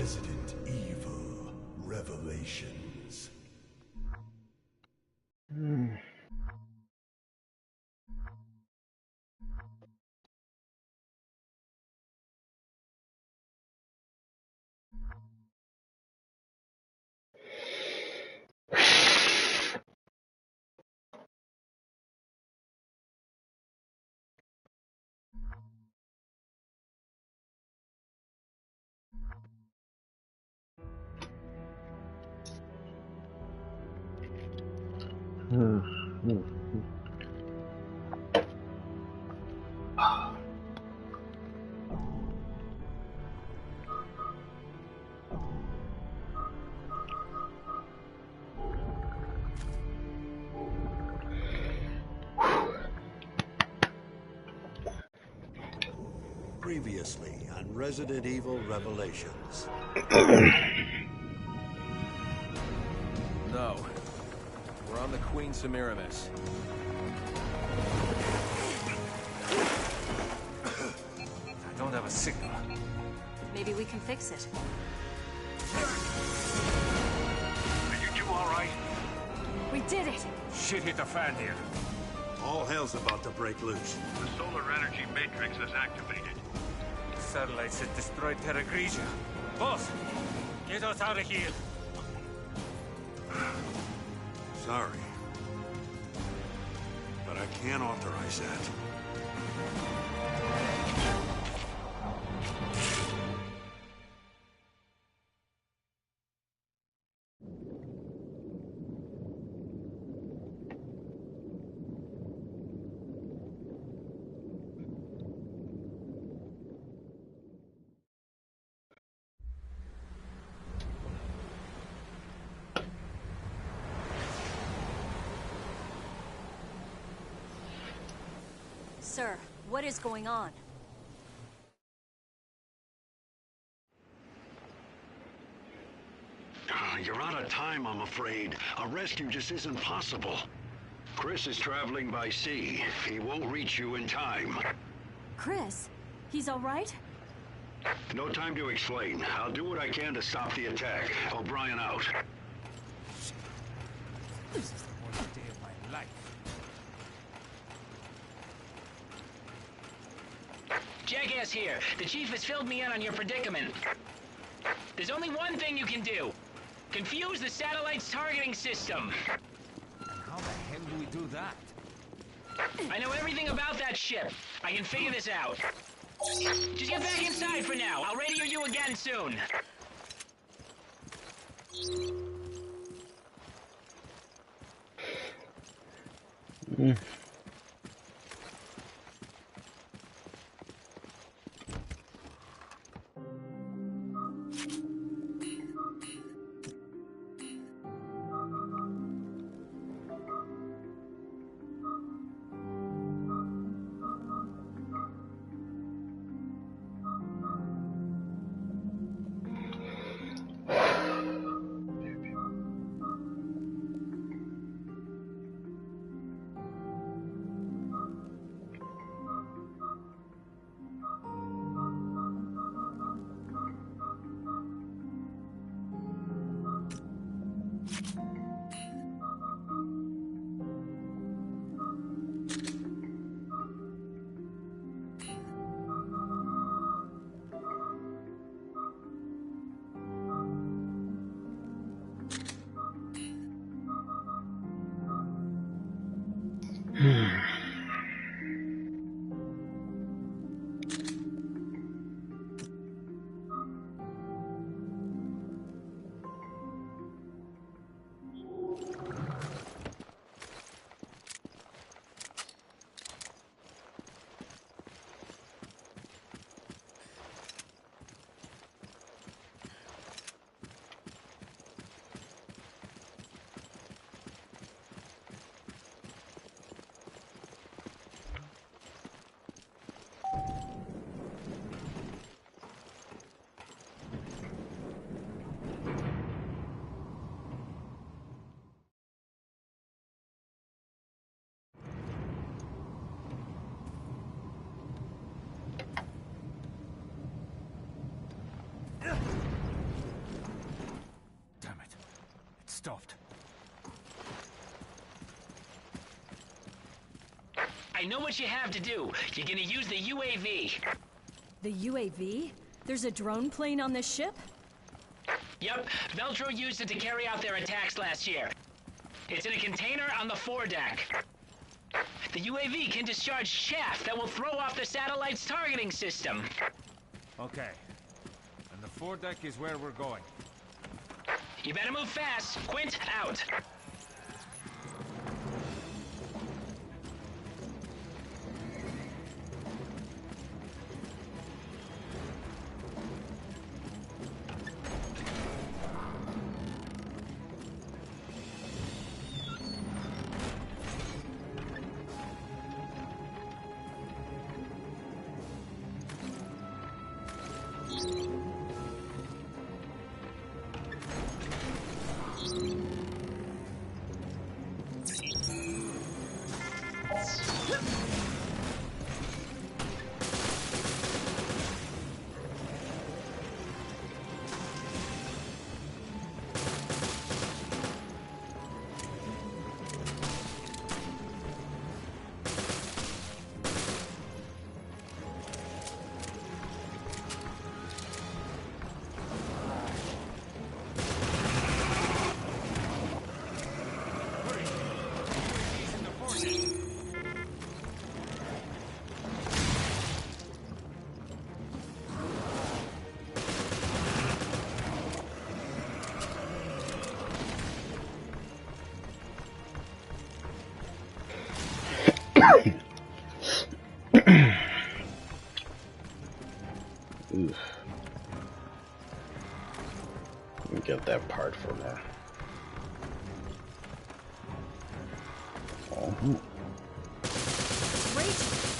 Resident Evil Revelations. Previously on Resident Evil Revelations. No. We're on the Queen Semiramis. I don't have a signal. Maybe we can fix it. Are you two all right? We did it! Shit hit the fan here. All hell's about to break loose. The solar energy matrix is activated. The satellites had destroyed Terra Grigia. Boss, get us out of here. Sorry. But I can't authorize that. Sir, what is going on? You're out of time, I'm afraid. A rescue just isn't possible. Chris is traveling by sea. He won't reach you in time. Chris? He's all right? No time to explain. I'll do what I can to stop the attack. O'Brien out. This is the worst day of my life. Jackass here. The chief has filled me in on your predicament. There's only one thing you can do. Confuse the satellite's targeting system. And how the hell do we do that? I know everything about that ship. I can figure this out. Just get back inside for now. I'll radio you again soon. stuffed. I know what you have to do. You're gonna use the UAV. The UAV? There's a drone plane on this ship? Yep, Veltro used it to carry out their attacks last year. It's in a container on the foredeck. The UAV can discharge chaff that will throw off the satellite's targeting system. Okay. And the foredeck is where we're going. You better move fast. Quint, out. Oof. Let me get that part from there. Oh. Rachel,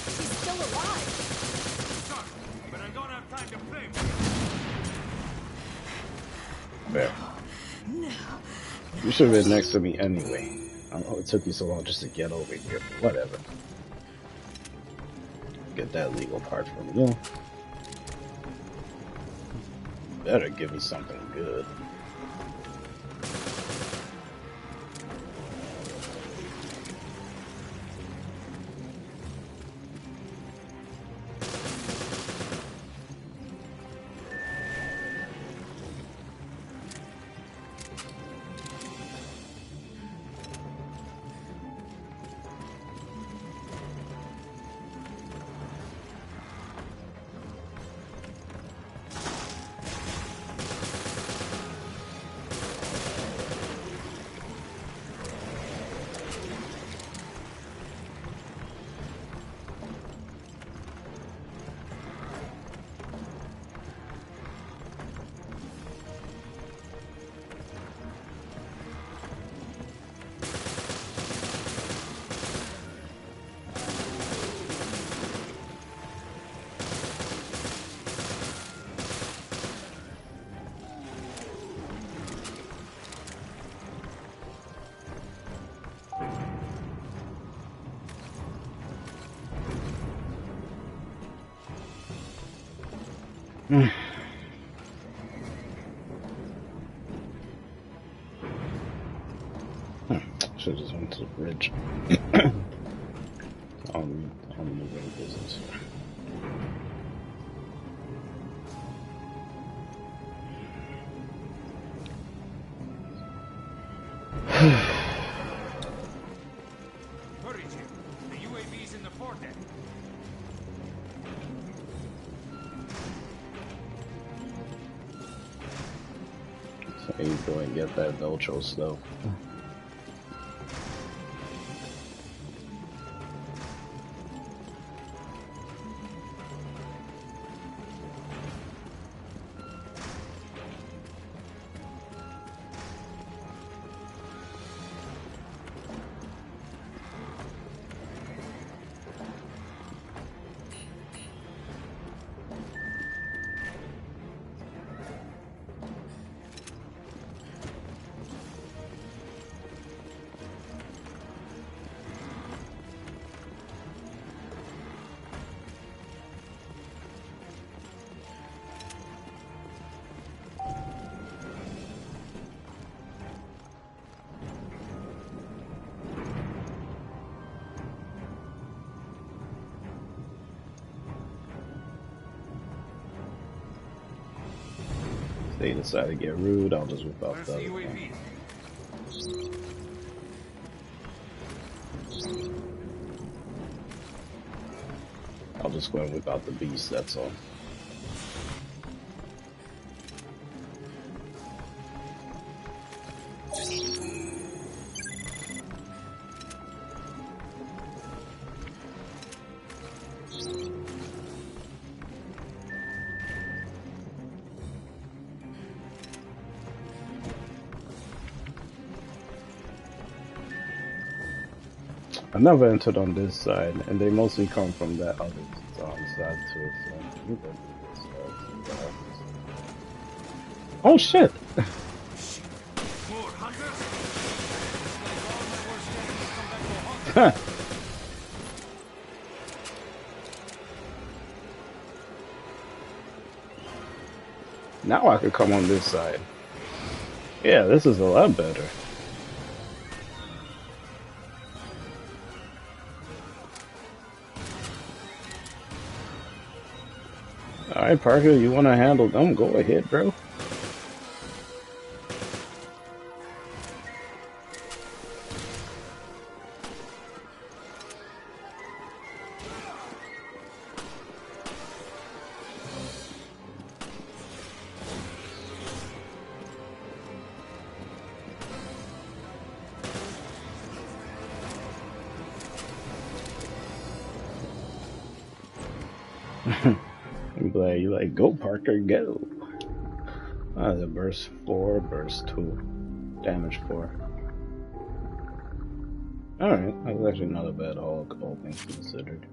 she's still alive. Sorry, but I don't have time to think. There. No. You should have been next to me anyway. I don't know it took you so long just to get over here, but whatever. Get that legal part from you. Better give me something good. Should've just went to the bridge. on the way business. Hurry, Jim. The UAV's in the foredeck. So you go and get that Veltro stuff. they decide to get rude, I'll just whip out Where's the the other one. UAV? I'll just go and whip out the beast, that's all. I never entered on this side, and they mostly come from that other side too. So let me go to this side, see what happens. Oh shit! More hunters? It's like all my worst enemies come back to haunt. Now I could come on this side. Yeah, this is a lot better. Alright, Parker, you want to handle them? Go ahead, bro. I'm glad you like, go Parker, go. The burst 4, burst 2, damage 4. Alright, that was actually not a bad haul, all things considered.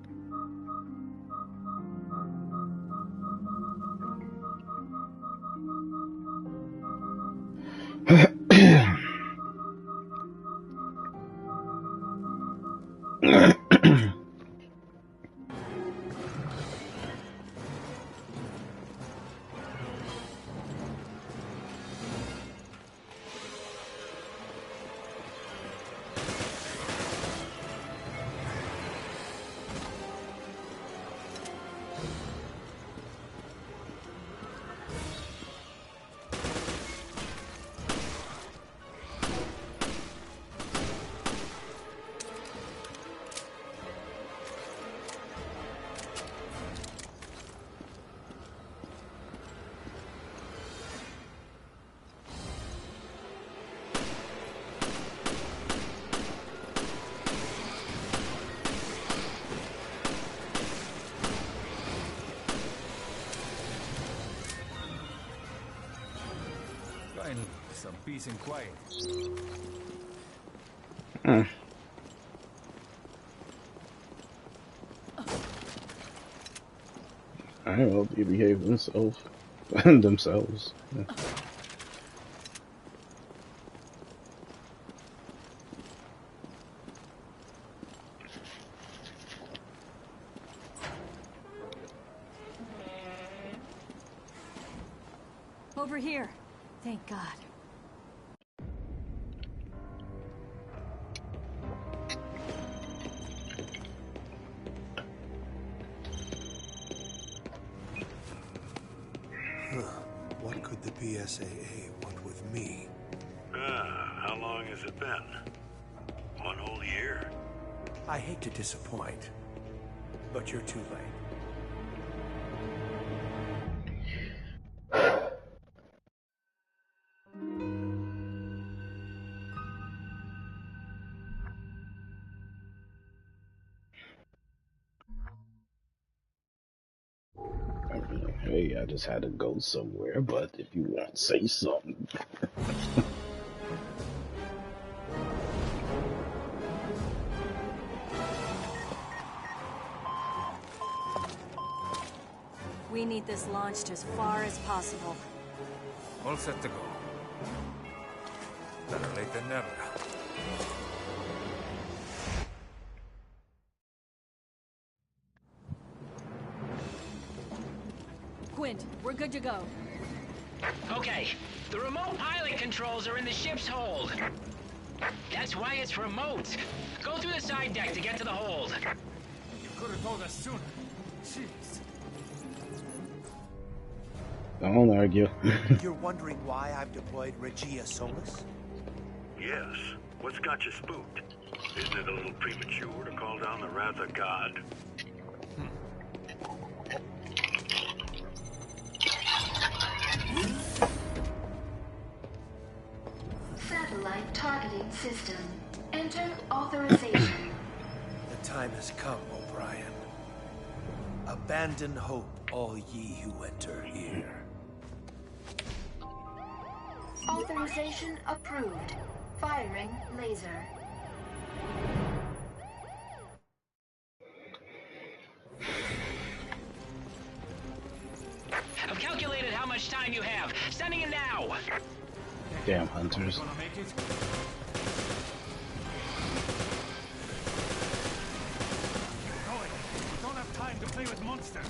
Finally, some peace and quiet. I hope they behave themselves. themselves. Yeah. Over here. Thank God. What could the BSAA want with me? How long has it been? 1 whole year? I hate to disappoint, but you're too late. Hey, I just had to go somewhere, but if you want to say something. We need this launched as far as possible. All set to go. Better late than never. Quint, we're good to go. Okay, the remote pilot controls are in the ship's hold. That's why it's remote. Go through the side deck to get to the hold. You could have told us sooner. Jeez. Don't argue. You're wondering why I've deployed Regia Solis? Yes. What's got you spooked? Isn't it a little premature to call down the wrath of God? Satellite targeting system. Enter authorization. The time has come, O'Brien. Abandon hope, all ye who enter here. Authorization approved. Firing laser. I've calculated how much time you have. Sending it now. Damn hunters. Gonna make it? Going. We don't have time to play with monsters.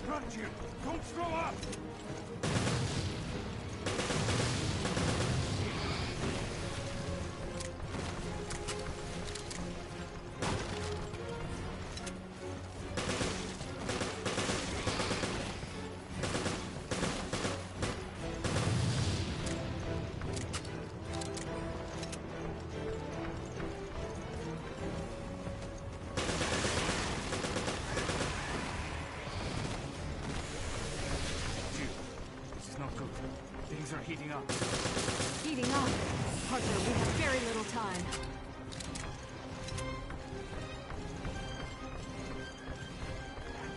Run, Jim. Don't throw up. Things are heating up. Heating up. Parker, we have very little time.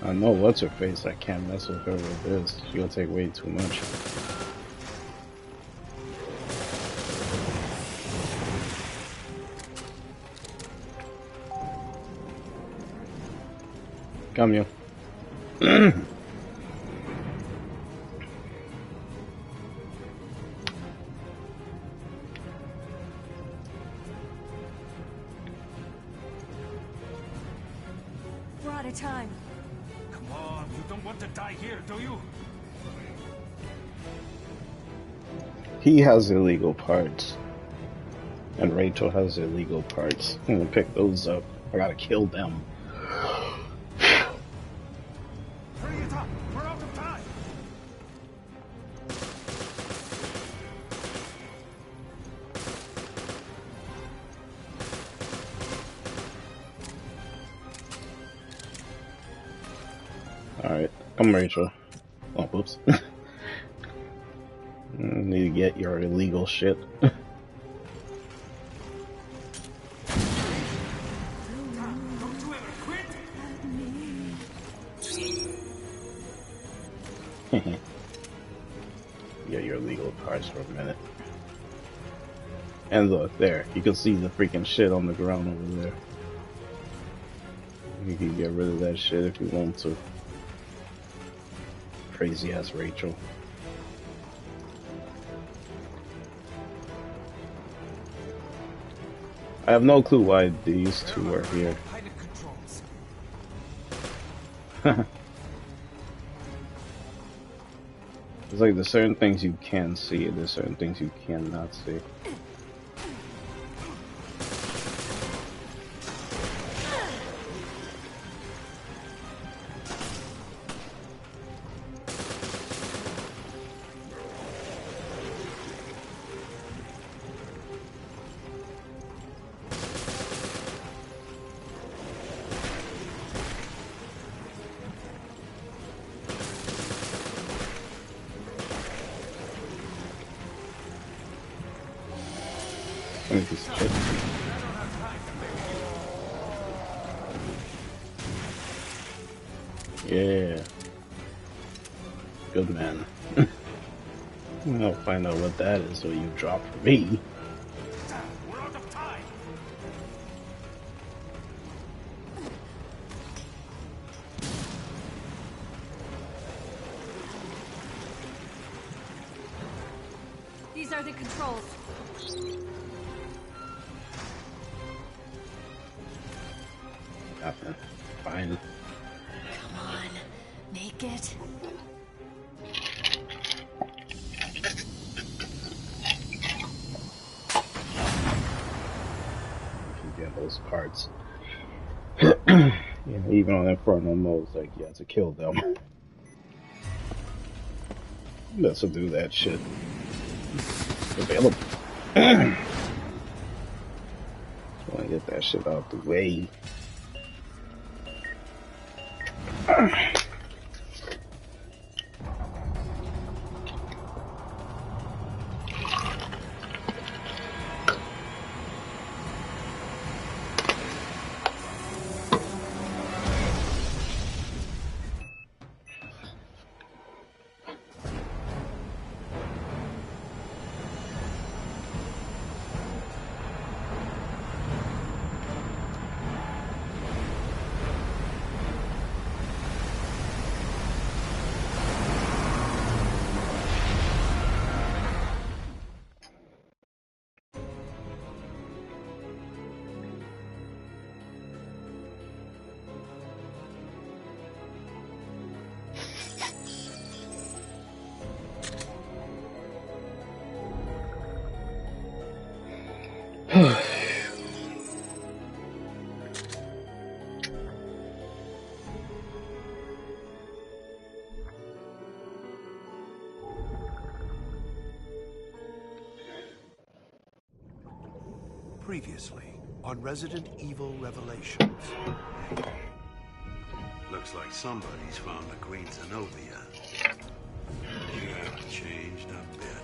I know what's her face. I can't mess with her with this. She'll take way too much. Come you. We're out of time. Come on, you don't want to die here, do you? He has illegal parts. And Rachel has illegal parts. I'm gonna pick those up. I gotta kill them. Hurry it up! We're out of time! Alright, come Rachel. Oh, whoops. Need to get your illegal shit. Don't you ever quit! Get your illegal parts for a minute. And look, there. You can see the freaking shit on the ground over there. You can get rid of that shit if you want to. Crazy ass Rachel. I have no clue why these two are here. Pilot controls. It's like there's certain things you can see and there's certain things you cannot see. Piece of shit. Yeah. Good man. I'll find out what that is, what you drop for me. We're out of time. These are the controls. Nothing. Fine. Come on, make it. those parts. You know, even on Inferno modes, like you have to kill them. This will do that shit. Available. Just want to get that shit out the way. Previously on Resident Evil Revelations. Looks like somebody's found the Queen Zenobia. You haven't changed a bit.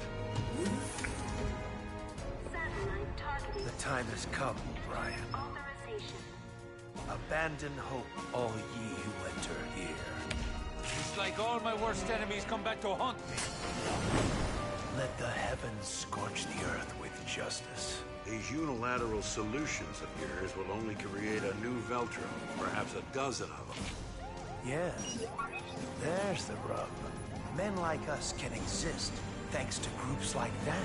The time has come, Brian. Abandon hope, all ye who enter here. It's like all my worst enemies come back to haunt me. Let the heavens scorch the earth with justice. These unilateral solutions of yours will only create a new Veltro, perhaps a dozen of them. Yes, there's the rub. Men like us can exist thanks to groups like that.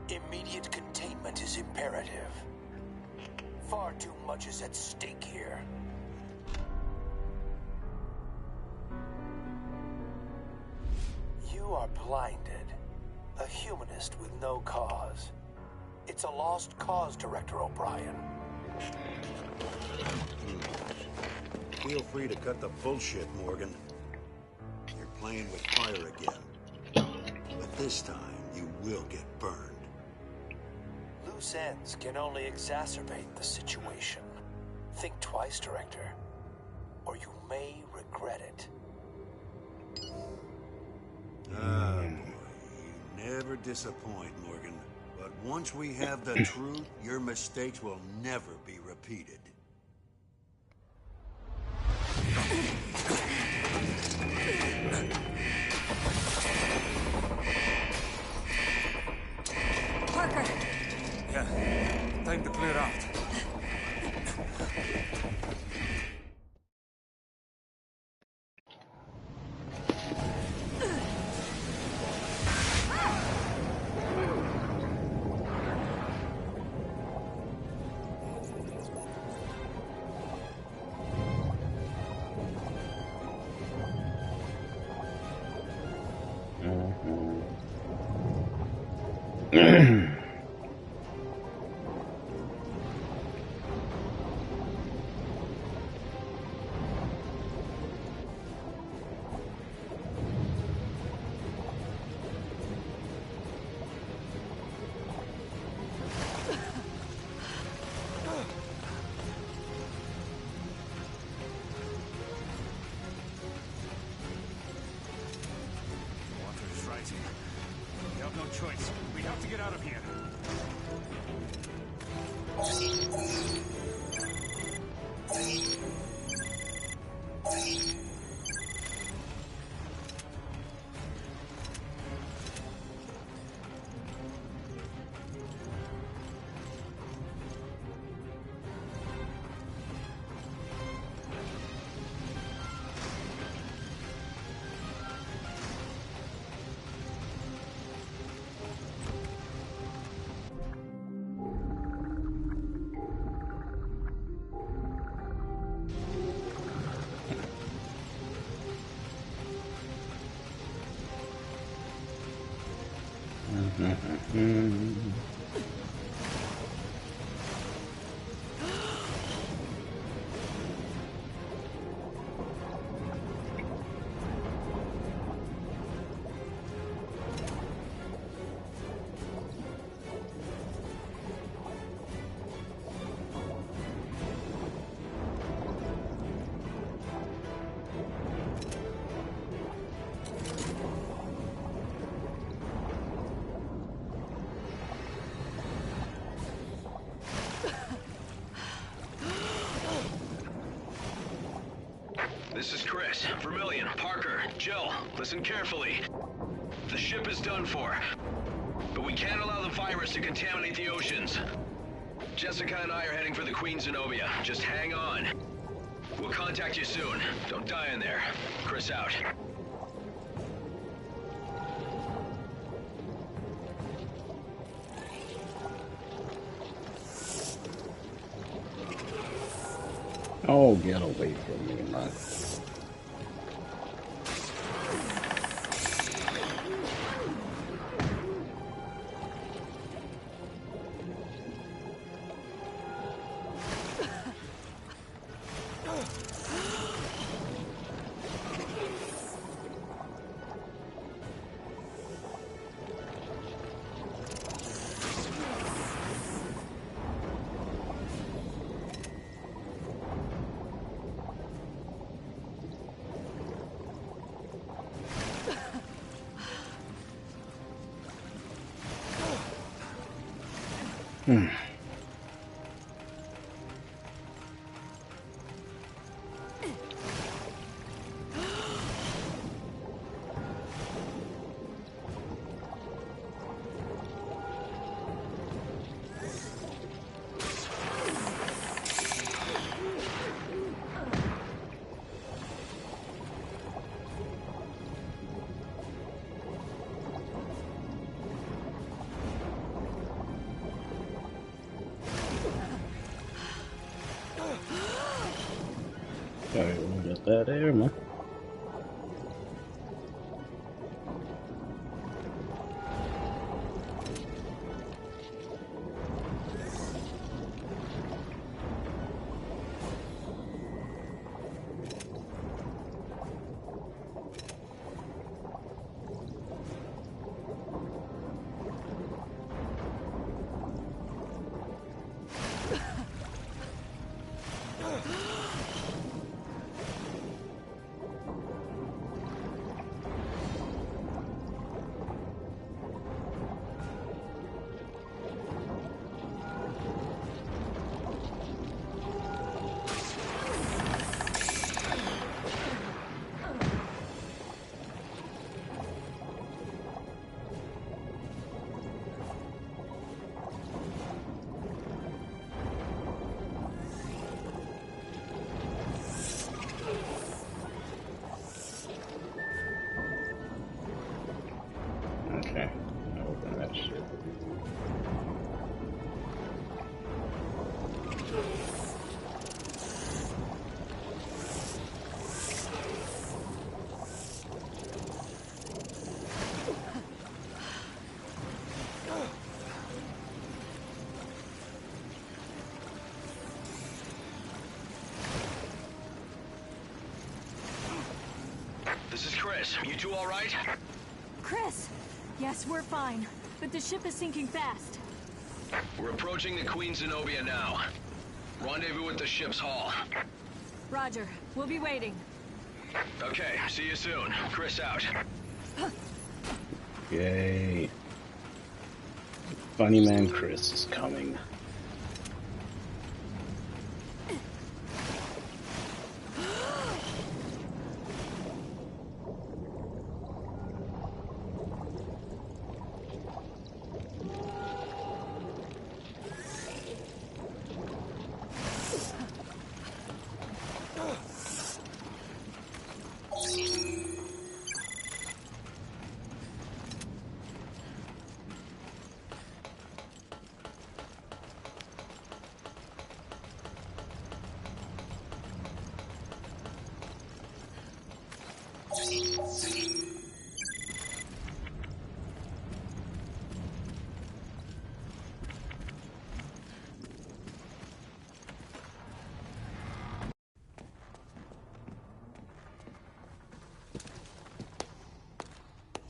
Immediate containment is imperative. Far too much is at stake here. You are blinded. A humanist with no cause. It's a lost cause, Director O'Brien. Feel free to cut the bullshit, Morgan. You're playing with fire again. But this time, you will get burned. Loose ends can only exacerbate the situation. Think twice, Director, or you may regret it. Ah, boy, you never disappoint, Morgan. But once we have the truth, your mistakes will never be repeated. Parker! Yeah, time to clear out. We have no choice. We have to get out of here. This is Chris, Vermillion, Parker, Jill. Listen carefully. The ship is done for, but we can't allow the virus to contaminate the oceans. Jessica and I are heading for the Queen Zenobia. Just hang on. We'll contact you soon. Don't die in there. Chris out. Oh, get away from me, man. Alright, we'll get that air, man. Okay, open that shit. This is Chris. You two all right? Chris! Yes, we're fine, but the ship is sinking fast. We're approaching the Queen Zenobia now. Rendezvous at the ship's hull. Roger. We'll be waiting. Okay, see you soon. Chris out. Yay. Funny man Chris is coming.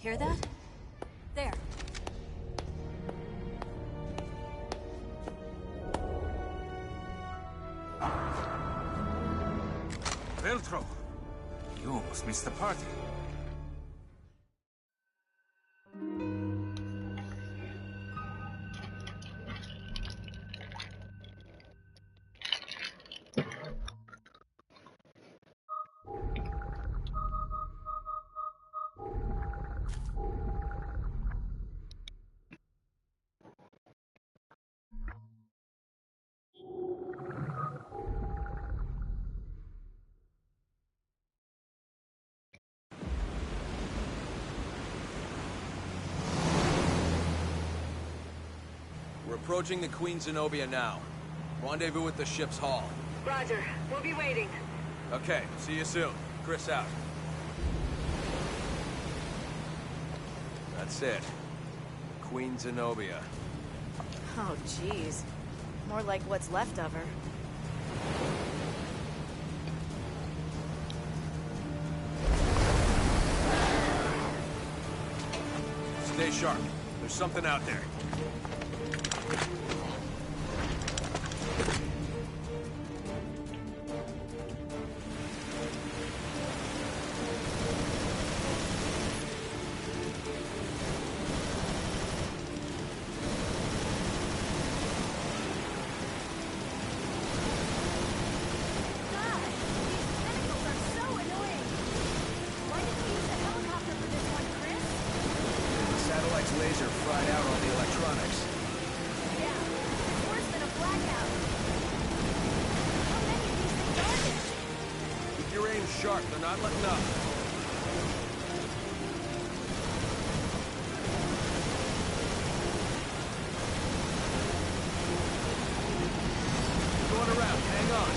Hear that? There. Veltro! You almost missed the party. We're approaching the Queen Zenobia now. Rendezvous at the ship's hull. Roger. We'll be waiting. Okay, see you soon. Chris out. That's it. Queen Zenobia. Oh, jeez. More like what's left of her. Stay sharp. There's something out there. Laser fried out all the electronics. Yeah, worse than a blackout. How many of these things are there? Keep your aim sharp, they're not letting up. Going around, hang on.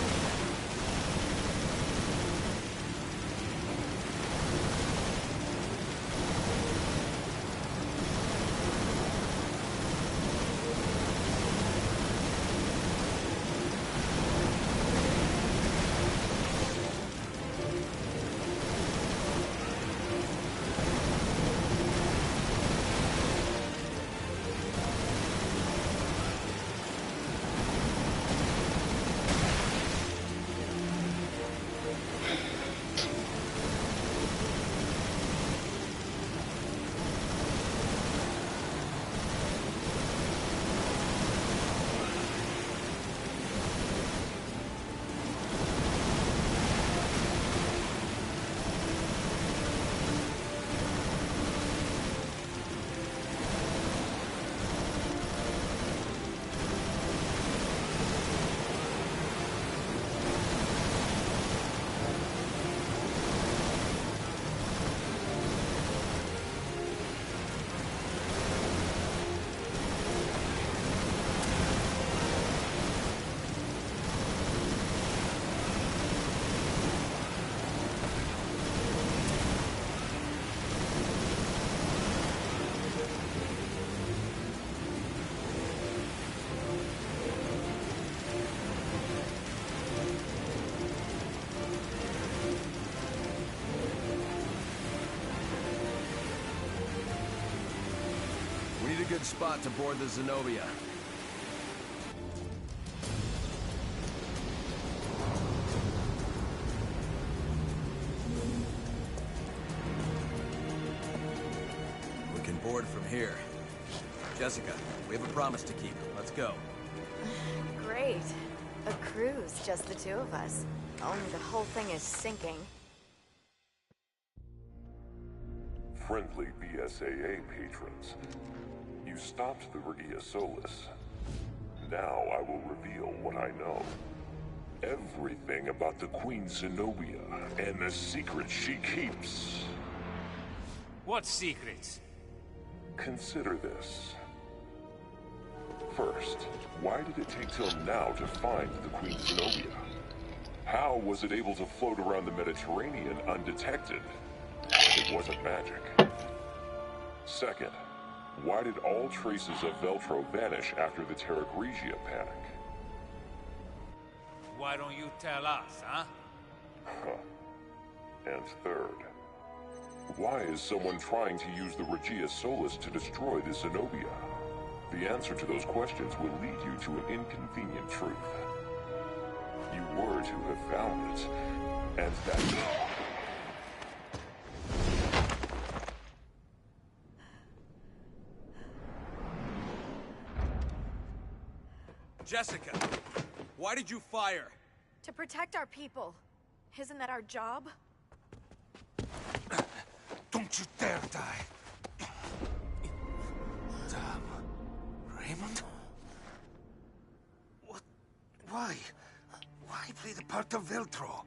Good spot to board the Zenobia. We can board from here. Jessica, we have a promise to keep. Let's go. Great. A cruise, just the two of us. Only the whole thing is sinking. Friendly BSAA patrons. You stopped the Regia Solis. Now I will reveal what I know. Everything about the Queen Zenobia and the secrets she keeps. What secrets? Consider this. First, why did it take till now to find the Queen Zenobia? How was it able to float around the Mediterranean undetected? It wasn't magic. Second, why did all traces of Veltro vanish after the Terra Grigia panic? Why don't you tell us, huh? And third, Why is someone trying to use the Regia Solis to destroy the Zenobia? The answer to those questions will lead you to an inconvenient truth. You were to have found it, and that... Jessica, why did you fire? To protect our people. Isn't that our job? Don't you dare die. Damn. Raymond? What? Why? Why play the part of Veltro?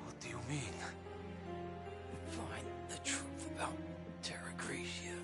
What do you mean? Find the truth about Terra Gracia.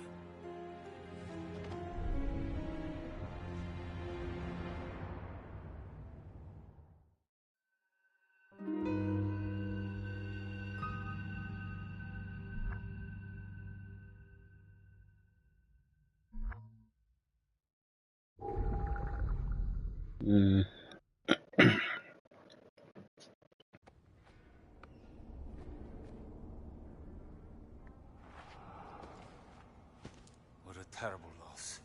What a terrible loss.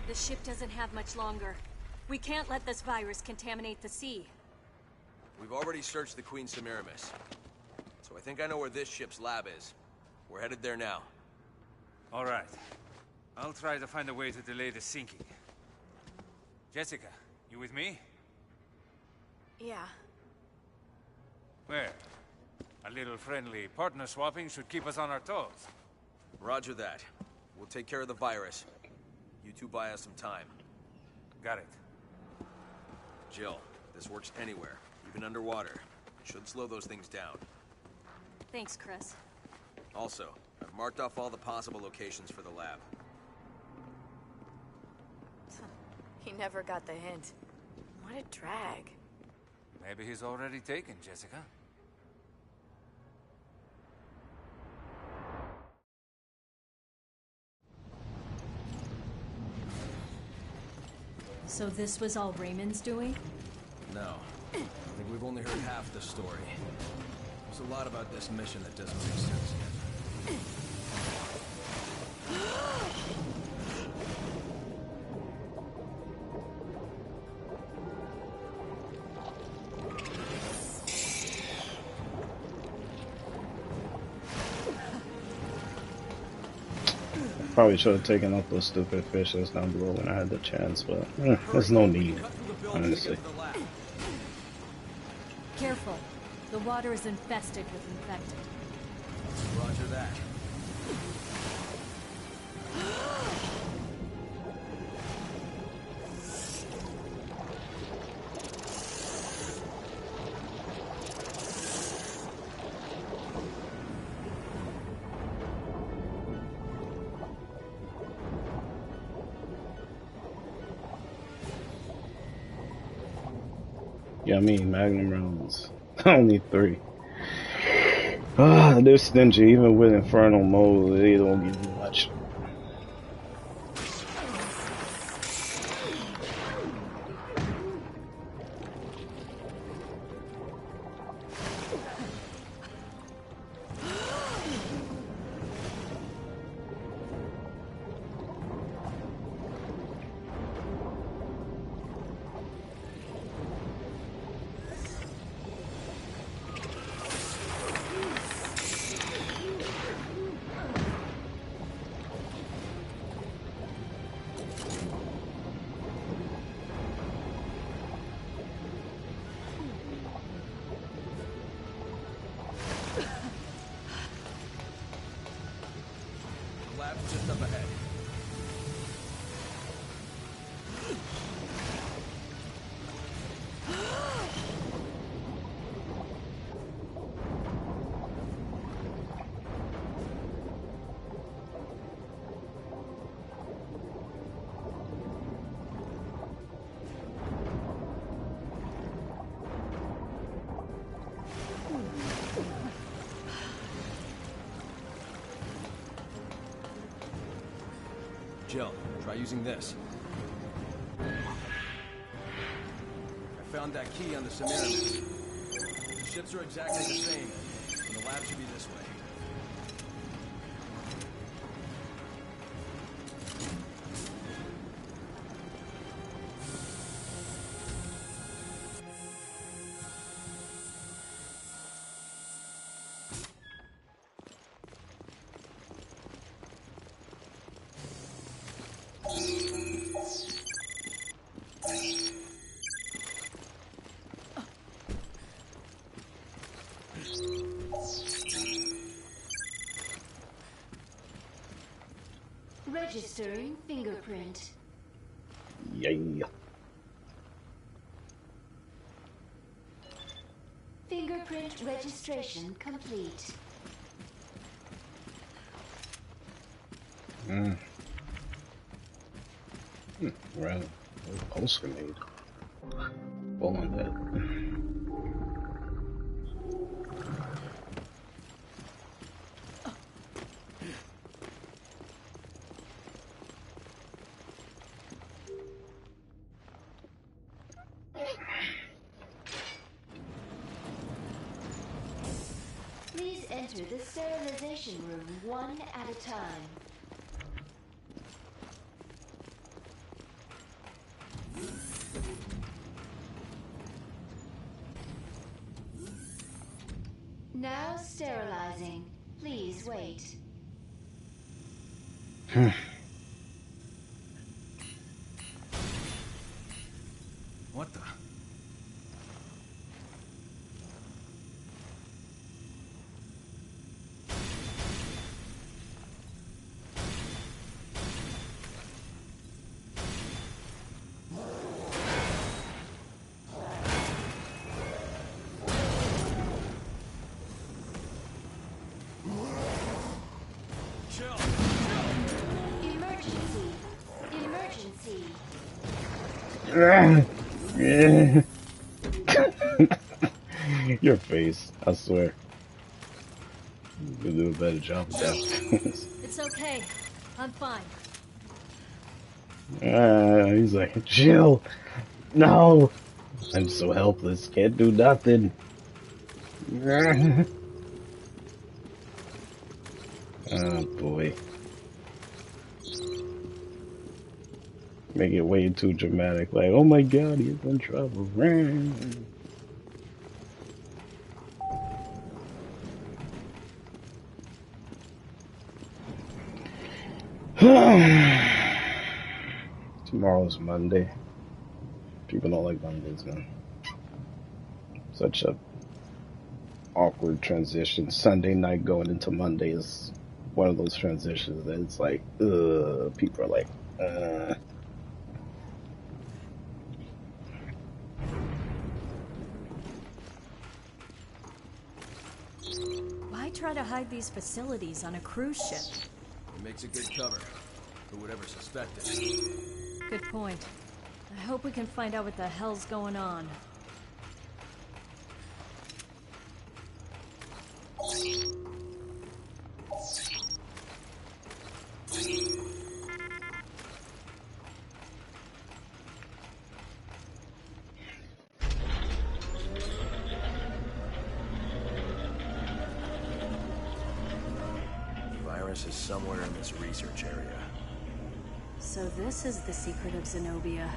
The ship doesn't have much longer. We can't let this virus contaminate the sea. We've already searched the Queen Semiramis. So I think I know where this ship's lab is. We're headed there now. All right. I'll try to find a way to delay the sinking. Jessica, you with me? Yeah. Where? A little friendly partner swapping should keep us on our toes. Roger that. We'll take care of the virus. You two buy us some time. Got it. Jill, this works anywhere, even underwater. It should slow those things down. Thanks, Chris. Also, I've marked off all the possible locations for the lab. He never got the hint. What a drag. Maybe he's already taken, Jessica. So this was all Raymond's doing? No. I think we've only heard half the story. There's a lot about this mission that doesn't make sense yet. Probably should have taken up those stupid fishes down below when I had the chance, but there's no need, honestly. Careful. The water is infested with infected. Roger that. Yeah, I mean, Magnum rounds. I only 3. Ah, they're stingy. Even with Infernal mode, they don't give you much. Just up ahead. Jill, try using this. I found that key on the Samaritan. The ships are exactly the same, and the lab should be this way. Registering fingerprint. Yeah. Fingerprint registration complete. Right. Post grenade. Ball on that. Please enter the sterilization room one at a time. Now sterilizing. Please wait. What the? Your face, I swear. You'll do a better job with that. It's okay. I'm fine. He's like, Jill, no! I'm so helpless, can't do nothing. Oh boy. Make it way too dramatic, like, oh my god, he's in trouble. Tomorrow's Monday. People don't like Mondays, man. Such a awkward transition. Sunday night going into Monday is one of those transitions that it's like, people are like, Why try to hide these facilities on a cruise ship? It makes a good cover for whatever's suspected. Good point. I hope we can find out what the hell's going on. The virus is somewhere in this research area. So this is the secret of Zenobia.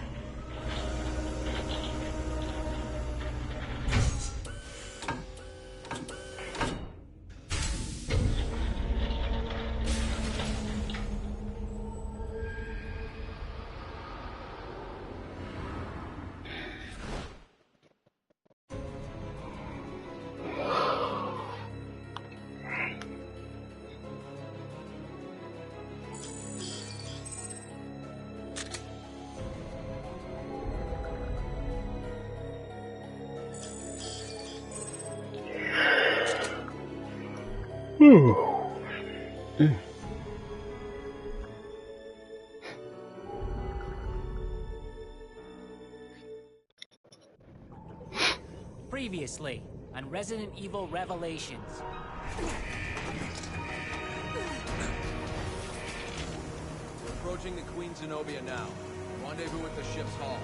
Previously on Resident Evil Revelations. We're approaching the Queen Zenobia now. Rendezvous at the ship's hull.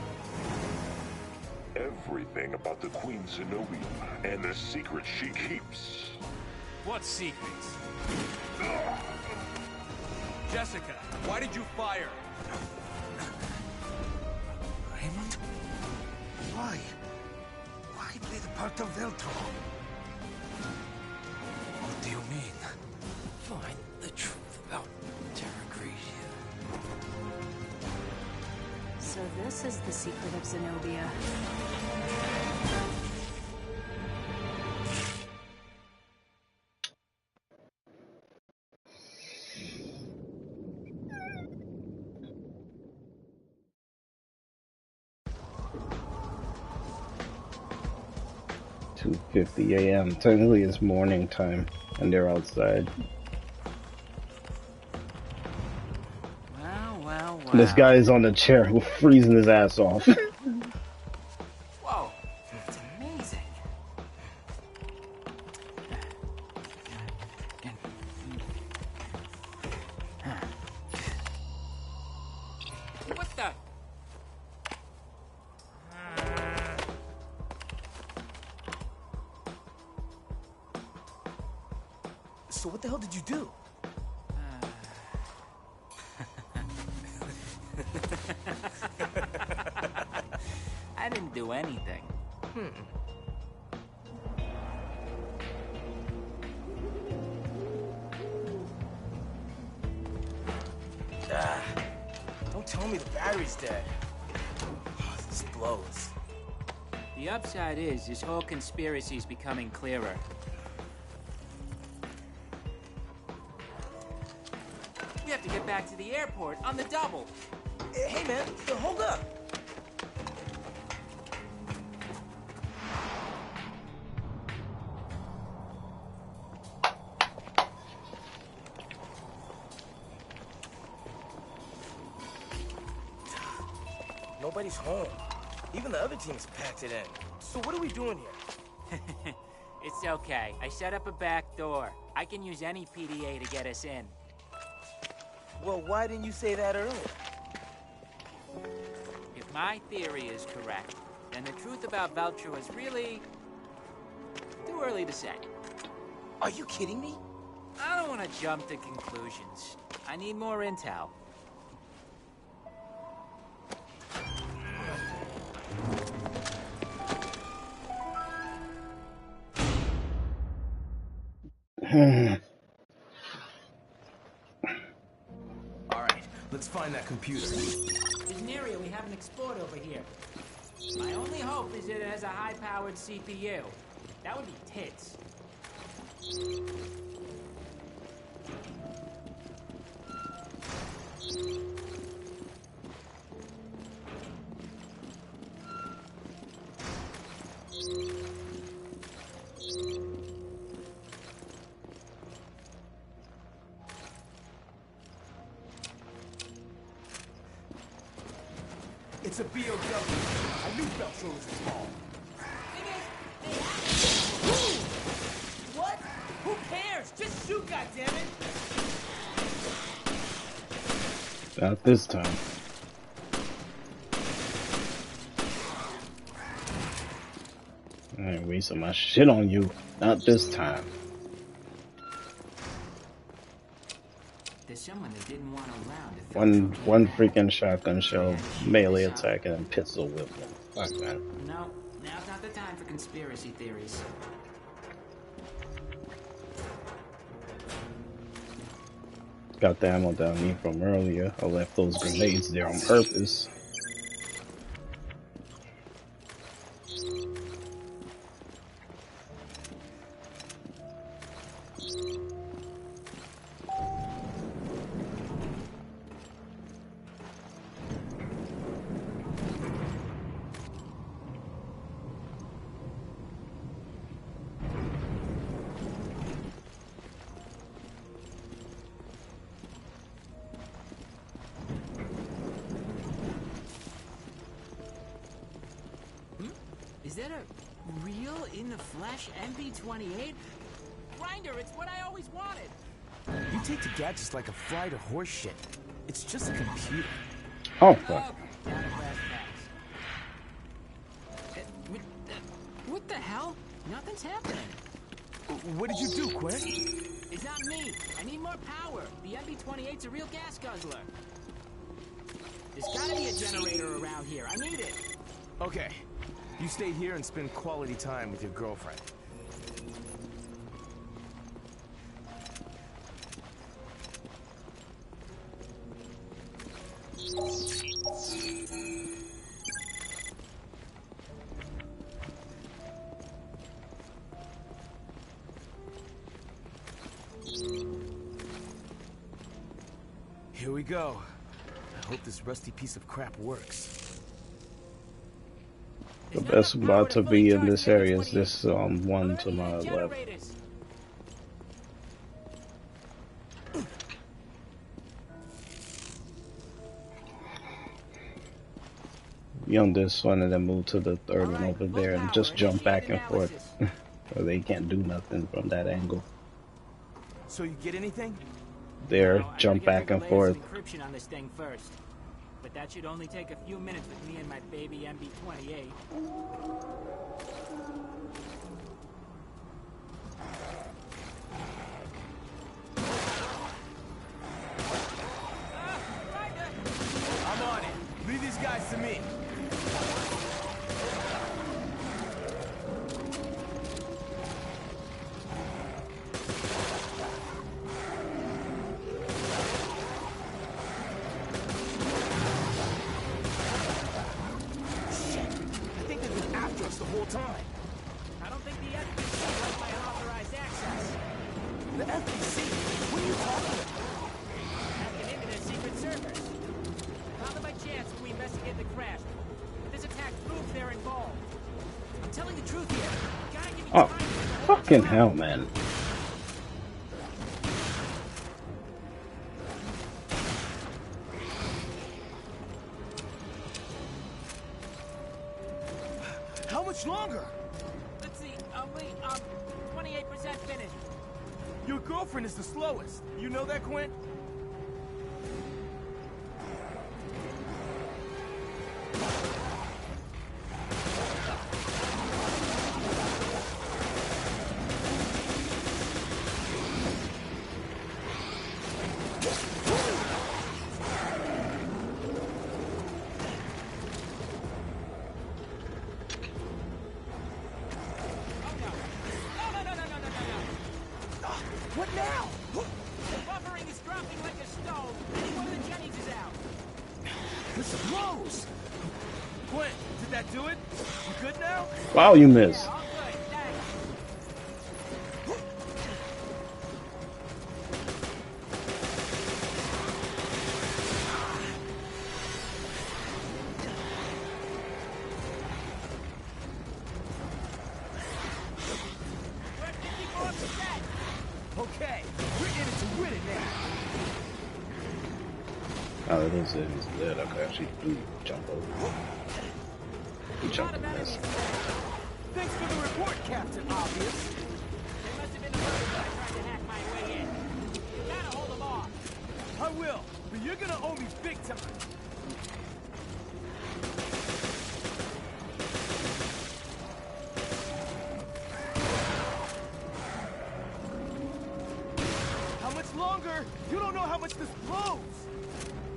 Everything about the Queen Zenobia and the secrets she keeps. What secrets? Jessica, why did you fire? Raymond? Why? Why play the part of Veltro? What do you mean? Find the truth about Terra Gracia. So this is the secret of Zenobia. 2:50 a.m. Technically it's morning time, and they're outside. Wow. This guy is on the chair, freezing his ass off. Whoa, it's amazing. What the? So what the hell did you do? I didn't do anything. Don't tell me the battery's dead. Oh, this blows. The upside is this whole conspiracy's becoming clearer. We have to get back to the airport on the double. Hey man, hold up. Nobody's home. Even the other teams packed it in. So what are we doing here? It's okay. I set up a back door. I can use any PDA to get us in. Well, why didn't you say that earlier? If my theory is correct, then the truth about Veltro is really too early to say. Are you kidding me? I don't want to jump to conclusions. I need more intel. Alright, let's find that computer. There's an area we haven't explored over here. My only hope is that it has a high-powered CPU. That would be tits. It's a BOW. I knew Veltro was small. What? Who cares? Just shoot, goddammit! Not this time. I ain't wasting my shit on you. Not this time. There's someone that didn't want around. One freaking shotgun shell, melee attack, and then pistol whip them. Fuck that. No, now's not the time for conspiracy theories. Got the ammo that I need from earlier. I left those grenades there on purpose. Is that a real in-the-flesh MP28? Grinder, it's what I always wanted! You take the gadgets like a fly to horse shit. It's just a computer. Oh, fuck. What the hell? Nothing's happening. What did you do, Quinn? It's not me. I need more power. The MB-28's a real gas guzzler. There's gotta be a generator around here. I need it. Okay. You stay here and spend quality time with your girlfriend. Here we go. I hope this rusty piece of crap works. The best spot to be in this area is this one to my left. Be on this one and then move to the third one over there and just jump back and forth. Or they can't do nothing from that angle. So you get anything? There, jump back and forth. Encryption on this thing first. But that should only take a few minutes with me and my baby MB-28. I'm on it. Leave these guys to me. Time. I don't think the FBC has my unauthorized access. The FBC? What are you talking about? Hacking into their secret servers. Found them by chance when we investigated the crash. But this attack proves they're involved. I'm telling the truth here. You gotta give me time. Fucking hell, man. Longer. Let's see. Only 28% finished. Your girlfriend is the slowest. You know that, Quinn? What now? The buffering is dropping like a stone. One of the Jennies is out. This blows. Quinn, did that do it? You good now? Wow, you missed. Yeah, all good. Thanks. Okay, we're in it to win it now. Oh, that is it. He's dead. I could actually do jump over. He jumped and missed. Thanks for the report, Captain Obvious. They must have been the first guy trying to hack my way in. You gotta hold them off. I will, but you're gonna owe me big time. Longer. You don't know how much this blows.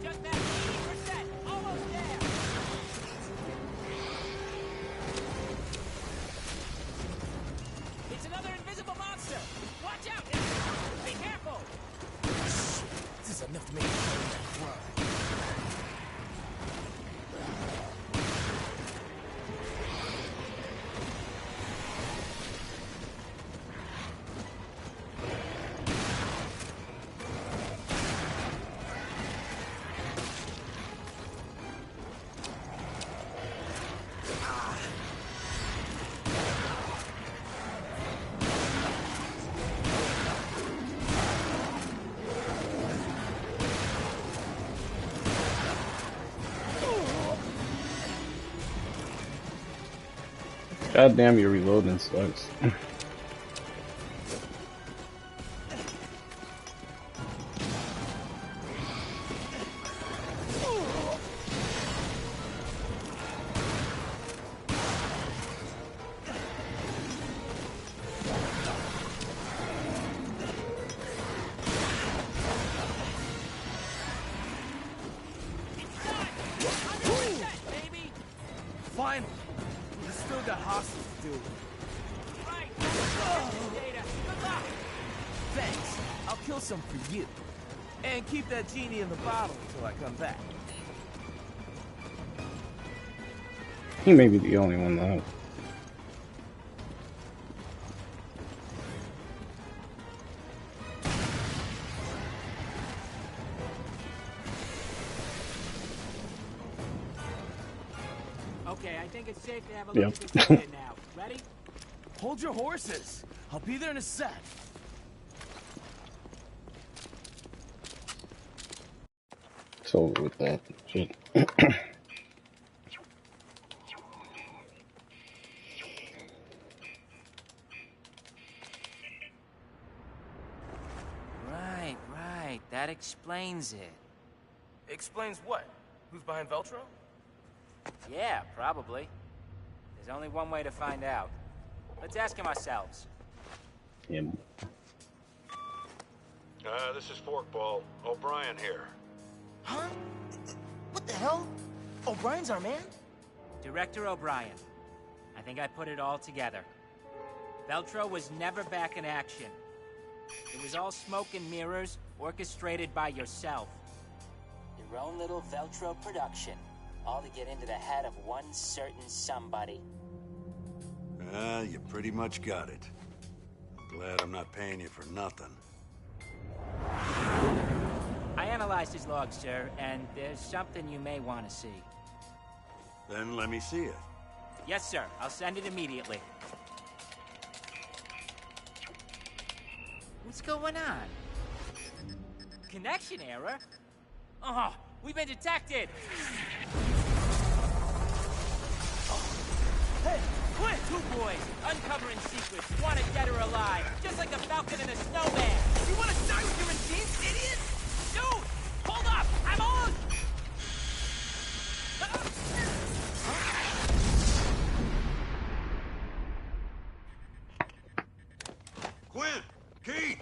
Just that 80%. Almost there. It's another invisible monster. Watch out. Be careful. This is enough to make it run. God damn, your reloading sucks. Finally. We still got hostiles to deal with. Right. Data. Good luck. Thanks. I'll kill some for you. And keep that genie in the bottle until I come back. He may be the only one though. Okay, I think it's safe to have a look Yep. at the ticket now. Ready? Hold your horses. I'll be there in a sec. It's over with that shit. Right. That explains it. Explains what? Who's behind Veltro? Yeah, probably. There's only one way to find out. Let's ask him ourselves. Him. This is Forkball. O'Brien here. Huh? What the hell? O'Brien's our man? Director O'Brien. I think I put it all together. Veltro was never back in action. It was all smoke and mirrors, orchestrated by yourself. Your own little Veltro production. All to get into the head of one certain somebody. You pretty much got it. I'm glad I'm not paying you for nothing. I analyzed his log, sir, and there's something you may want to see. Then let me see it. Yes, sir. I'll send it immediately. What's going on? Connection error? Oh, we've been detected! Hey, quit! Two boys, uncovering secrets, wanted dead or alive, just like a falcon and a snowman. You want to die with your machines, idiot? Dude, hold up! I'm on! Quinn! Keith!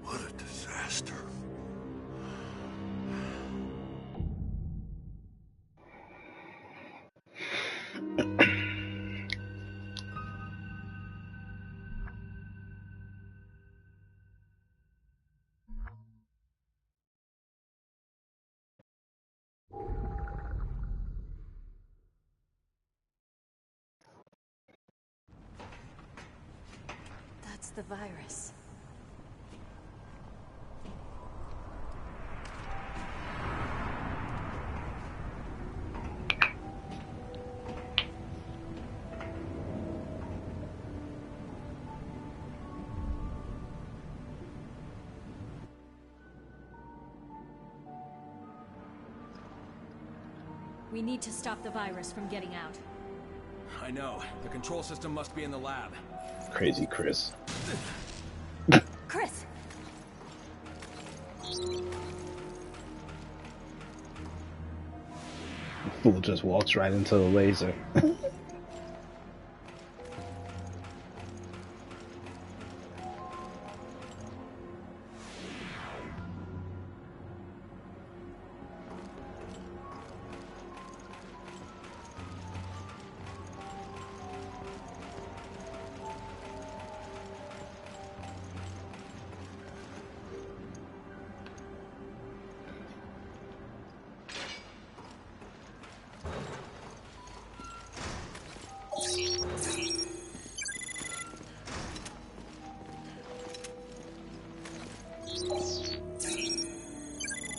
What a disaster. That's the virus. We need to stop the virus from getting out. I know. The control system must be in the lab. Crazy Chris. Chris! Fool just walks right into the laser.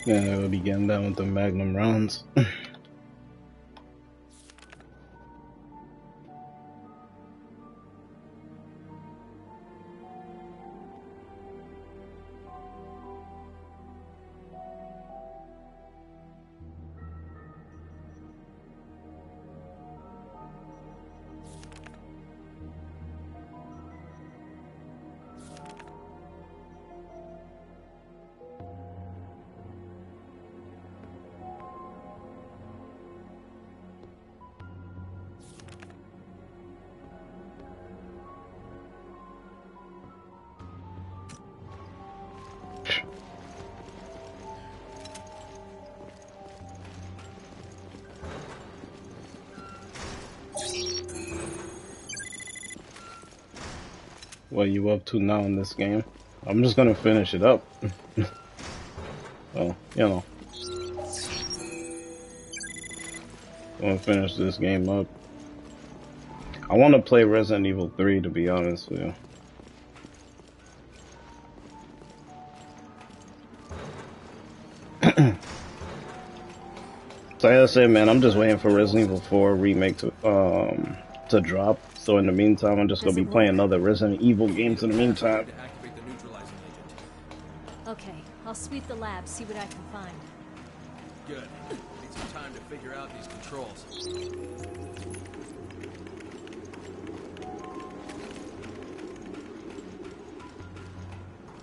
Yeah, we'll be getting down with the Magnum rounds. what you up to now in this game? I'm just gonna finish it up. Well, you know. I'm gonna finish this game up. I want to play Resident Evil 3, to be honest with you. So like I said, man, I'm just waiting for Resident Evil 4 remake to drop. So in the meantime, I'm just gonna be playing other Resident Evil games in the meantime. Okay, I'll sweep the lab, see what I can find. Good. Need some time to figure out these controls.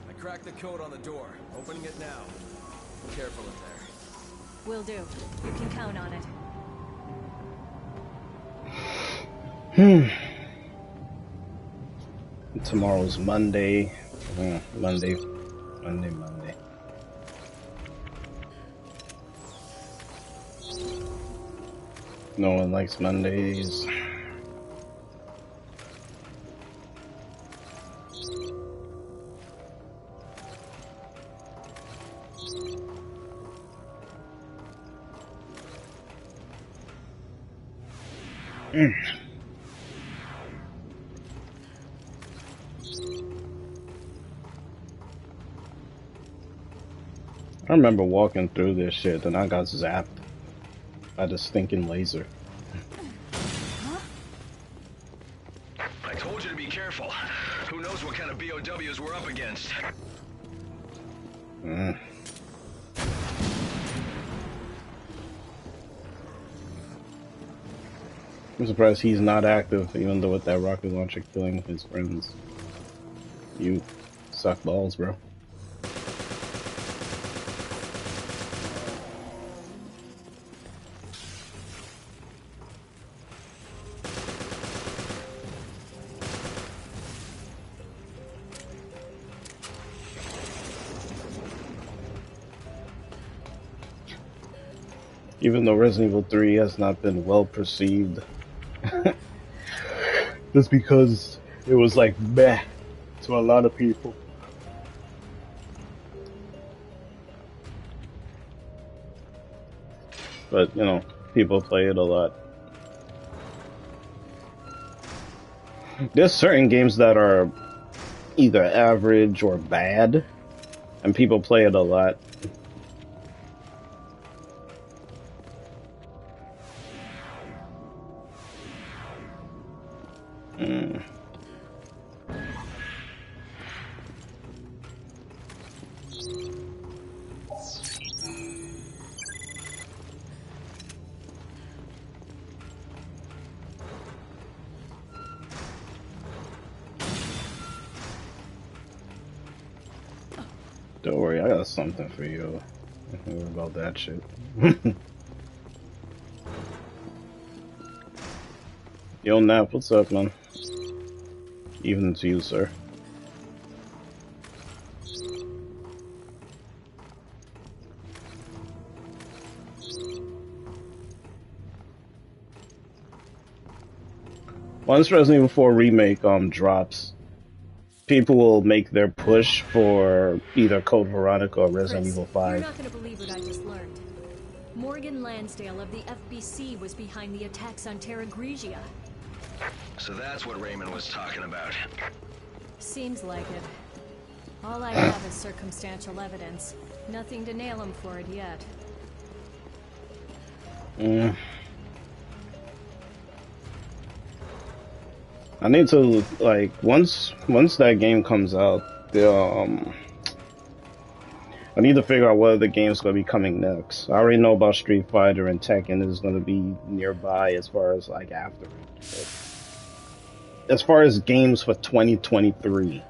I cracked the code on the door. Opening it now. Be careful in there. Will do. You can count on it. Tomorrow's Monday. Monday. No one likes Mondays. I remember walking through this shit and I got zapped by the stinking laser. I told you to be careful. Who knows what kind of BOWs we're up against. I'm surprised he's not active, even though with that rocket launcher killing his friends. You suck balls, bro. Even though Resident Evil 3 has not been well perceived, just because it was like meh to a lot of people. But, you know, people play it a lot. There's certain games that are either average or bad, and people play it a lot. Don't worry, I got something for you. Don't worry about that shit. Yo, Nap, what's up, man? Even to you, sir. Once Resident Evil 4 Remake drops, people will make their push for either Code Veronica or Resident Evil 5. You're not going to believe what I just learned. Morgan Lansdale of the FBC was behind the attacks on Terra Grigia. So that's what Raymond was talking about. Seems like it. All I have is circumstantial evidence. Nothing to nail him for it yet. I need to, like, once that game comes out, I need to figure out what other game's gonna be coming next. I already know about Street Fighter and Tekken is gonna be nearby as far as, like, after it. But as far as games for 2023,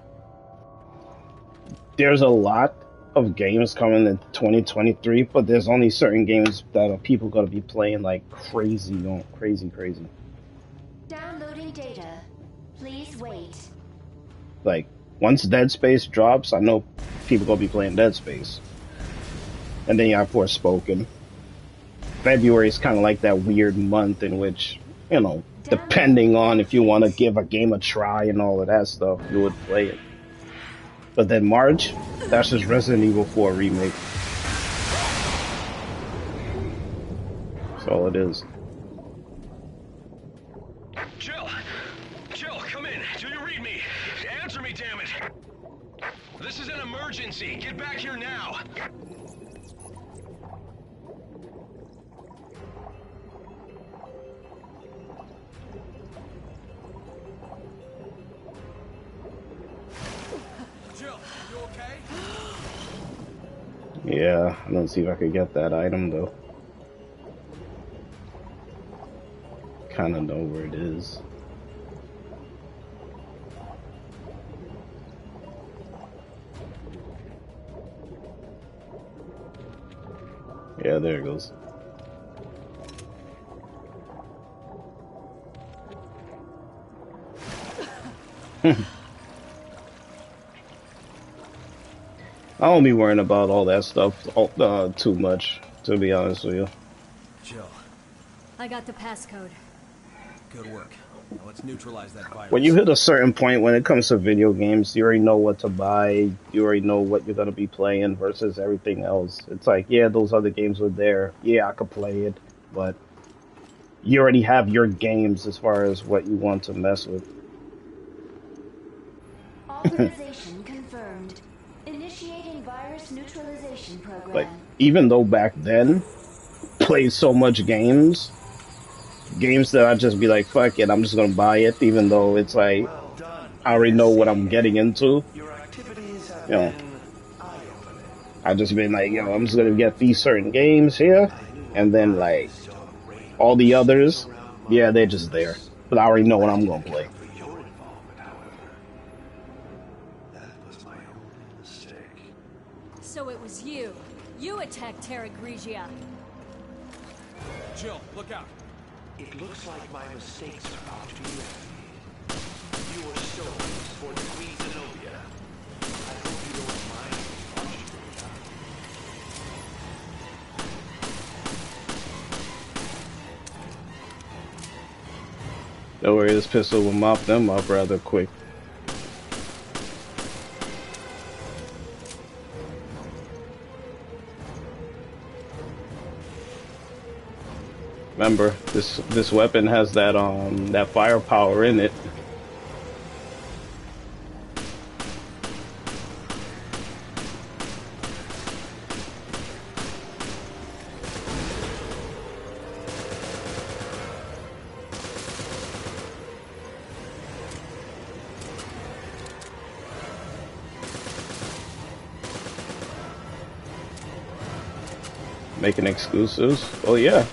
there's a lot of games coming in 2023, but there's only certain games that are people gonna be playing like crazy, crazy. Downloading data. Please wait. Like, once Dead Space drops, I know people gonna be playing Dead Space. And then you have Forspoken. February is kind of like that weird month in which, you know, depending on if you want to give a game a try and all of that stuff, you would play it. But then March, that's just Resident Evil 4 remake. That's all it is. Jill, come in. Do you read me? Answer me, damn it. This is an emergency. Get back here now. Jill, you okay? Yeah, let's see if I could get that item though. Kind of know where it is. Yeah, there it goes. I don't be worrying about all that stuff too much, to be honest with you. Jill. I got the passcode. Good work. Now let's neutralize that virus. When you hit a certain point when it comes to video games, you already know what to buy, you already know what you're going to be playing versus everything else. It's like, yeah, those other games were there. Yeah, I could play it, but you already have your games as far as what you want to mess with. Authorization confirmed. Initiating virus neutralization program. Like, even though back then, played so much games that I'd just be like, fuck it, I'm just gonna buy it, even though it's like, I already know what I'm getting into. You know, I just been like, you know, I'm just gonna get these certain games here, and then like, all the others, yeah, they're just there. But I already know what I'm gonna play. So it was you. You attacked Terra Grigia. Jill, look out. It looks like my mistakes are about to be remedied. You are souls for the Queen Zenobia. I hope you don't mind watching me die. Don't worry, this pistol will mop them up rather quick. Remember, this weapon has that that firepower in it. Making exclusives? Oh yeah.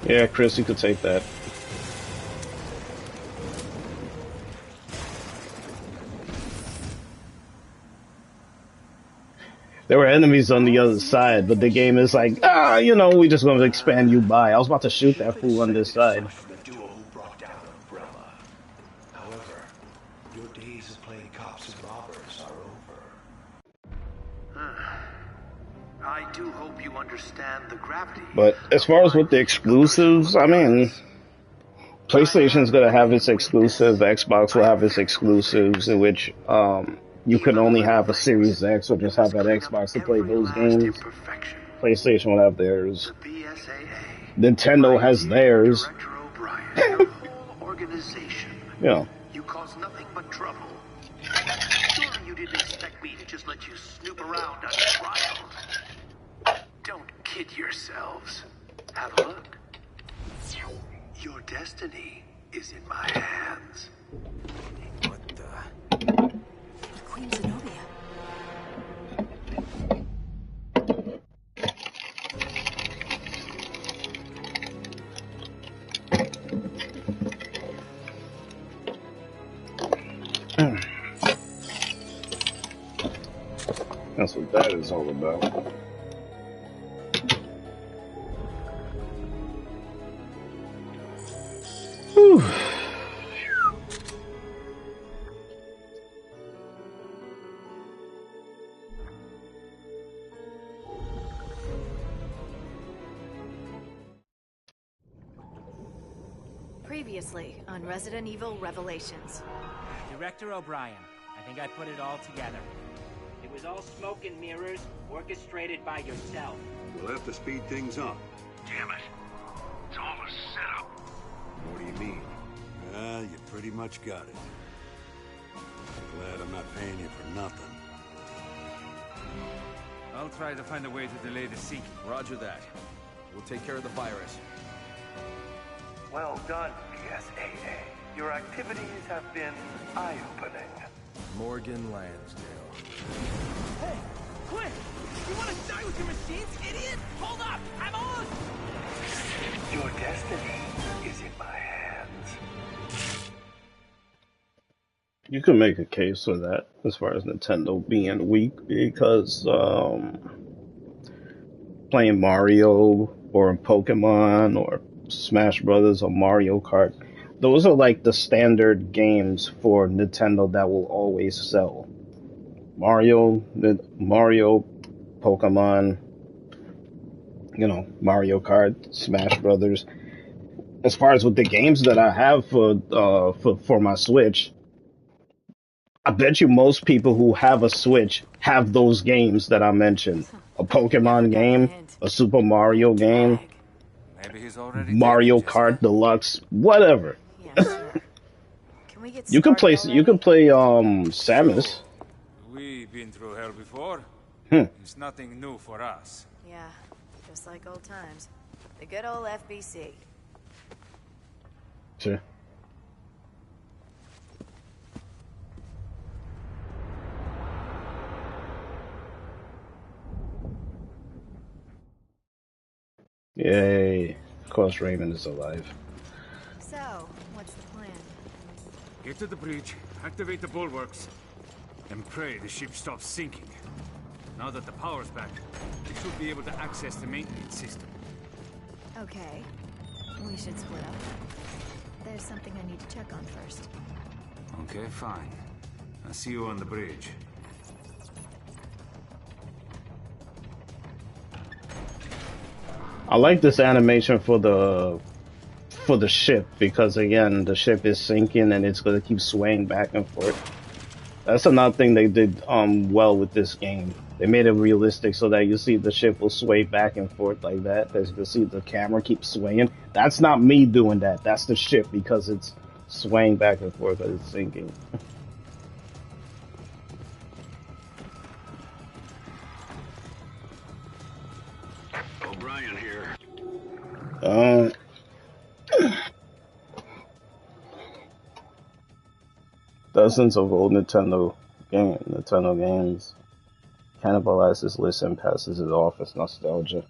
Yeah, Chris, you could take that. There were enemies on the other side, but the game is like, you know, we just going to expand you by. I was about to shoot that fool on this side. However, your days of playing cops and robbers are over. I do hope you understand the gravity. But as far as with the exclusives, I mean, PlayStation's going to have its exclusive, Xbox will have its exclusives, in which you can only have a Series X or just have an Xbox to play those games. PlayStation will have theirs. Nintendo has theirs. Yeah. You cause nothing but trouble. Sure, you didn't expect me to just let you snoop around on trial. Don't kid yourselves. Have a look. Your destiny is in my hands. What the? Queen Zenobia. That's what that is all about. Previously on Resident Evil Revelations. Director O'Brien, I think I put it all together. It was all smoke and mirrors, orchestrated by yourself. We'll have to speed things up. Damn it. It's all a setup. What do you mean? You pretty much got it. Glad I'm not paying you for nothing. I'll try to find a way to delay the sinking. Roger that. We'll take care of the virus. Well done, PSAA. Your activities have been eye-opening. Morgan Lansdale. Hey, quit! You want to die with your machines, idiot? Hold up! I'm on! Your destiny is in my hands. You can make a case for that as far as Nintendo being weak because playing Mario or Pokemon or Smash Brothers or Mario Kart, those are like the standard games for Nintendo that will always sell. Mario, Pokemon, Mario Kart, Smash Brothers. As far as with the games that I have for my Switch, I bet you most people who have a Switch have those games that I mentioned. A Pokemon game, a Super Mario game, Maybe he's already Mario Kart Deluxe, whatever. Yeah, sure. Can we get You can play started Samus. We've been through hell before. Hmm. It's nothing new for us. Yeah, just like old times. The good old FBC. Sure. Yay. Of course Raymond is alive. So, what's the plan? Get to the bridge, activate the bulwarks, and pray the ship stops sinking. Now that the power's back, we should be able to access the maintenance system. Okay. We should split up. There's something I need to check on first. Okay, fine. I'll see you on the bridge. I like this animation for the ship because again the ship is sinking and it's gonna keep swaying back and forth. That's another thing they did well with this game. They made it realistic so that you see the ship will sway back and forth like that. As you can see the camera keeps swaying. That's not me doing that. That's the ship because it's swaying back and forth as it's sinking. O'Brien here. Dozens of old Nintendo games cannibalizes list and passes it off as nostalgia.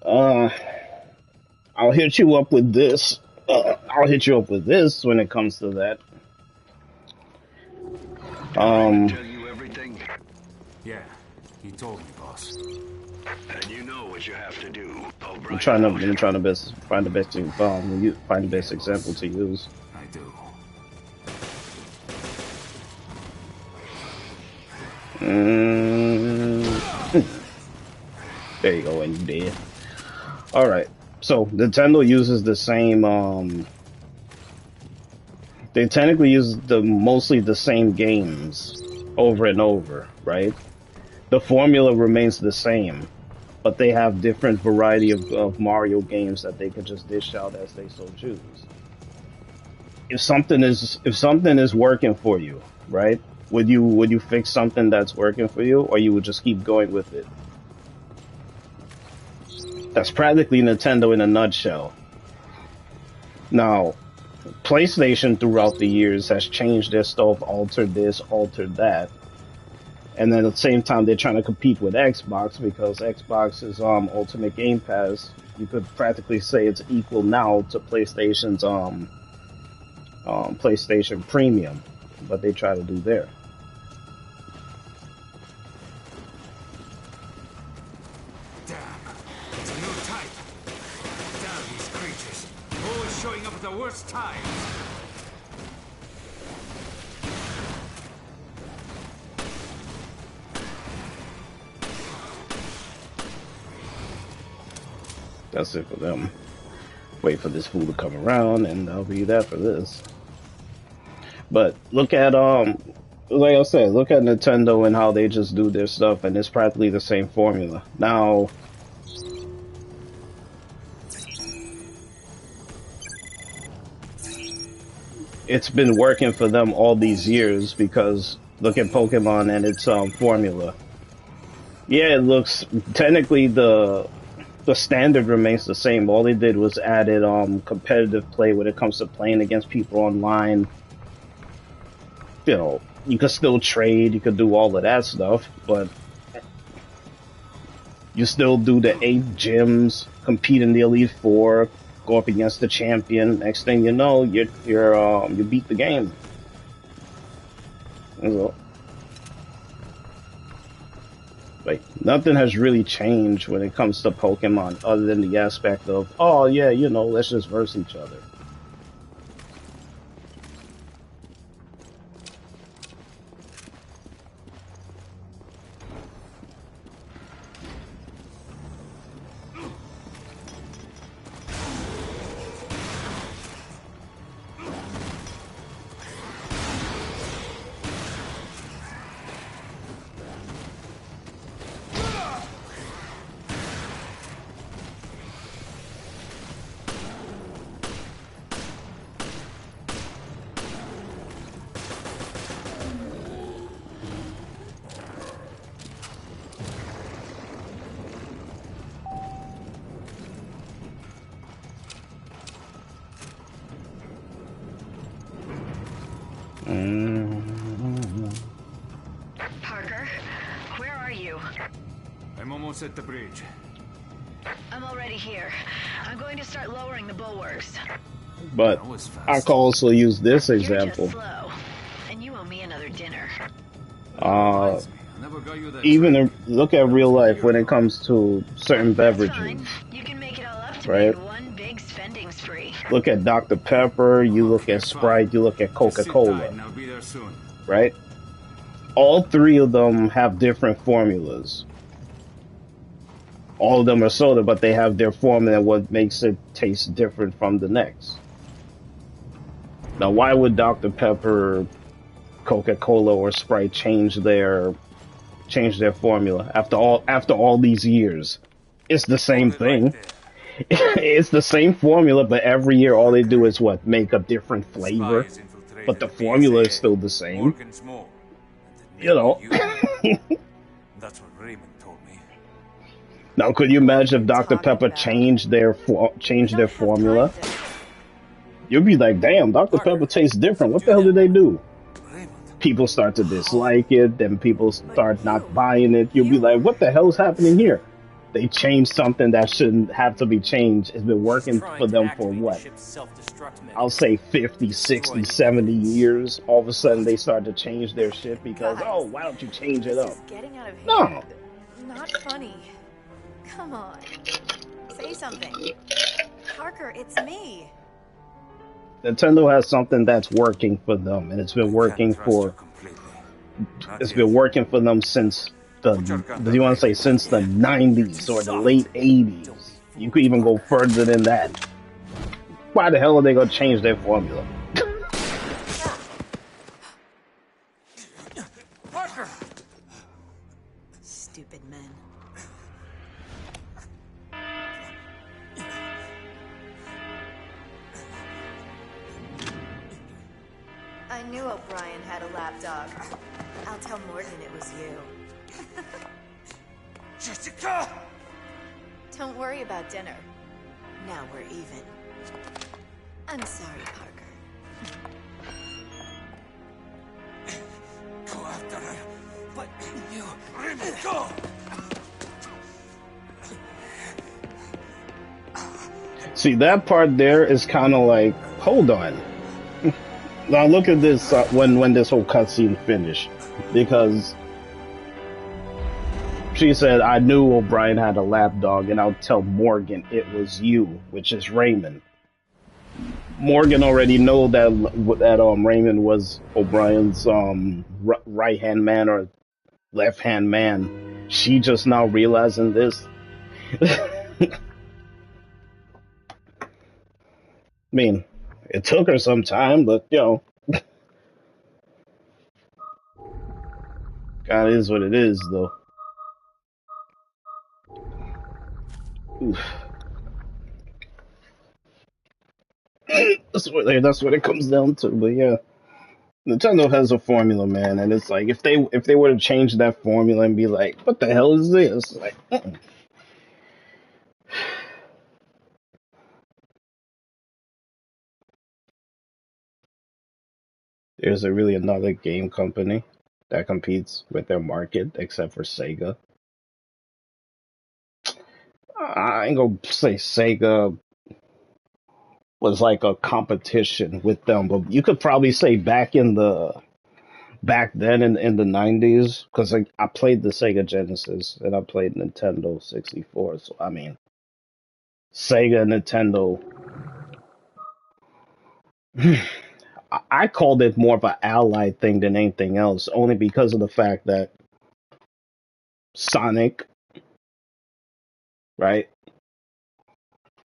I'll hit you up with this. I'll hit you up with this when it comes to that. Tell you everything? Yeah, he told me, boss. And you know what you have to do. I'm trying to find the best example to use. I do. There you go, and you did. Alright, so Nintendo uses the same, they technically use mostly the same games over and over, right? The formula remains the same, but they have different variety of Mario games that they could just dish out as they so choose. If something is working for you, right? Would you fix something that's working for you, or you would just keep going with it? That's practically Nintendo in a nutshell. Now, PlayStation throughout the years has changed their stuff, altered this, altered that. And then at the same time, they're trying to compete with Xbox because Xbox's Ultimate Game Pass, you could practically say it's equal now to PlayStation's PlayStation Premium, but they try to do there. Damn, it's a new type. Damn these creatures, always showing up at the worst times. That's it for them. Wait for this fool to come around, and I'll be there for this. But look at like I said, look at Nintendo and how they just do their stuff, and it's practically the same formula. Now, it's been working for them all these years because look at Pokemon and its formula. Yeah, it looks technically the standard remains the same. All they did was added competitive play when it comes to playing against people online. You know, you could still trade, you could do all of that stuff, but you still do the 8 gyms, compete in the Elite Four, go up against the champion. Next thing you know, you beat the game. So, like, nothing has really changed when it comes to Pokemon other than the aspect of, oh yeah, you know, let's just verse each other. Parker, where are you? I'm almost at the bridge. I'm already here. I'm going to start lowering the bulwarks. But I could also use this You're example. just slow, and you owe me another dinner. Even look at real life when it comes to certain beverages. You can make it all up to Right? me in one big spending spree. Look at Dr. Pepper, you look at Sprite, you look at Coca-Cola, And I'll be there soon. right? All three of them have different formulas. All of them are soda, but they have their formula, what makes it taste different from the next. Now, why would Dr. Pepper, Coca-Cola, or Sprite change their formula after all these years? It's the same thing. It's the same formula, but every year all they do is what? Make a different flavor. But the formula is still the same. You know. That's what Raymond told me. Now, could you imagine if Dr. Pepper changed their formula? You'd be like, damn, Dr. Pepper tastes different. What the hell did they do? People start to dislike it, then people start not buying it. You'll be like, what the hell is happening here? They changed something that shouldn't have to be changed. It's been working for them for what? I'll say 50, 60, 70 years. All of a sudden they start to change their shit because, oh, why don't you change it up? Getting out of hand. No. Not funny. Come on. Say something. Parker, it's me. Nintendo has something that's working for them, and it's been working for them since do you want to say since the 90s or the late 80s? You could even go further than that. Why the hell are they gonna change their formula? Parker! Stupid men. I knew O'Brien had a lapdog. I'll tell Morgan it was you. Jessica! Don't worry about dinner. Now we're even. I'm sorry, Parker. Go after her, but you go! See, that part there is kind of like, hold on. Now look at this when this whole cutscene finished, because she said, I knew O'Brien had a lapdog, and I'll tell Morgan it was you, which is Raymond. Morgan already know that Raymond was O'Brien's right-hand man or left-hand man. She just now realizing this. mean, it took her some time, but you know, God is what it is, though. Oof. That's what it comes down to. But yeah, Nintendo has a formula, man, and it's like if they were to change that formula and be like, what the hell is this? Like, there's really another game company that competes with their market except for Sega. I ain't gonna say Sega was like a competition with them, but you could probably say back then in the 90s, because I played the Sega Genesis and I played Nintendo 64. So I mean, Sega and Nintendo. I called it more of an allied thing than anything else, only because of the fact that Sonic, right?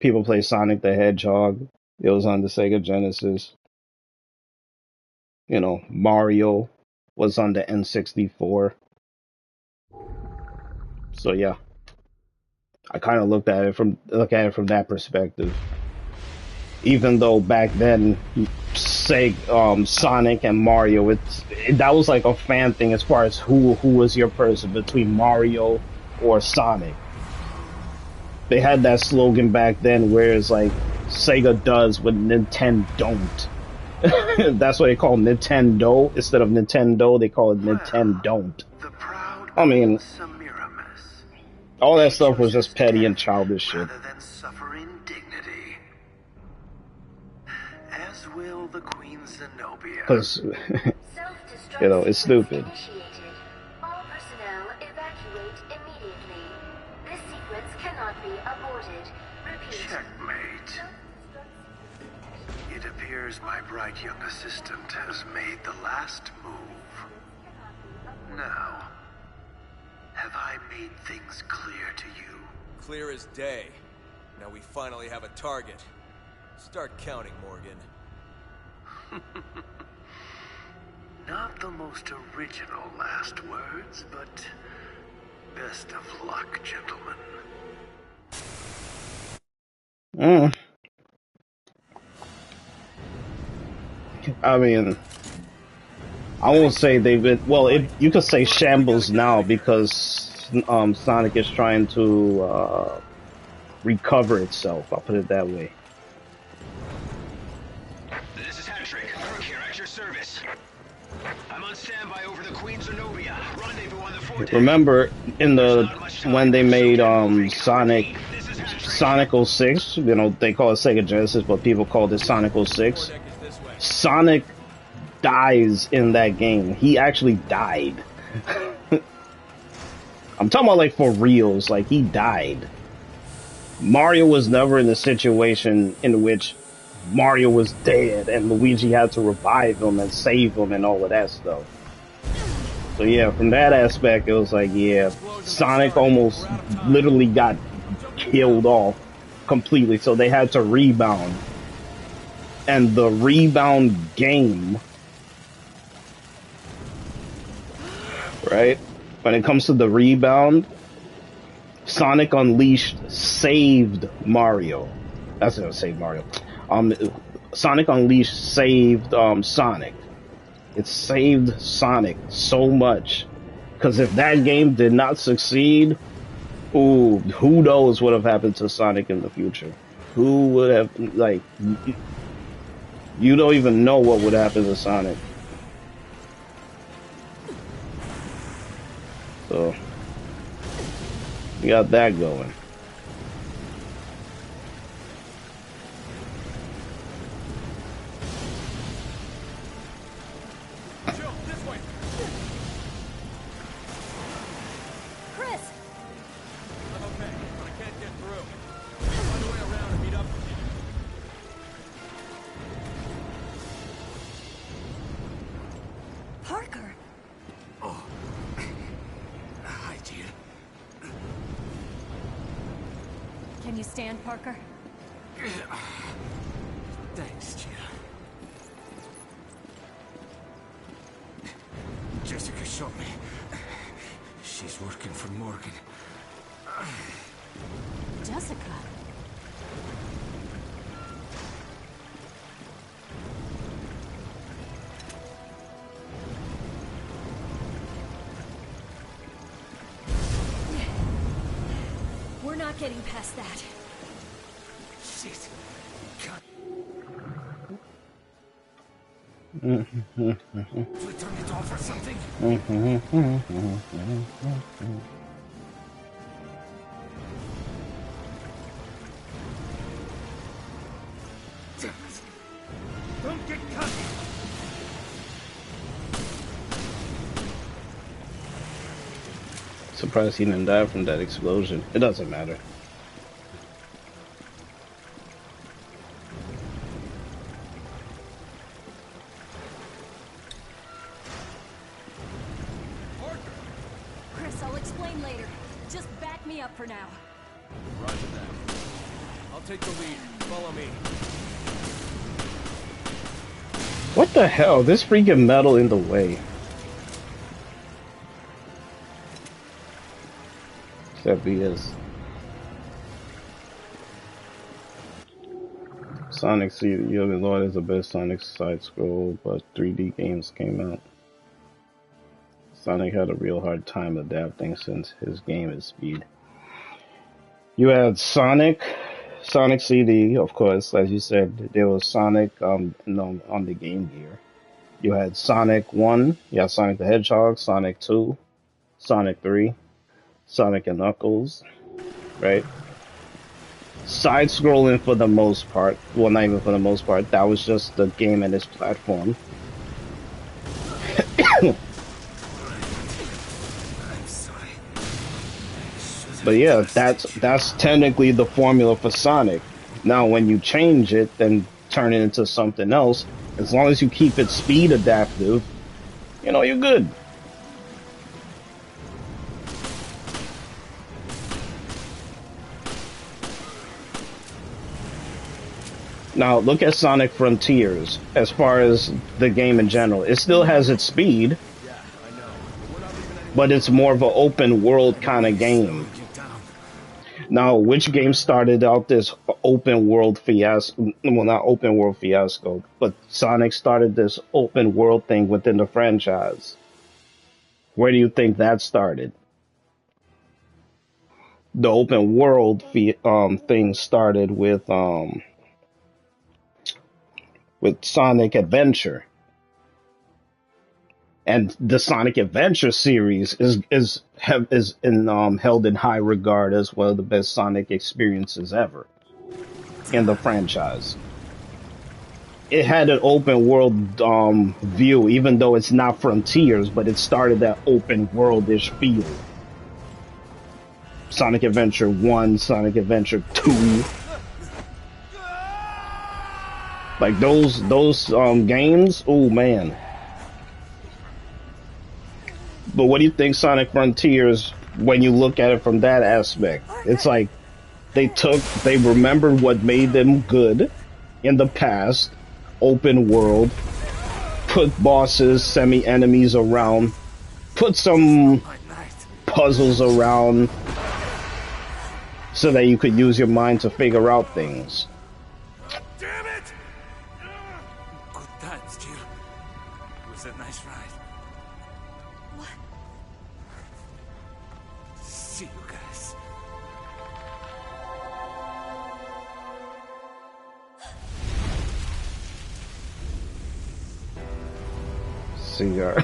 People play Sonic the Hedgehog. It was on the Sega Genesis. You know, Mario was on the N64. So yeah, I kind of look at it from that perspective. Even though back then, Sonic and Mario, that was like a fan thing as far as who was your person between Mario or Sonic. They had that slogan back then, where it's like Sega does what Nintendo don't. That's what they call Nintendo instead of Nintendo. They call it Nintendo don't. I mean, all that stuff was just petty and childish shit. Because, you know, it's stupid. All personnel evacuate immediately. This sequence cannot be aborted. Repeat. Checkmate. It appears my bright young assistant has made the last move. Now, have I made things clear to you? Clear as day. Now we finally have a target. Start counting, Morgan. Not the most original last words, but best of luck, gentlemen. I mean, I won't say they've been. Well, you could say shambles now because Sonic is trying to recover itself. I'll put it that way. This is Hattrick. Kirk here at your service. I'm on standby over the Queen Zenobia. Rendezvous on the foredeck. Remember when they made Sonic 06, you know, they call it Sega Genesis, but people called it Sonic 06. Sonic dies in that game. He actually died. I'm talking about like for reals, like he died. Mario was never in a situation in which Mario was dead and Luigi had to revive him and save him and all of that stuff. So yeah, from that aspect, it was like, yeah, Sonic almost literally got killed off completely, so they had to rebound. And the rebound game, right? When it comes to the rebound, Sonic Unleashed saved Mario. That's gonna save Mario. Sonic Unleashed saved Sonic. It saved Sonic so much, because if that game did not succeed, ooh, who knows what would have happened to Sonic in the future? Who would have, like, you don't even know what would happen to Sonic. So you got that going. Can you stand, Parker? Thanks, Jill. Jessica shot me. She's working for Morgan. Jessica? We're not getting past that. Shit. Mm-hmm. Should we turn it off or something? Don't get caught! Surprised he didn't die from that explosion. It doesn't matter. Chris, I'll explain later. Just back me up for now. Roger that. I'll take the lead. Follow me. What the hell? This freaking metal in the way. Except he is. Sonic C. A Lot is the best Sonic side scroll, but 3D games came out. Sonic had a real hard time adapting since his game is speed. You had Sonic CD, of course, as you said. There was Sonic on the Game Gear. You had Sonic 1, you had Sonic the Hedgehog, Sonic 2, Sonic 3, Sonic and Knuckles, right? Side-scrolling for the most part. Well, not even for the most part. That was just the game and its platform. But yeah, that's technically the formula for Sonic. Now, when you change it and turn it into something else, as long as you keep it speed adaptive, you know, you're good. Now, look at Sonic Frontiers, as far as the game in general. It still has its speed, but it's more of an open world kind of game. Now, which game started out this open world fiasco? Well, not open world fiasco, but Sonic started this open world thing within the franchise. Where do you think that started? The open world thing started with Sonic Adventure. And the Sonic Adventure series is held in high regard as one of the best Sonic experiences ever in the franchise. It had an open world view, even though it's not Frontiers, but it started that open world-ish feel. Sonic Adventure 1, Sonic Adventure 2. Like those games, oh man. But what do you think Sonic Frontiers, when you look at it from that aspect? It's like they remembered what made them good in the past, open world, put bosses, semi-enemies around, put some puzzles around so that you could use your mind to figure out things. Damn it! Good times, Jill. Was that nice ride? What? See you guys. Cigar.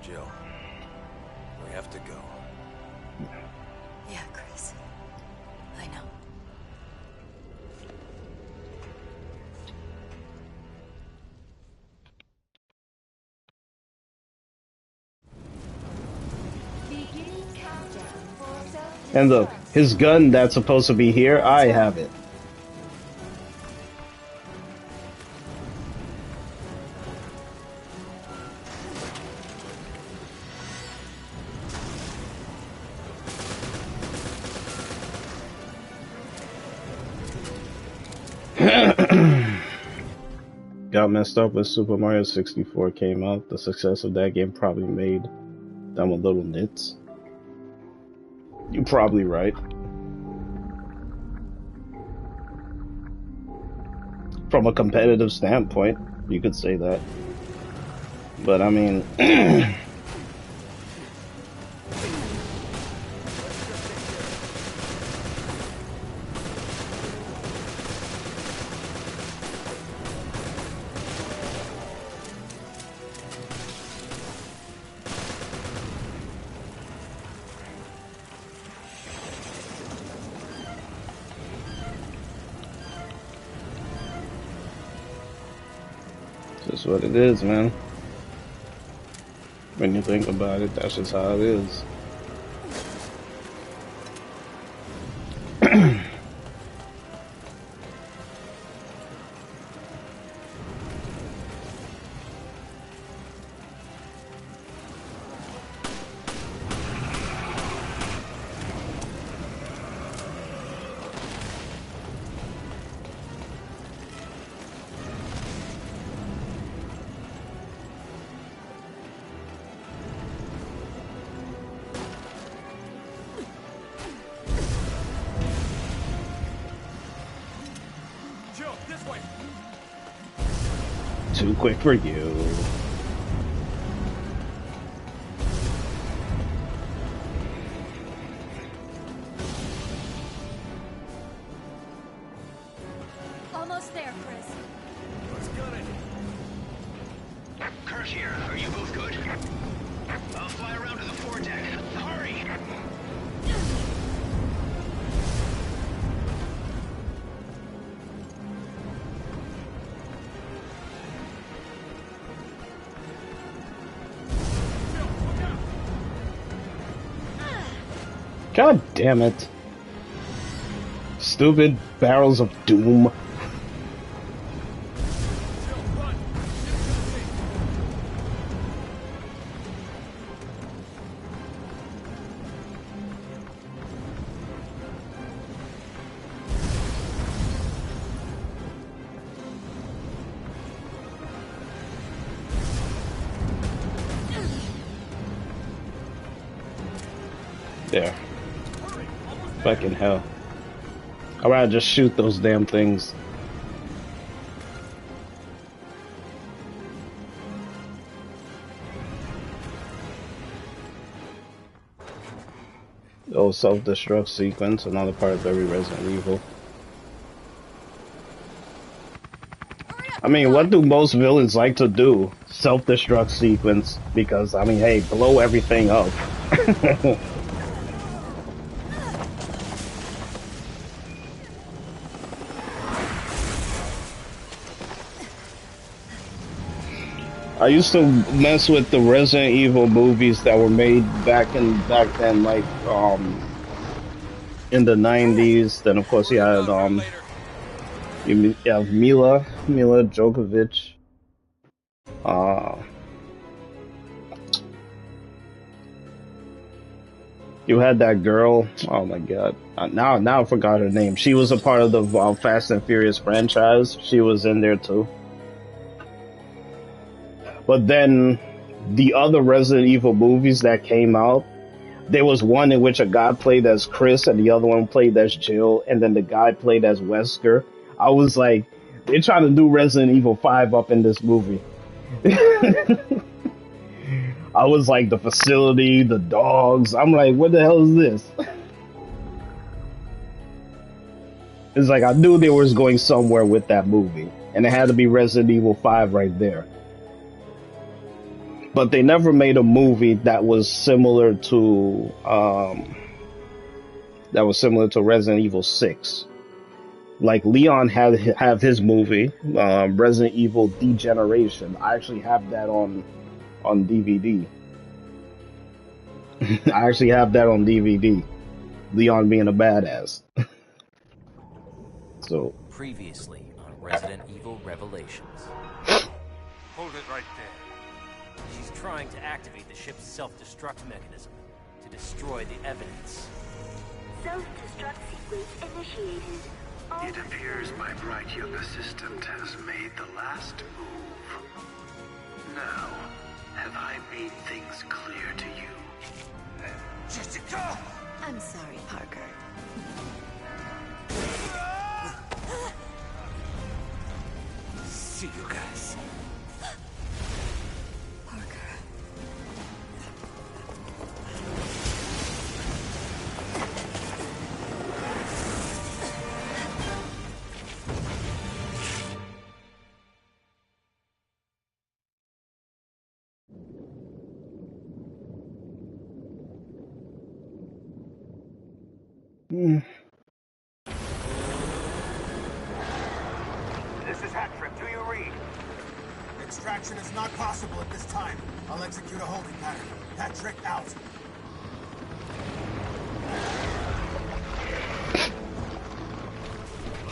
Jill, we have to go. Yeah, Chris. I know. And look, his gun that's supposed to be here, I have it. got messed up when Super Mario 64 came out. The success of that game probably made them a little nits. You're probably right. From a competitive standpoint, you could say that. But I mean... That's what it is, man. When you think about it, that's just how it is. Too quick for you. Almost there, Chris. Let's get it. Kurt here. Are you both good? I'll fly around to the foredeck. Hurry! God damn it. Stupid barrels of doom. There. Fucking hell. I'd rather just shoot those damn things. Oh, self-destruct sequence, another part of every Resident Evil. I mean, what do most villains like to do? Self-destruct sequence, because, I mean, hey, blow everything up. I used to mess with the Resident Evil movies that were made back then, like in the 90s. Then of course you had you have Mila Djokovic. You had that girl. Oh my god! Now I forgot her name. She was a part of the Fast and Furious franchise. She was in there too. But then, the other Resident Evil movies that came out, there was one in which a guy played as Chris and the other one played as Jill, and then the guy played as Wesker. I was like, they're trying to do Resident Evil 5 up in this movie. I was like, the facility, the dogs. I'm like, what the hell is this? It's like, I knew they was going somewhere with that movie, and it had to be Resident Evil 5 right there. But they never made a movie that was similar to Resident Evil 6. Like Leon have his movie, Resident Evil Degeneration. I actually have that on DVD. I actually have that on DVD. Leon being a badass. So previously on Resident Evil Revelations. Hold it right there. She's trying to activate the ship's self-destruct mechanism to destroy the evidence. Self-destruct sequence initiated. It appears my bright young assistant has made the last move. Now, have I made things clear to you? Jessica! I'm sorry, Parker. See you guys. This is Hat-Trick. Do you read? Extraction is not possible at this time. I'll execute a holding pattern. Hat-Trick out.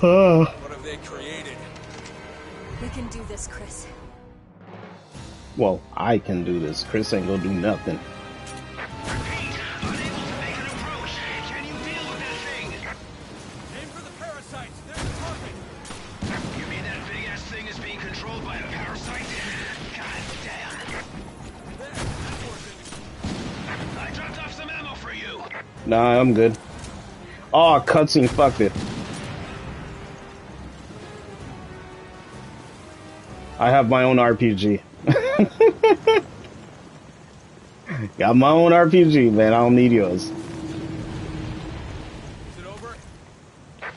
What have they created? We can do this, Chris. Well, I can do this. Chris ain't gonna do nothing. Aim for the parasites. They're the target. You mean that big ass thing is being controlled by a parasite? God damn. I dropped off some ammo for you. Nah, I'm good. Oh, cutscene, fucked it. I have my own RPG. Got my own RPG, man. I don't need yours. Is it over?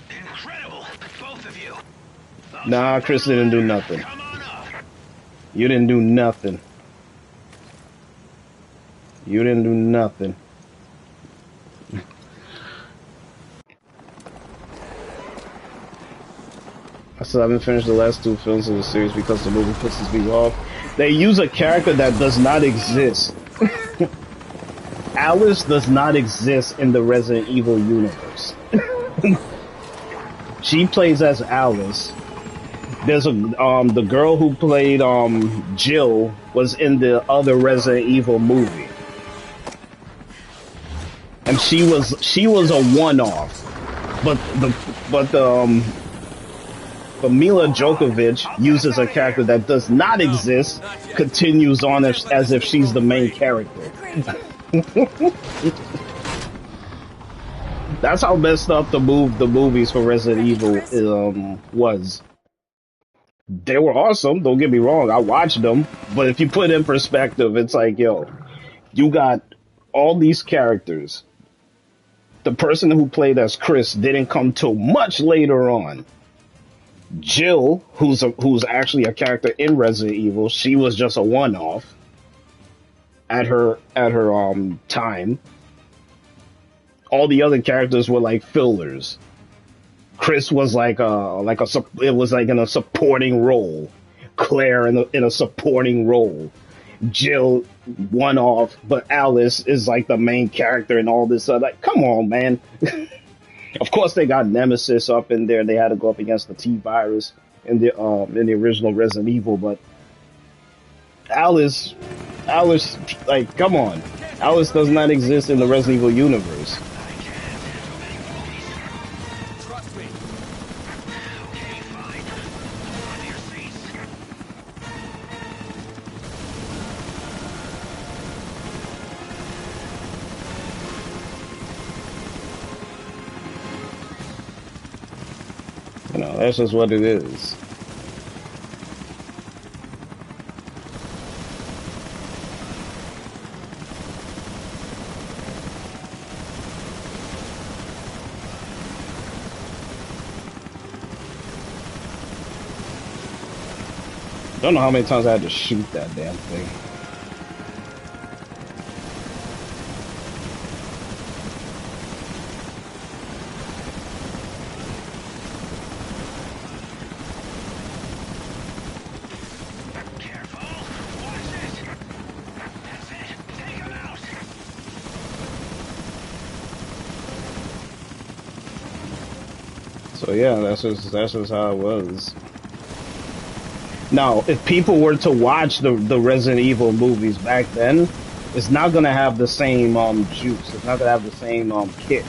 Incredible, both of you. Nah, Chris didn't do nothing. You didn't do nothing. You didn't do nothing. I still haven't finished the last two films of the series because the movie pisses me off. They use a character that does not exist. Alice does not exist in the Resident Evil universe. She plays as Alice. There's a the girl who played Jill was in the other Resident Evil movie, and she was a one-off. But Mila Djokovic uses a character that does not exist, continues on as if she's the main character. That's how messed up the movies for Resident Evil was. They were awesome, don't get me wrong, I watched them, but if you put it in perspective, it's like, yo, you got all these characters. The person who played as Chris didn't come till much later on. Jill, who's actually a character in Resident Evil, she was just a one-off at her time. All the other characters were like fillers. Chris was it was like in a supporting role. Claire in a supporting role. Jill one-off, but Alice is like the main character and all this other. Like, come on, man. Of course, they got Nemesis up in there. They had to go up against the T-Virus in the original Resident Evil, but Alice, like, come on. Alice does not exist in the Resident Evil universe. You know, that's just what it is. Don't know how many times I had to shoot that damn thing. So yeah, that's just how it was. Now, if people were to watch the Resident Evil movies back then, it's not gonna have the same juice. It's not gonna have the same kick.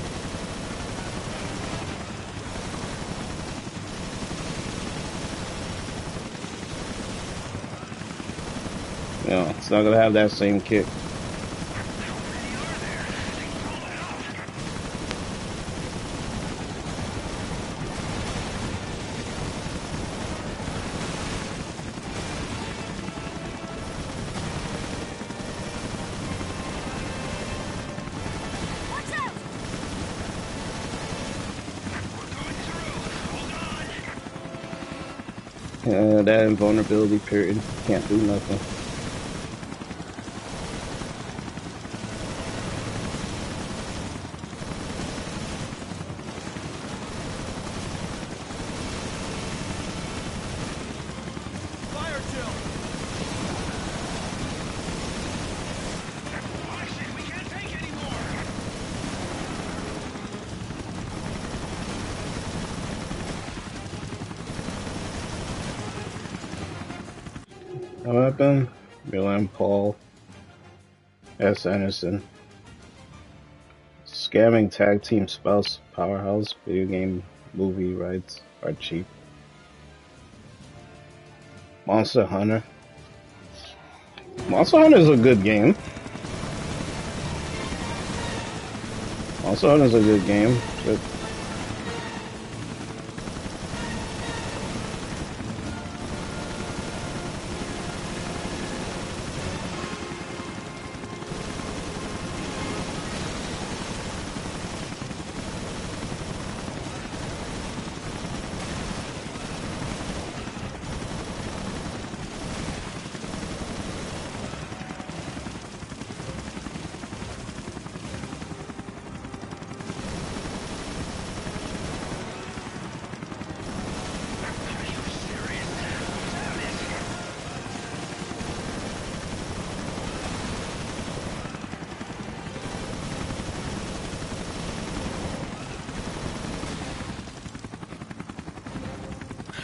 You know, it's not gonna have that same kick. That invulnerability period can't do nothing. Fire chill. We can't take anymore. What happened? Milan Paul S. Anderson. Scamming tag team spouse powerhouse. Video game movie rights are cheap. Monster Hunter. Monster Hunter is a good game. Monster Hunter is a good game. But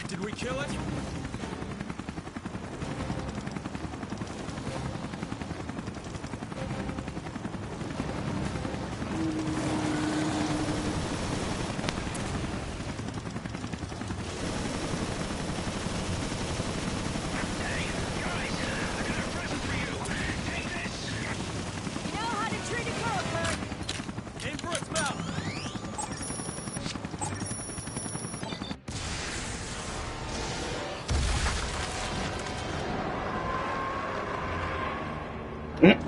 Did we kill it? And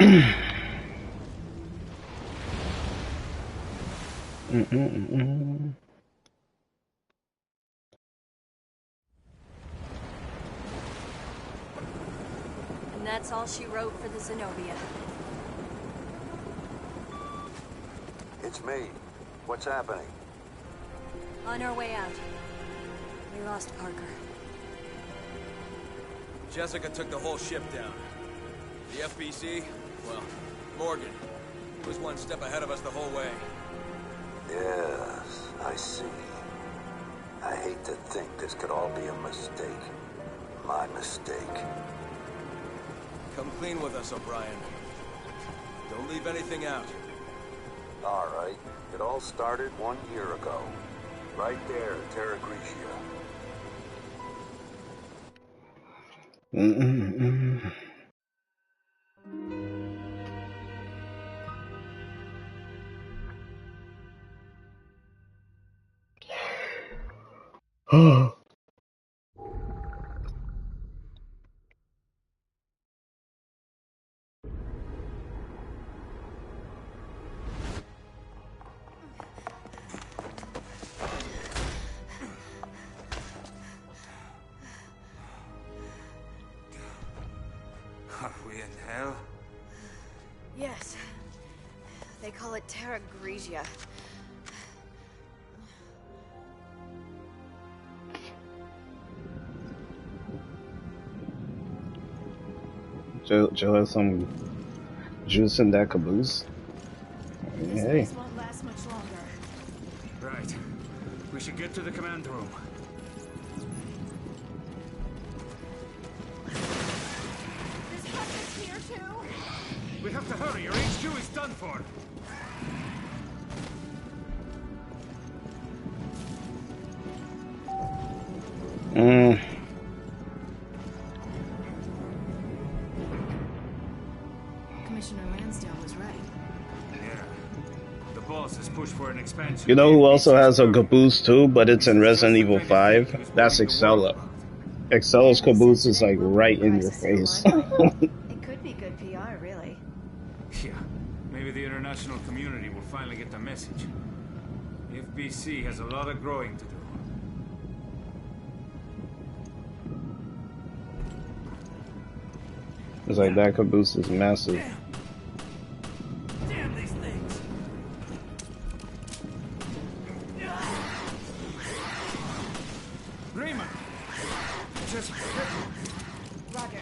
that's all she wrote for the Zenobia. It's me. What's happening? On our way out. We lost Parker. Jessica took the whole ship down. The FBC, well, Morgan. He was one step ahead of us the whole way. Yes, I see. I hate to think this could all be a mistake. My mistake. Come clean with us, O'Brien. Don't leave anything out. All right. It all started 1 year ago. Right there at Terra Grigia. Are we in hell? Yes. They call it Terra Grigia. Joe has some juice in that caboose. Hey. This won't last much longer. Right. We should get to the command room. This is here too. We have to hurry. Your HQ is done for. push for an expansion. You know who also has a caboose too, but it's in Resident Evil 5? That's Excella. Excella's caboose is like right in your face. It could be good PR, really. Yeah, maybe the international community will finally get the message. FBC has a lot of growing to do. It's like that caboose is massive. Damn these things! Raymond! Just... Roger.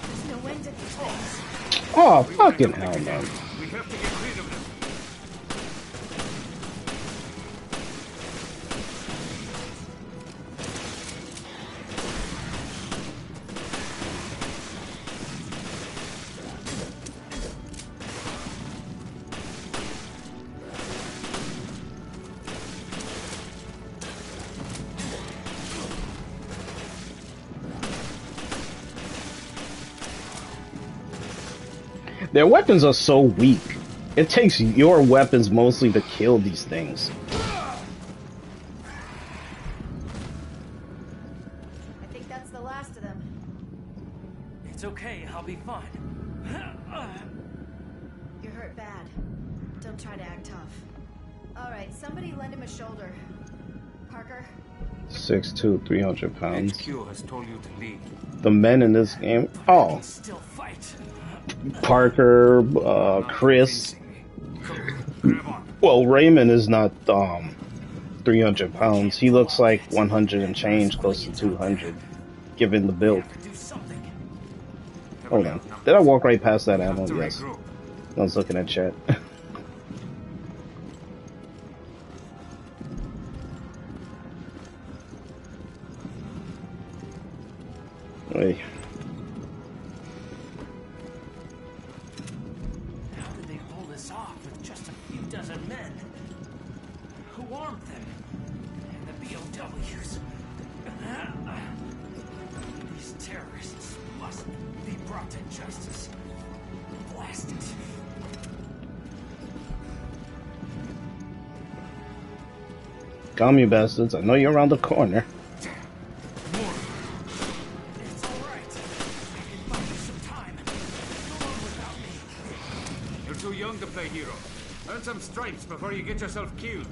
There's no end to these things. Oh, fucking hell, man. We have to get rid of them. Their weapons are so weak. It takes your weapons mostly to kill these things. I think that's the last of them. It's okay, I'll be fine. You're hurt bad. Don't try to act tough. Alright, somebody lend him a shoulder. Parker? 6'2", 300 pounds. HQ has told you to leave. The men in this game. Oh. Still fight. Parker, Chris. Well, Raymond is not 300 pounds. He looks like 100 and change, close to 200, given the build. Hold on. Did I walk right past that ammo? Yes. I was looking at chat. Wait. How did they pull this off with just a few dozen men? Who armed them? And the BOWs. These terrorists must be brought to justice. Blast it. Calm you bastards. I know you're around the corner. Earn some stripes before you get yourself killed.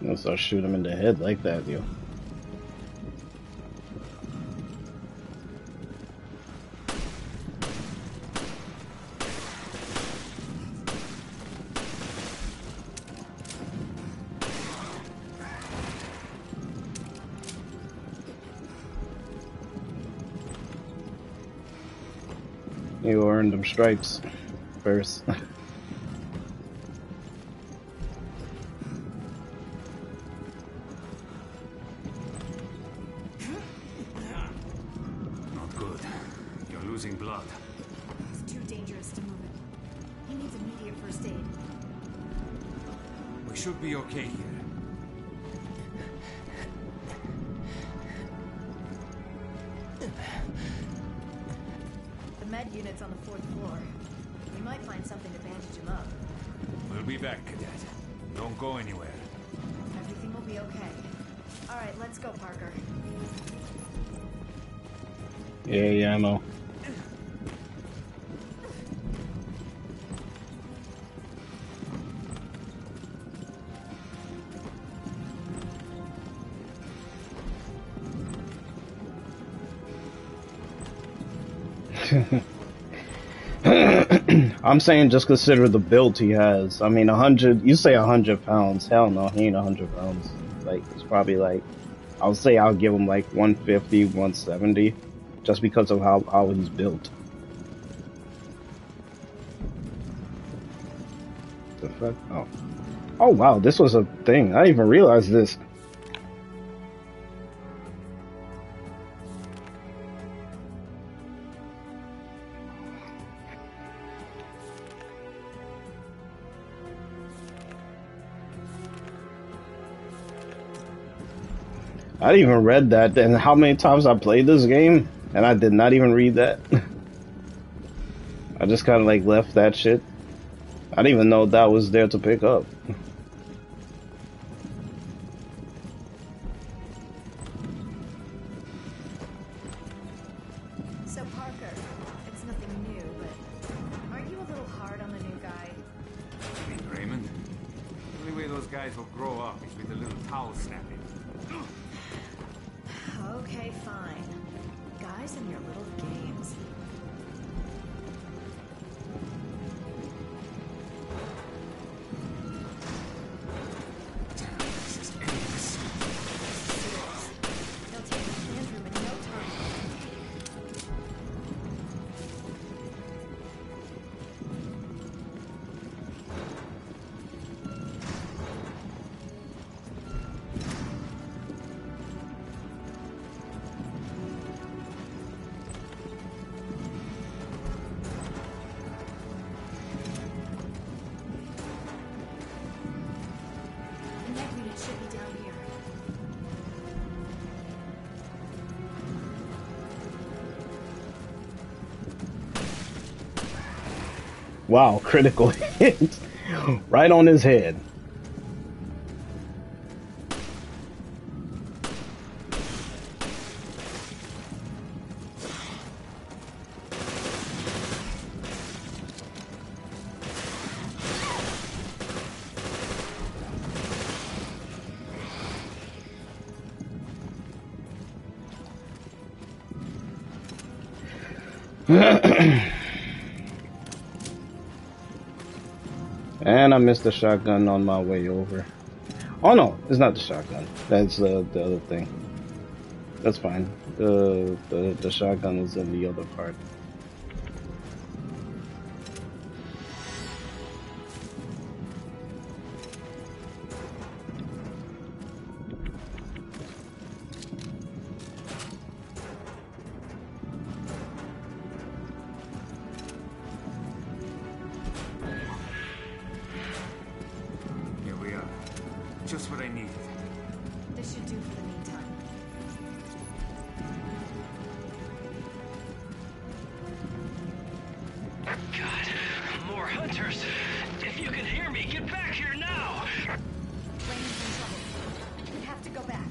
I'll start shooting him in the head like that, yo. You earned them stripes first. Not good. You're losing blood. It's too dangerous to move him. He needs immediate first aid. We should be okay here. Med unit's on the 4th floor. We might find something to bandage him up. We'll be back, Cadet. Don't go anywhere. Everything will be okay. Alright, let's go, Parker. Yeah, ammo. I'm saying just consider the build he has. I mean, 100, you say 100 pounds. Hell no, he ain't 100 pounds. Like, it's probably like, I'll say I'll give him like 150, 170, just because of how he's built. The fuck? Oh. Oh wow, this was a thing. I didn't even realize this. I didn't even read that. And how many times I played this game, and I did not even read that. I just kind of like left that shit. I didn't even know that was there to pick up. So Parker, it's nothing new, but aren't you a little hard on the new guy? You mean Raymond? The only way those guys will grow up is with a little towel snapping. Okay, fine. Guys and your little games. They'll take the command room in no time. The neck unit should be down here. Wow, critical hit. Right on his head. And I missed the shotgun on my way over. Oh no, it's not the shotgun. That's the other thing. That's fine. The shotgun is in the other part. Here we are. Just what I needed. This should do for the meantime. God, more hunters. If you can hear me, get back here now. Raymond's in trouble. We have to go back.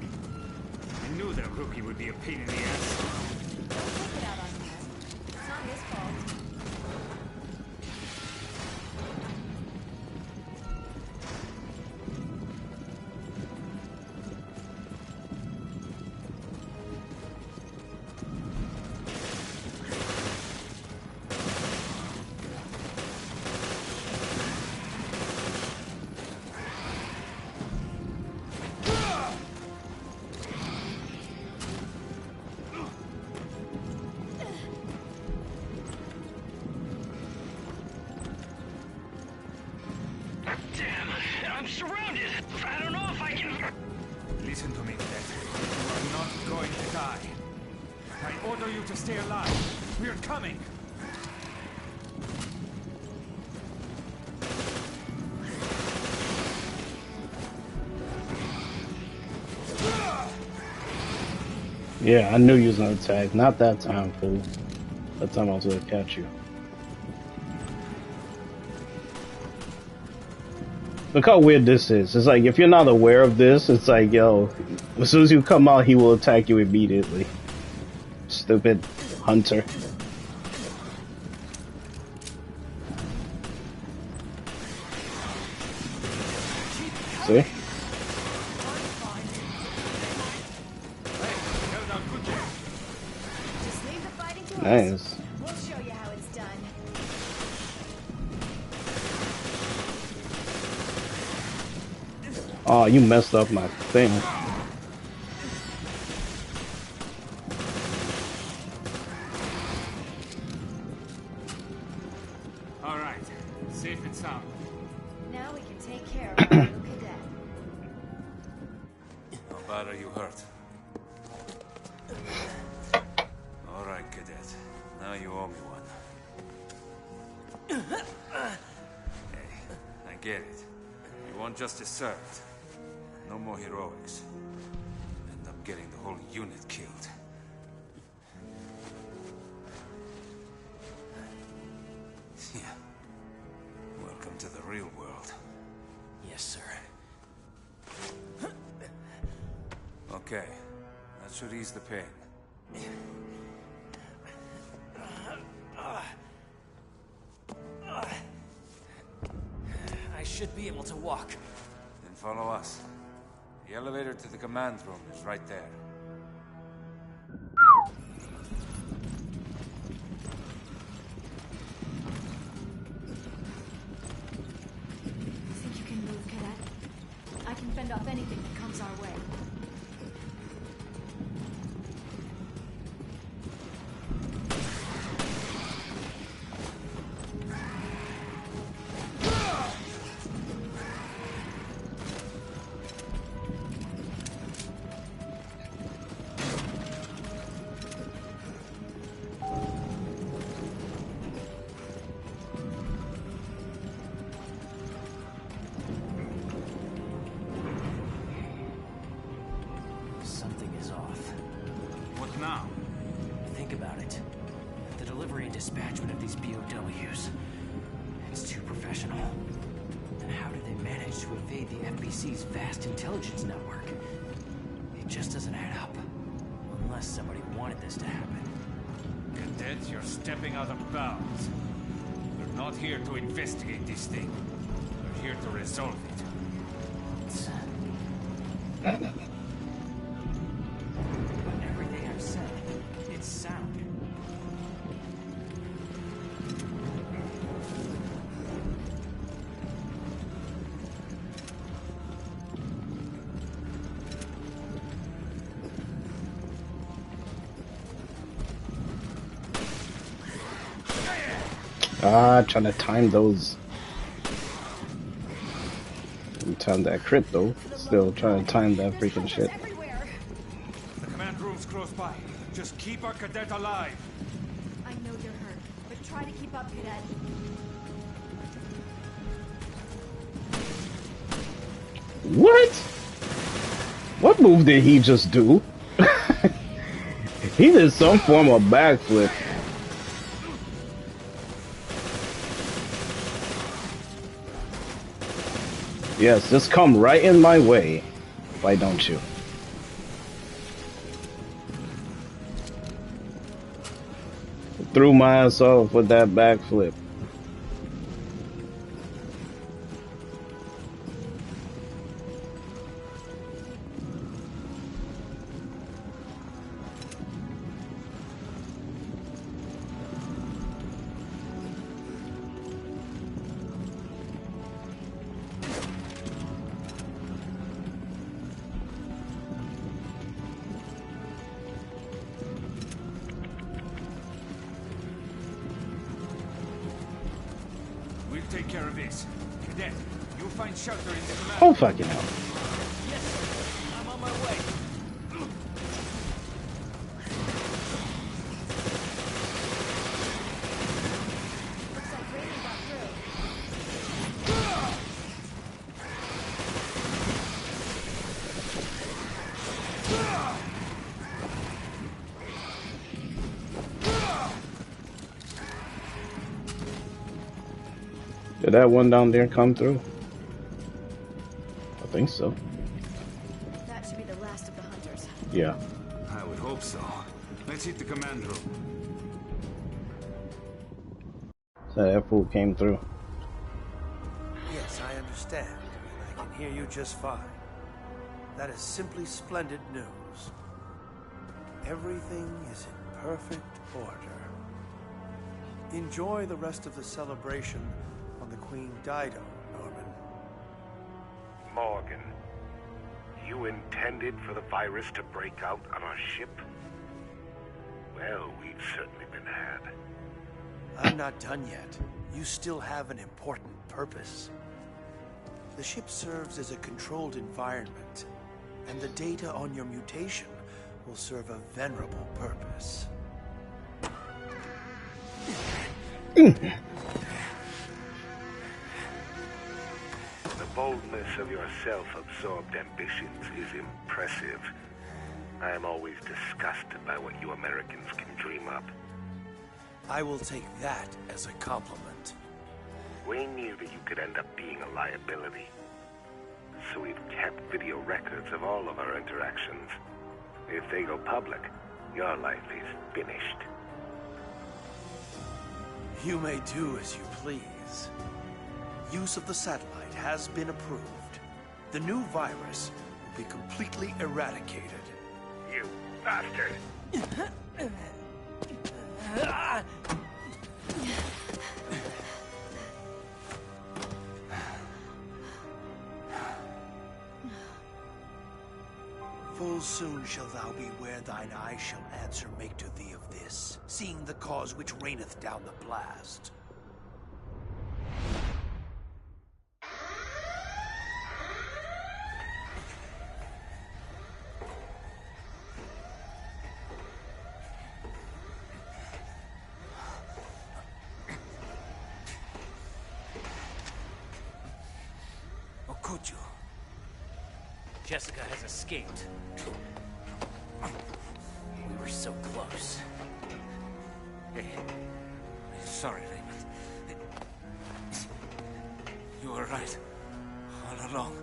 I knew that rookie would be a pain in the ass. Don't take it out on him. It's not his fault. Damn, I'm surrounded. I don't know if I can. Listen to me, Cadet. You are not going to die. I order you to stay alive. We are coming. Yeah, I knew you was gonna attack. Not that time, fool. That time I was gonna catch you. Look how weird this is. It's like, if you're not aware of this, it's like, yo, as soon as you come out, he will attack you immediately. Stupid hunter. See? Just leave the fighting to us. Nice. We'll show you how it's done. Oh, you messed up my thing. All right. Safe and sound. Now we can take care of our little cadet. How bad are you hurt? All right, Cadet. Now you owe me one. Hey, I get it. You want justice served. No more heroics. And the getting the whole unit killed. Yeah. Welcome to the real world. Yes, sir. Okay. That should ease the pain. I should be able to walk. Then follow us. The elevator to the command room is right there. Think you can move, Cadet? I can fend off anything that comes our way. Something is off. What now? Think about it. The delivery and dispatchment of these POWs. It's too professional. And how did they manage to evade the FBC's vast intelligence network? It just doesn't add up. Unless somebody wanted this to happen. Cadet, you're stepping out of bounds. We're not here to investigate this thing. We're here to resolve it. Everything I've said, it's sound. Trying to time those. Time that crit though. Still trying to time that freaking shit. The command room's close by. Just keep our cadet alive. I know you're hurt, but try to keep up, Cadet. What? What move did he just do? He did some form of backflip. Yes, just come right in my way. Why don't you? Threw my ass off with that backflip. Take care of this. Cadet, you'll find shelter in the command. Oh fucking hell. Yes, sir. I'm on my way. Looks like Braden got through. Did that one down there come through? I think so. That should be the last of the hunters. Yeah. I would hope so. Let's hit the command room. So that fool came through. Yes, I understand. And I can hear you just fine. That is simply splendid news. Everything is in perfect order. Enjoy the rest of the celebration on the Queen Dido, Norman. Morgan, you intended for the virus to break out on our ship? Well, we've certainly been had. I'm not done yet. You still have an important purpose. The ship serves as a controlled environment, and the data on your mutation will serve a venerable purpose. The boldness of your self-absorbed ambitions is impressive. I am always disgusted by what you Americans can dream up. I will take that as a compliment. We knew that you could end up being a liability. So we've kept video records of all of our interactions. If they go public, your life is finished. You may do as you please. Use of the satellite has been approved. The new virus will be completely eradicated. You bastard! Full soon shall thou be where thine eye shall answer make to thee of this, seeing the cause which reigneth down the blast. Okuju. Jessica has escaped. We were so close. Hey, sorry, Raymond. You were right. All along.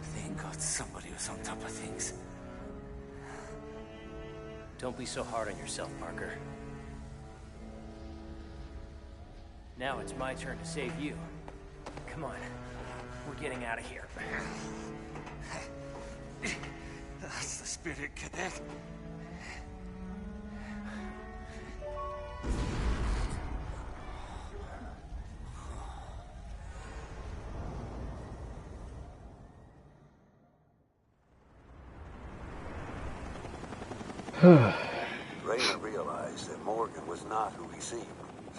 Thank God somebody was on top of things. Don't be so hard on yourself, Parker. Now it's my turn to save you. Come on. We're getting out of here. That's the spirit, Cadet. Raymond realized that Morgan was not who he seemed,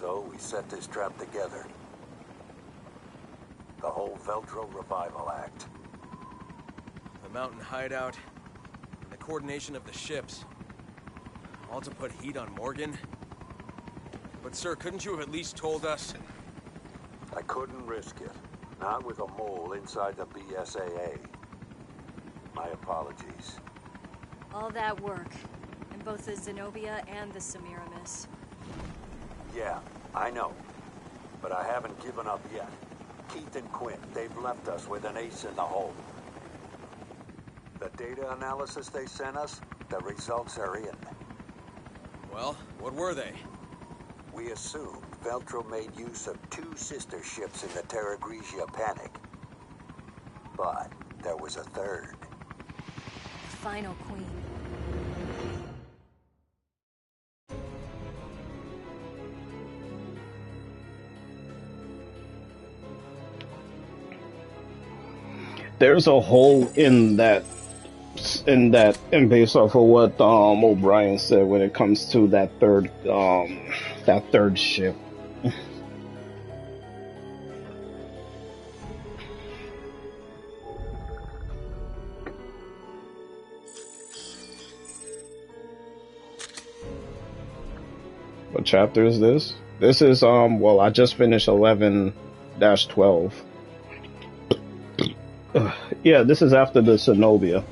so we set this trap together. The whole Veltro Revival Act. The mountain hideout, and the coordination of the ships. All to put heat on Morgan? But sir, couldn't you have at least told us? I couldn't risk it. Not with a mole inside the BSAA. My apologies. All that work. In both the Zenobia and the Semiramis. Yeah, I know. But I haven't given up yet. Keith and Quinn, they've left us with an ace in the hole. The data analysis they sent us, the results are in. Well, what were they? We assumed Veltro made use of 2 sister ships in the Terra Grigia panic. But there was a third. The final queen. There's a hole in that, based off of what O'Brien said when it comes to that third ship. What chapter is this? This is well, I just finished 11-12. Yeah, this is after the Zenobia.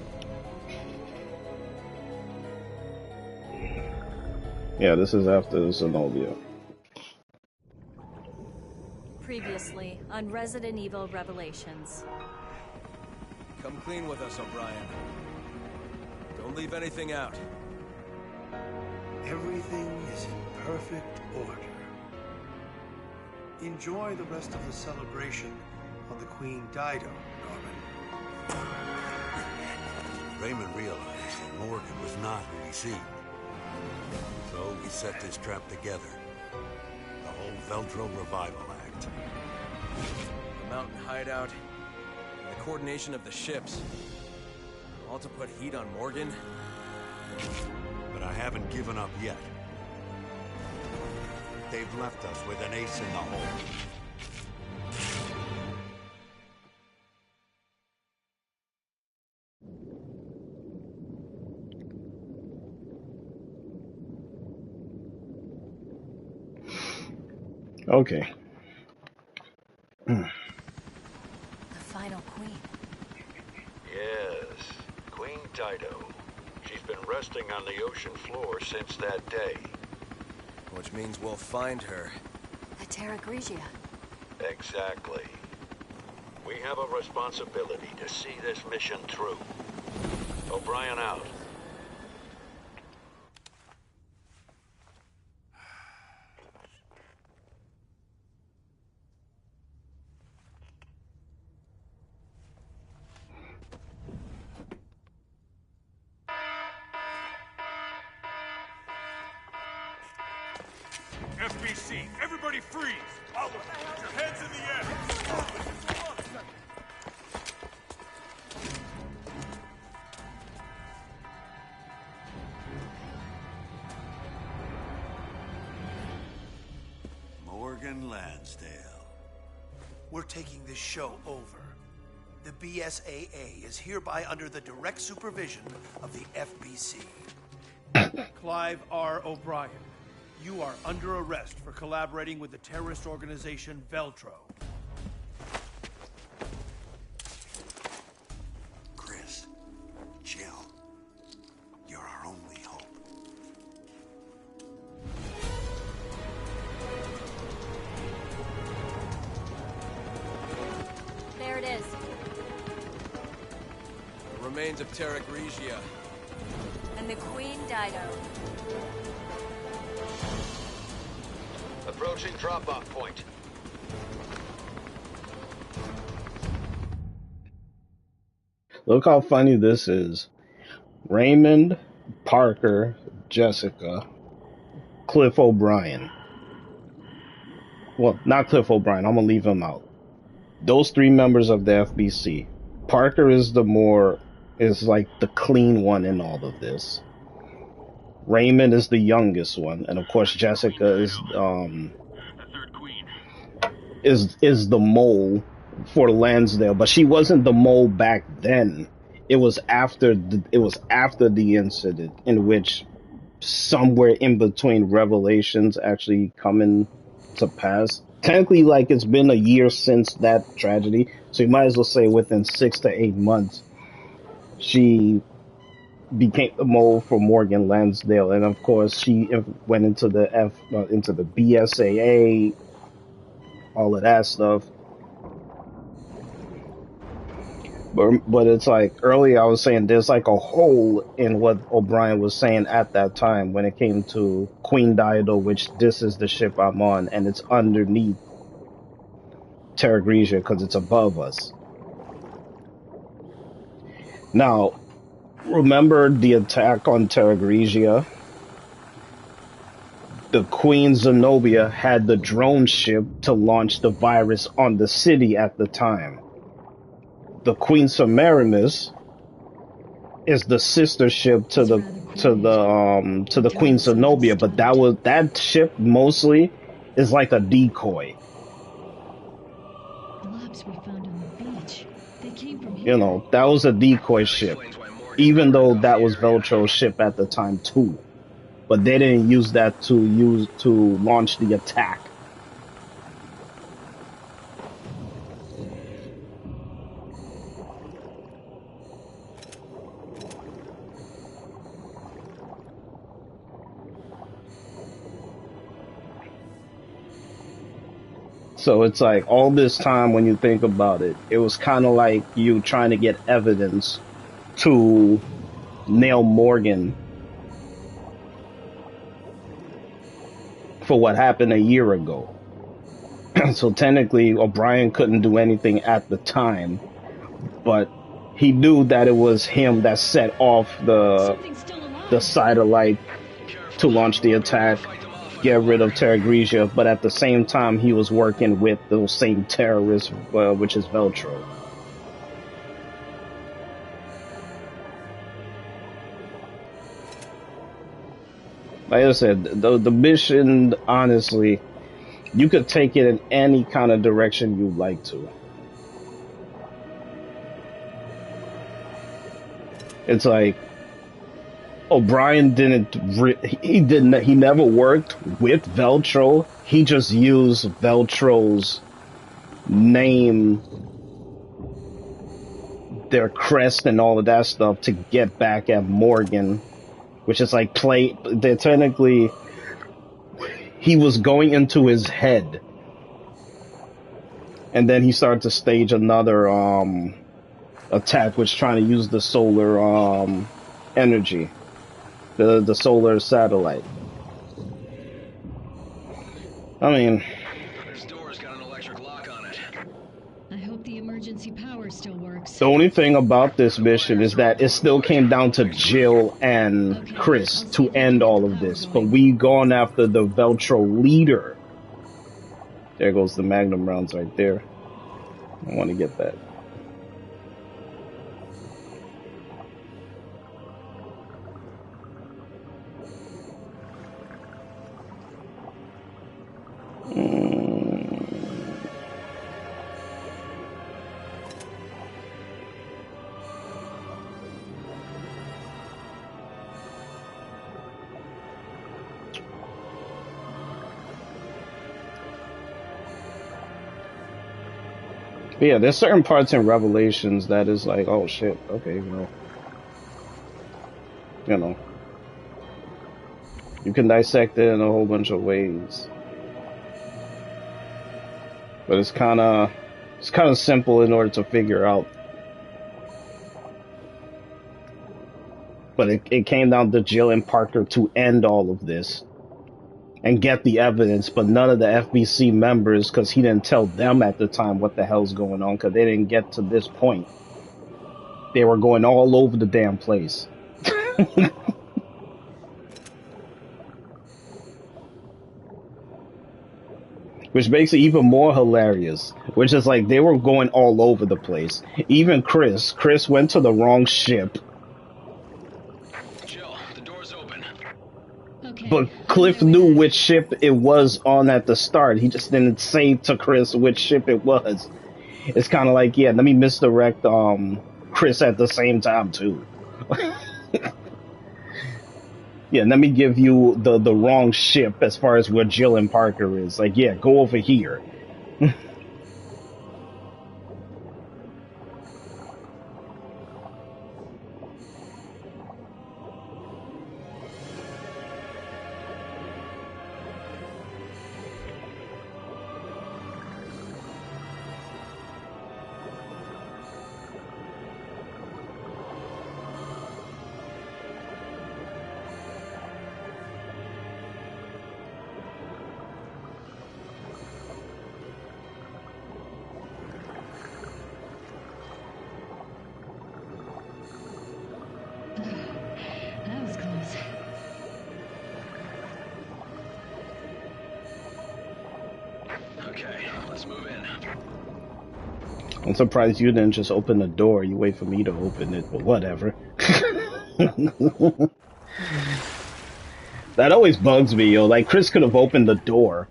Yeah, this is after the Zenobia. Previously on Resident Evil Revelations. Come clean with us, O'Brien. Don't leave anything out. Everything is in perfect order. Enjoy the rest of the celebration on the Queen Dido, Norman. Raymond realized that Morgan was not who he seemed. So we set this trap together. The whole Veltro Revival Act. The mountain hideout, and the coordination of the ships. All to put heat on Morgan? But I haven't given up yet. They've left us with an ace in the hole. Okay. The final queen. Yeah, Dido. She's been resting on the ocean floor since that day. Which means we'll find her. The Terra Grigia. Exactly. We have a responsibility to see this mission through. O'Brien out. FBC, everybody freeze! Put your heads in the air! Morgan Lansdale. We're taking this show over. The BSAA is hereby under the direct supervision of the FBC. Clive R. O'Brien, you are under arrest for collaborating with the terrorist organization Veltro. Chris, Jill, you're our only hope. There it is. The remains of Terra Grigia. And the Queen Dido. Approaching drop-off point. Look how funny this is. Raymond, Parker, Jessica, Cliff O'Brien. Well, not Cliff O'Brien. I'm gonna leave him out. Those three members of the FBC. Parker is like the clean one in all of this. Raymond is the youngest one, and of course Jessica is the mole for Lansdale, but she wasn't the mole back then. It was after the incident, in which somewhere in between revelations actually coming to pass. Technically, like, it's been a year since that tragedy, so you might as well say within 6 to 8 months she became the mole for Morgan Lansdale, and of course she went into the BSAA, all of that stuff. But it's like earlier I was saying there's like a hole in what O'Brien was saying at that time when it came to Queen Dido, which this is the ship I'm on, and it's underneath Terra Grigia because it's above us. Now, remember the attack on Terra Grigia? The Queen Zenobia had the drone ship to launch the virus on the city at the time. The Queen Semiramis is the sister ship to the Queen Zenobia, but that ship mostly is like a decoy. The labs we found on the beach. They came from here. You know, that was a decoy ship, even though that was Veltro's ship at the time too. But they didn't use that to launch the attack. So it's like all this time when you think about it, it was kind of like you trying to get evidence to nail Morgan for what happened a year ago. So technically O'Brien couldn't do anything at the time, but he knew that it was him that set off the satellite to launch the attack, get rid of Terra Grigia, but at the same time he was working with those same terrorists, which is Veltro. Like I said, the mission, honestly, you could take it in any kind of direction you like to. It's like O'Brien he never worked with Veltro. He just used Veltro's name their crest and all of that stuff to get back at Morgan, which is like they're technically, he was going into his head, and then he started to stage another attack, which trying to use the solar energy, the solar satellite. I mean, This door's got an electric lock on it. I hope the emergency power still works. the only thing about this mission is that it still came down to Jill and Chris to end all of this, but we gone after the Veltro leader. There goes the Magnum rounds right there. I want to get that. But yeah, there's certain parts in Revelations that is like, oh shit, okay, well, you know, you can dissect it in a whole bunch of ways, but it's kind of simple in order to figure out. But it came down to Jill and Parker to end all of this and get the evidence, but none of the FBC members, because he didn't tell them at the time what the hell's going on, because they didn't get to this point. They were going all over the damn place. Which makes it even more hilarious. Which is like, they were going all over the place. Even Chris went to the wrong ship. Jill, the door's open. But Cliff knew which ship it was on at the start. He just didn't say to Chris which ship it was. It's kind of like, yeah, let me misdirect Chris at the same time too. Yeah, let me give you the wrong ship as far as where Jill and Parker is. Like, yeah, go over here. That was close. Okay, let's move in. I'm surprised you didn't just open the door. You wait for me to open it, but whatever. That always bugs me, yo. Like, Chris could have opened the door.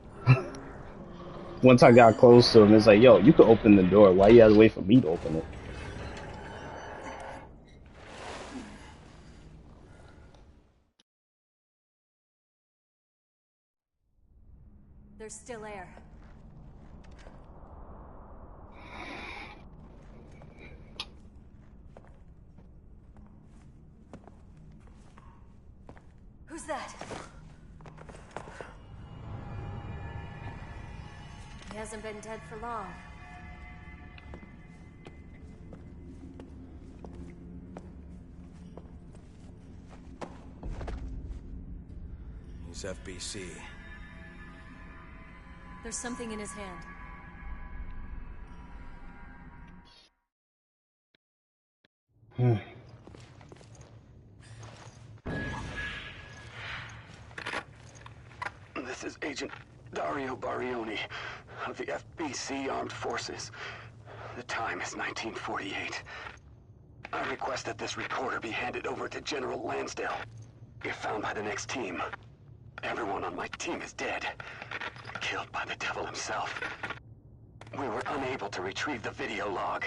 Once I got close to him, it's like, yo, you could open the door. Why you had to wait for me to open it? There's still air. Who's that? He hasn't been dead for long. He's FBC. There's something in his hand. This is Agent Dario Barioni of the FBC Armed Forces. The time is 1948. I request that this recorder be handed over to General Lansdale. If found by the next team, everyone on my team is dead. Killed by the devil himself. We were unable to retrieve the video log.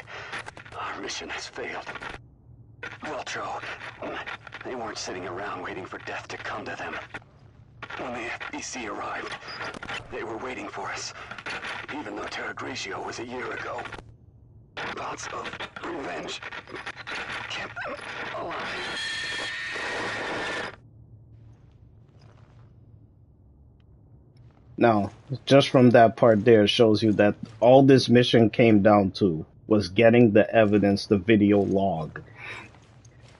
Our mission has failed. Veltro, they weren't sitting around waiting for death to come to them. When the FBC arrived, they were waiting for us, even though Terra Grigio was a year ago. Thoughts of revenge Now, just from that part there shows you that all this mission came down to was getting the evidence, the video log.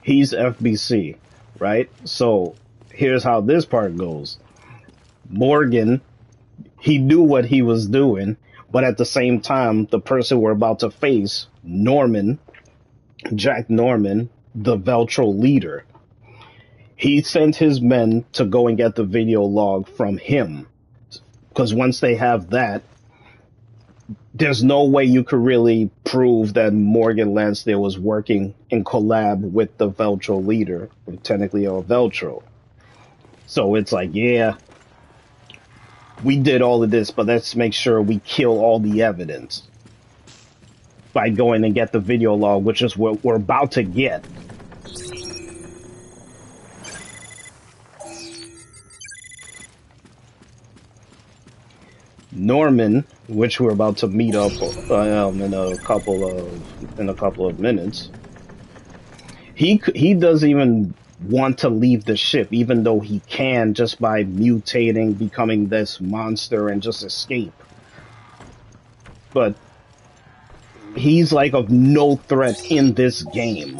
He's FBC, right? So here's how this part goes. Morgan, he knew what he was doing, but at the same time, the person we're about to face, Norman, Jack Norman, the Veltro leader, he sent his men to go and get the video log from him. Because once they have that, there's no way you could really prove that Morgan Lansdale was working in collab with the Veltro leader, or technically a Veltro. So it's like, yeah, we did all of this, but let's make sure we kill all the evidence by going and get the video log, which is what we're about to get. Norman, which we're about to meet up in a couple of minutes, he doesn't even want to leave the ship, even though he can, just by mutating, becoming this monster, and just escape. But he's like of no threat in this game,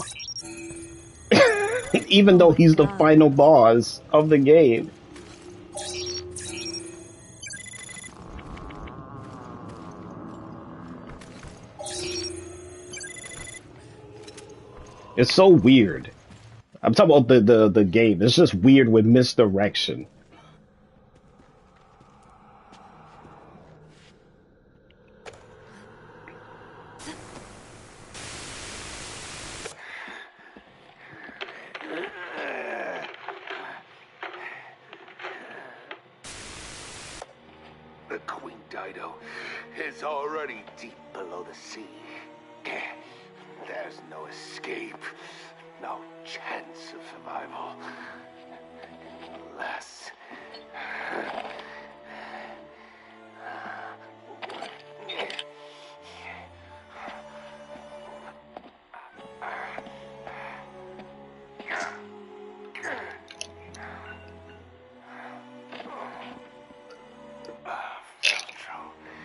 even though he's the final boss of the game. It's so weird. I'm talking about the game. It's just weird with misdirection. The Queen Dido is already deep below the sea. There's no escape, no chance of survival, unless...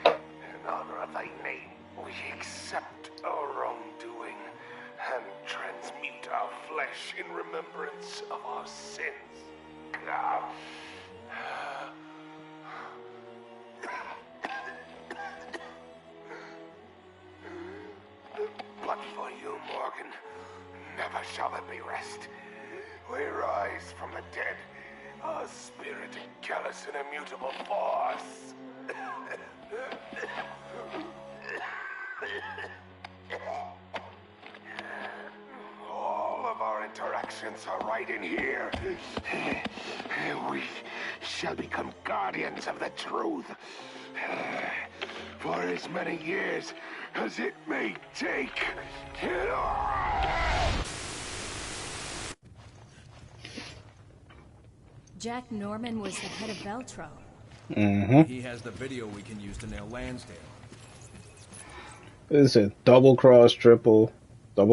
in honor of thy name, we accept our wrongdoing and transmute our flesh in remembrance of our sins. But for you, Morgan, never shall there be rest. We rise from the dead, our spirit in callous and immutable force. All of our interactions are right in here. We shall become guardians of the truth. For as many years as it may take. Jack Norman was the head of Veltro. Mm-hmm. He has the video we can use to nail Lansdale. Is it double cross, triple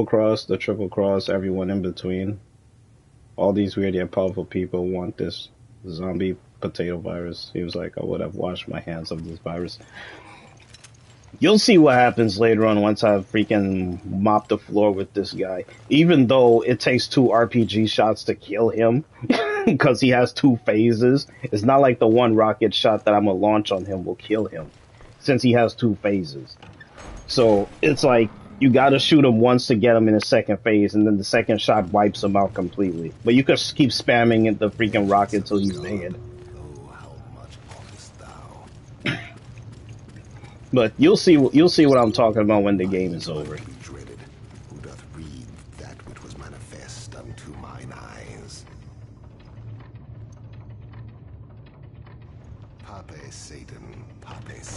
cross, the triple cross, everyone in between? All these weird yet powerful people want this zombie potato virus. He was like, I would have washed my hands of this virus. You'll see what happens later on once I freaking mop the floor with this guy. Even though it takes 2 RPG shots to kill him, because he has 2 phases, it's not like the 1 rocket shot that I'm going to launch on him will kill him, since he has 2 phases. So it's like, you got to shoot him once to get him in the second phase, and then the second shot wipes him out completely. But you can keep spamming the freaking rocket till he's dead. But you'll see what I'm talking about when the game is over. Who doth read that which was manifest unto mine eyes? Pape Satan, Alepe.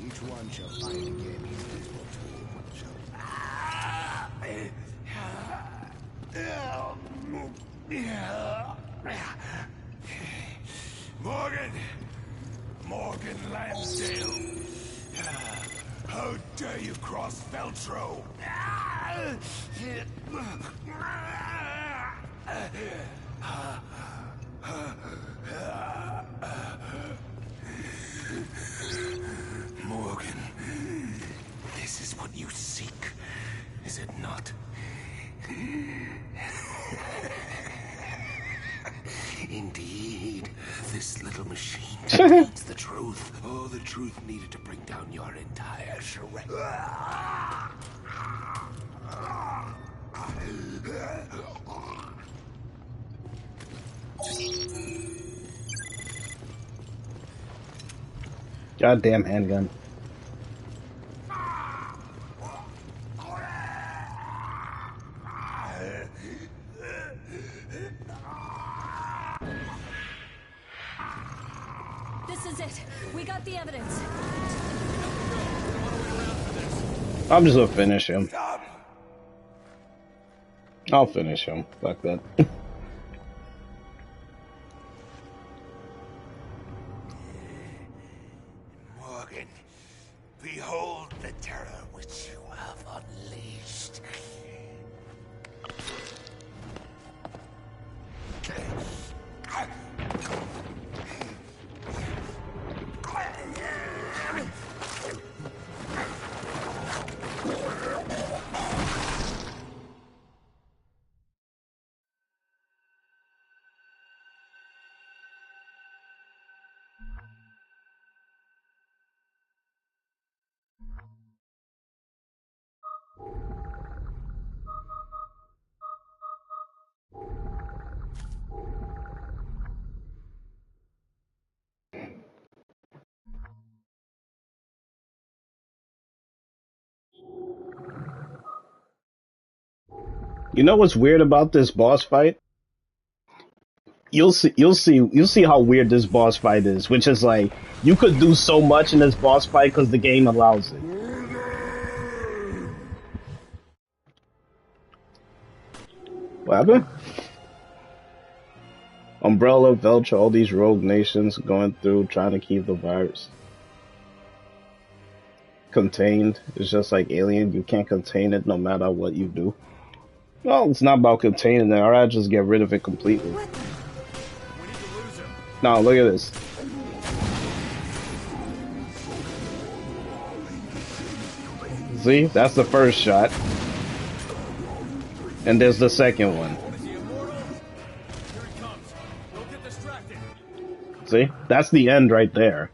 Each one shall find again his faithful Morgan Lansdale. How dare you cross Veltro? Morgan, this is what you seek, is it not? Indeed, this little machine contains the truth. Oh, the truth needed to bring down your entire charade. Goddamn handgun. This is it. We got the evidence. I'm just gonna finish him. I'll finish him. Fuck that. Morgan, behold the terror which you have unleashed. You know what's weird about this boss fight? You'll see how weird this boss fight is, which is like, you could do so much in this boss fight because the game allows it. What happened? Umbrella, Veltro, all these rogue nations going through trying to keep the virus contained. It's just like Alien, you can't contain it no matter what you do. Well, it's not about containing it, I'd just get rid of it completely. Now, look at this. See? That's the first shot. And there's the second one. See? That's the end right there.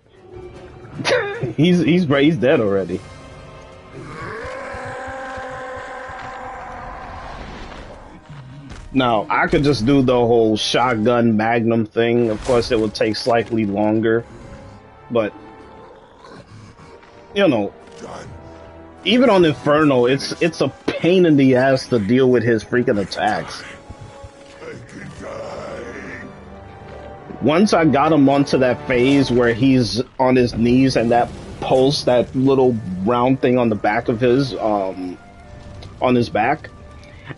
he's dead already. Now, I could just do the whole shotgun magnum thing. Of course, it would take slightly longer. But, you know, even on Inferno, it's a pain in the ass to deal with his freaking attacks. Once I got him onto that phase where he's on his knees and that pulse, that little round thing on the back of his, on his back,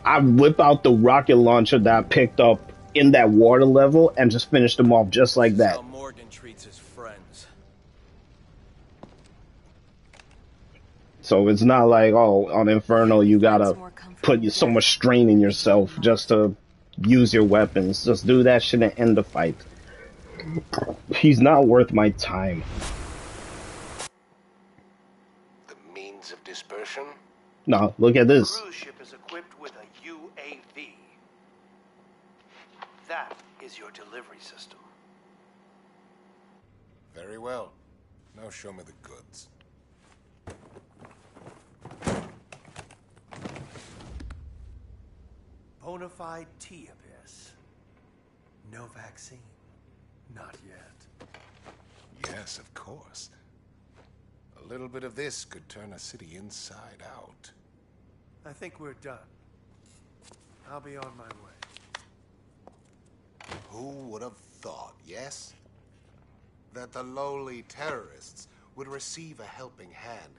I whip out the rocket launcher that I picked up in that water level and just finish them off just like that. How Morgan treats his friends. So it's not like, oh, on Inferno you gotta put so much strain in yourself just to use your weapons. Just do that shit and end the fight. He's not worth my time. The means of dispersion? No, look at this. Cruise ship is equipped with a UAV. That is your delivery system. Very well. Now show me the goods. Bonafide T-Abyss. No vaccine. Not yet. Yes, of course. A little bit of this could turn a city inside out. I think we're done. I'll be on my way. Who would have thought, yes? That the lowly terrorists would receive a helping hand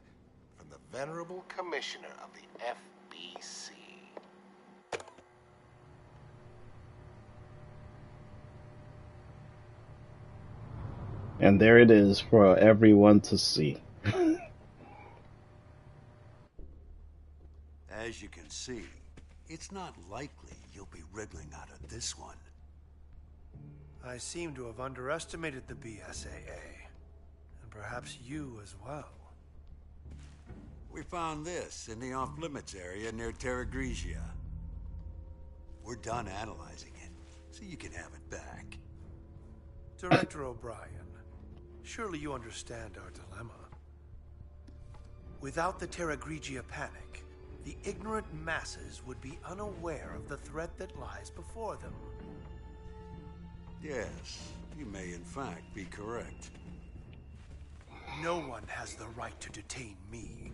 from the venerable commissioner of the FBC. And there it is for everyone to see. see. It's not likely you'll be wriggling out of this one. I seem to have underestimated the BSAA. And perhaps you as well. We found this in the off-limits area near Terra Grigia. We're done analyzing it, so you can have it back. Director O'Brien, surely you understand our dilemma. Without the Terra Grigia panic, the ignorant masses would be unaware of the threat that lies before them. Yes, you may in fact be correct. No one has the right to detain me.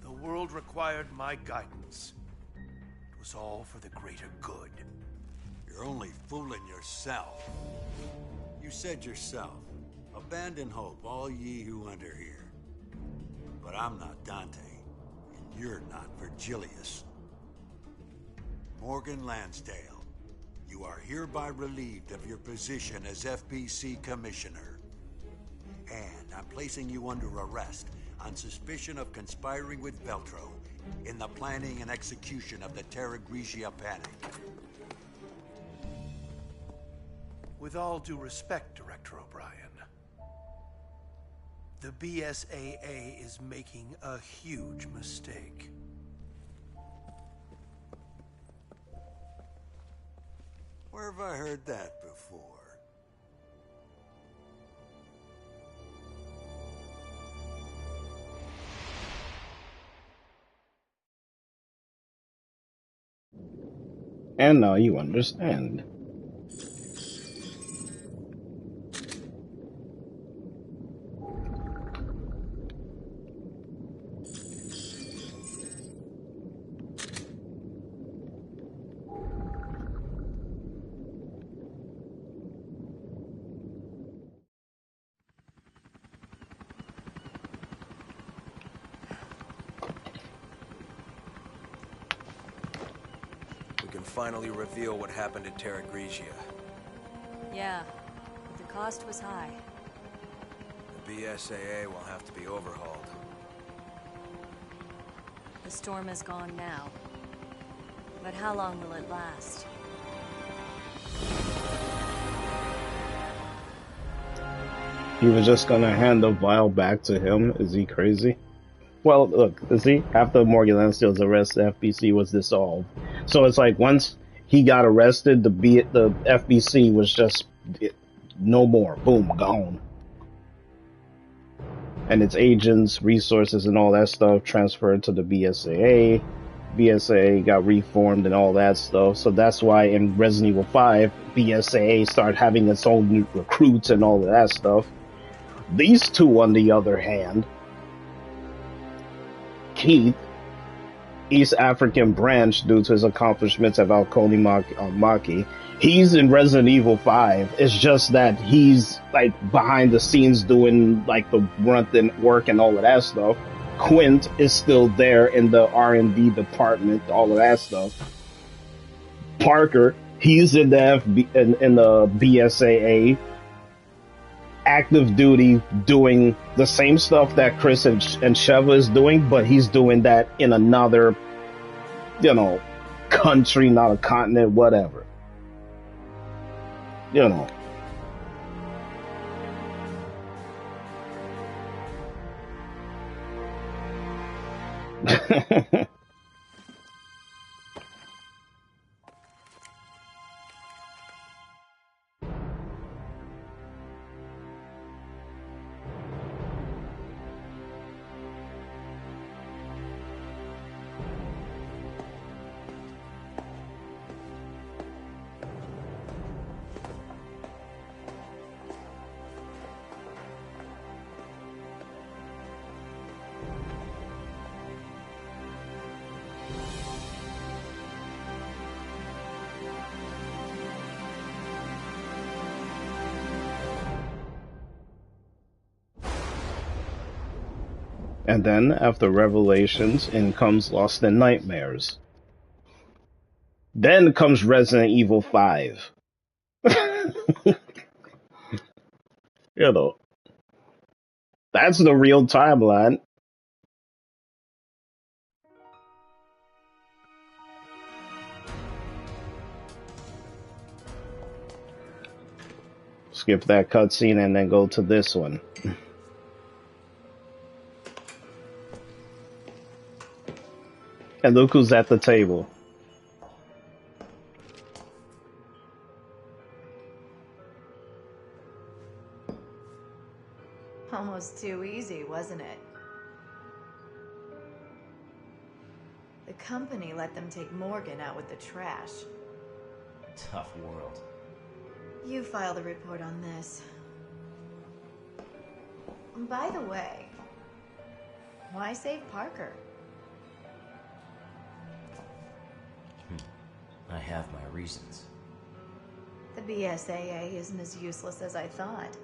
The world required my guidance. It was all for the greater good. You're only fooling yourself. You said yourself, abandon hope, all ye who enter here. But I'm not Dante, and you're not Virgilius. Morgan Lansdale, you are hereby relieved of your position as FBC Commissioner. And I'm placing you under arrest on suspicion of conspiring with Veltro in the planning and execution of the Terra Grigia panic. With all due respect, Director O'Brien, the BSAA is making a huge mistake. Where have I heard that before? And now you understand. We can finally reveal what happened at Terra Grigia. Yeah, but the cost was high. The BSAA will have to be overhauled. The storm is gone now. But how long will it last? He was just gonna hand the vial back to him? Is he crazy? Well, look, see, after Morgan Lansdale's arrest, the FBC was dissolved. So it's like once he got arrested, the FBC was just no more. Boom, gone. And its agents, resources, and all that stuff transferred to the BSAA. BSAA got reformed and all that stuff. So that's why in Resident Evil 5, BSAA started having its own new recruits and all of that stuff. These two, on the other hand, Keith, East African branch due to his accomplishments at Valconi Maki. He's in Resident Evil 5. It's just that he's like behind the scenes doing like the grunt and work and all of that stuff. Quint is still there in the R&D department, all of that stuff. Parker, he's in the in the BSAA, active duty, doing the same stuff that Chris and Sheva is doing, but he's doing that in another, you know, country, not a continent, whatever. You know. And then, after Revelations, in comes Lost in Nightmares. Then comes Resident Evil 5. You know, that's the real timeline. skip that cutscene and then go to this one. And look who's at the table. Almost too easy, wasn't it? The company let them take Morgan out with the trash. Tough world. You filed a report on this. By the way, why save Parker? I have my reasons. The BSAA isn't as useless as I thought.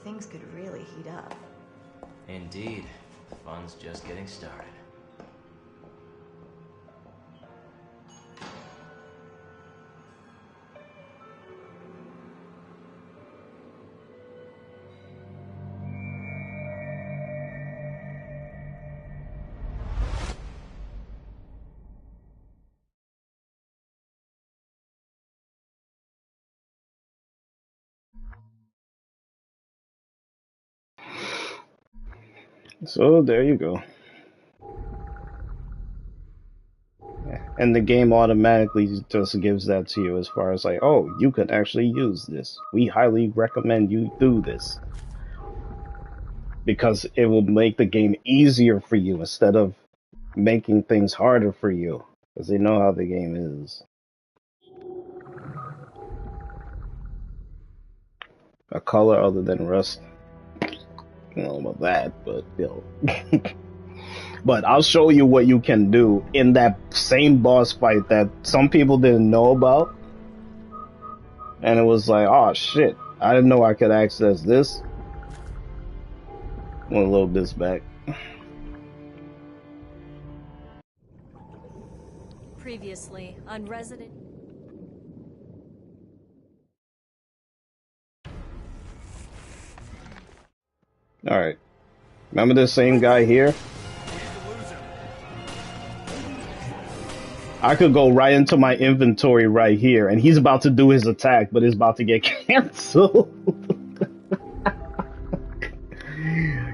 Things could really heat up. Indeed. The fun's just getting started. So there you go. And the game automatically just gives that to you as far as like, oh, you could actually use this. We highly recommend you do this. Because it will make the game easier for you instead of making things harder for you. Because they know how the game is. A color other than rust. I don't know about that, but you know. But I'll show you what you can do in that same boss fight that some people didn't know about. And it was like, oh shit, I didn't know I could access this. I'm gonna load this back. Previously on Resident... Alright. Remember this same guy here? I could go right into my inventory right here, and he's about to do his attack, but it's about to get canceled.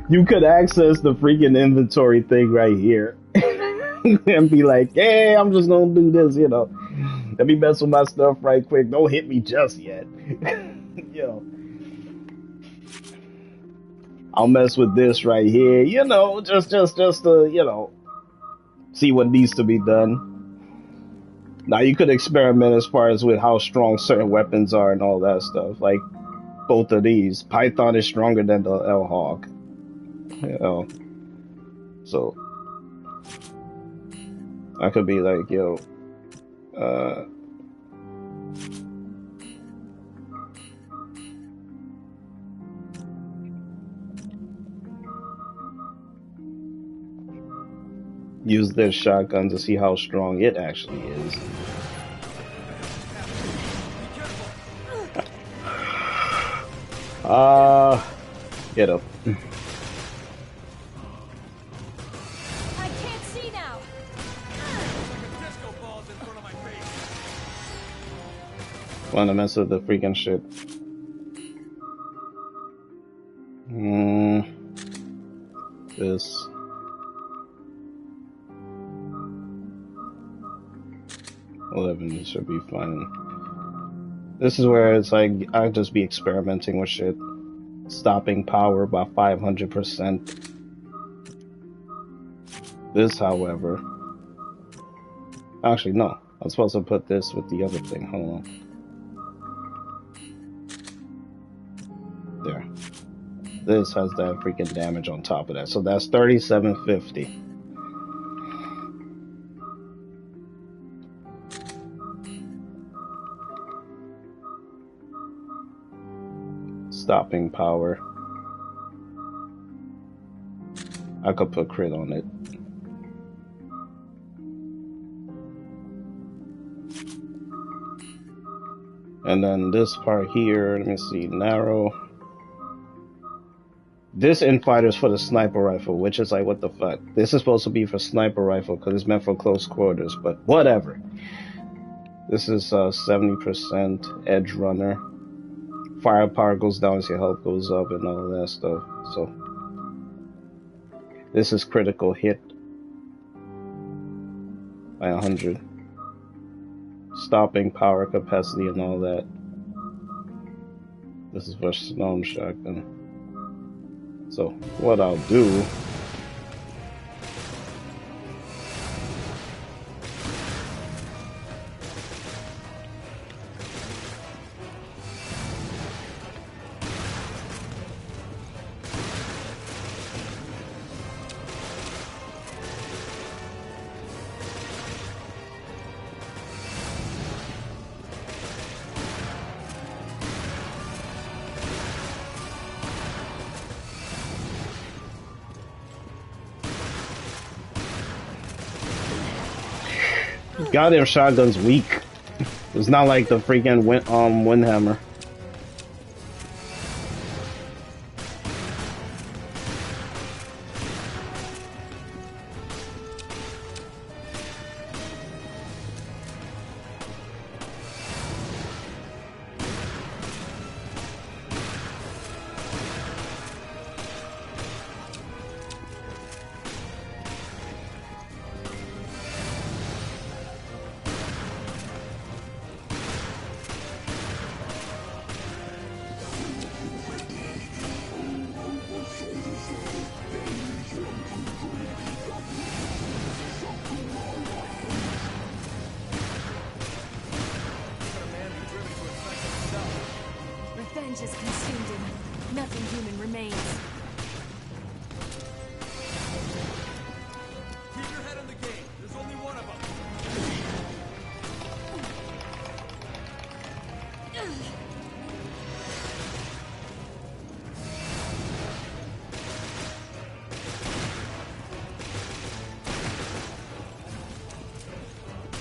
You could access the freaking inventory thing right here. And be like, hey, I'm just gonna do this, you know. Let me mess with my stuff right quick. Don't hit me just yet. Yo. I'll mess with this right here, you know, just to, you know, see what needs to be done. Now you could experiment as far as with how strong certain weapons are and all that stuff. Like both of these, Python is stronger than the L Hawk. You know, so I could be like, yo, use this shotgun to see how strong it actually is. Get up. I can't see now. Wanna mess with the freaking shit. This. $11 should be fine. This is where it's like I'll just be experimenting with shit. Stopping power by 500%. This, however, actually no. I'm supposed to put this with the other thing. Hold on. There. This has that freaking damage on top of that. So that's 3750. Stopping power. I could put crit on it. And then this part here, let me see, narrow. This infighter is for the sniper rifle, which is like, what the fuck? This is supposed to be for sniper rifle because it's meant for close quarters, but whatever. This is 70% edge runner. firepower goes down as your health goes up and all that stuff. So this is critical hit by 100. Stopping power capacity and all that. This is for Storm Shotgun. So what I'll do, goddamn shotgun's weak. It's not like the freaking Windhammer. Revenge has consumed him. Nothing human remains. Keep your head in the game. There's only one of them.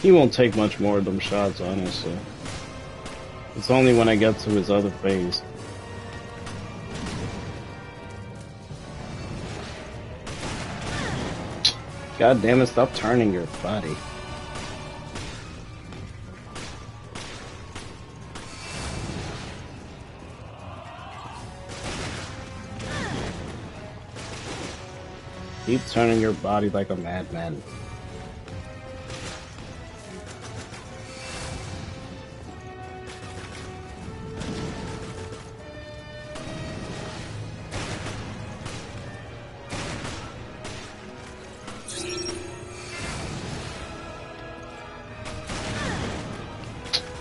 He won't take much more of them shots, honestly. It's only when I get to his other phase. God damn it, stop turning your body. Keep turning your body like a madman.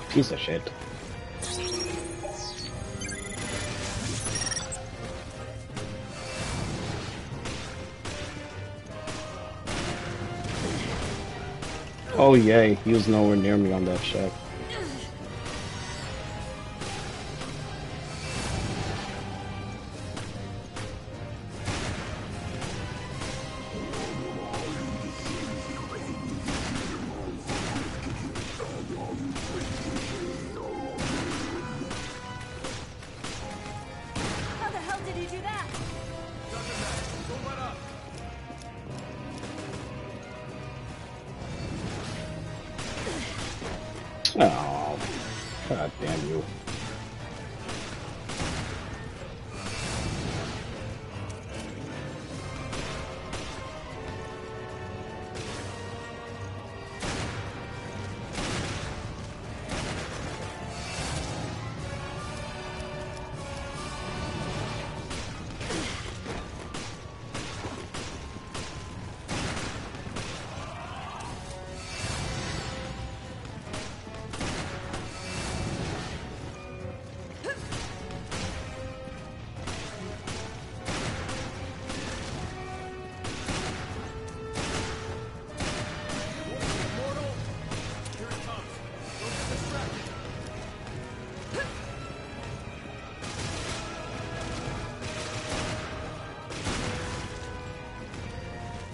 Piece of shit. Oh yay, he was nowhere near me on that shot. Oh, god damn you.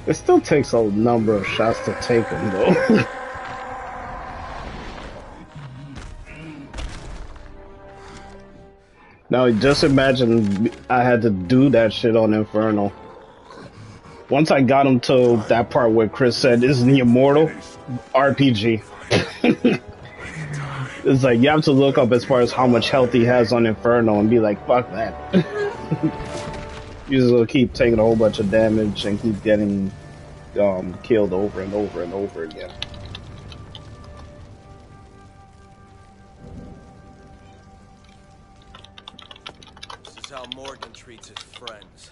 It still takes a number of shots to take him, though. Now, just imagine I had to do that shit on Inferno. Once I got him to that part where Chris said, "Isn't he immortal?" RPG. It's like you have to look up as far as how much health he has on Inferno and be like, fuck that. You just will keep taking a whole bunch of damage and keep getting killed over and over and over again. This is how Morgan treats his friends.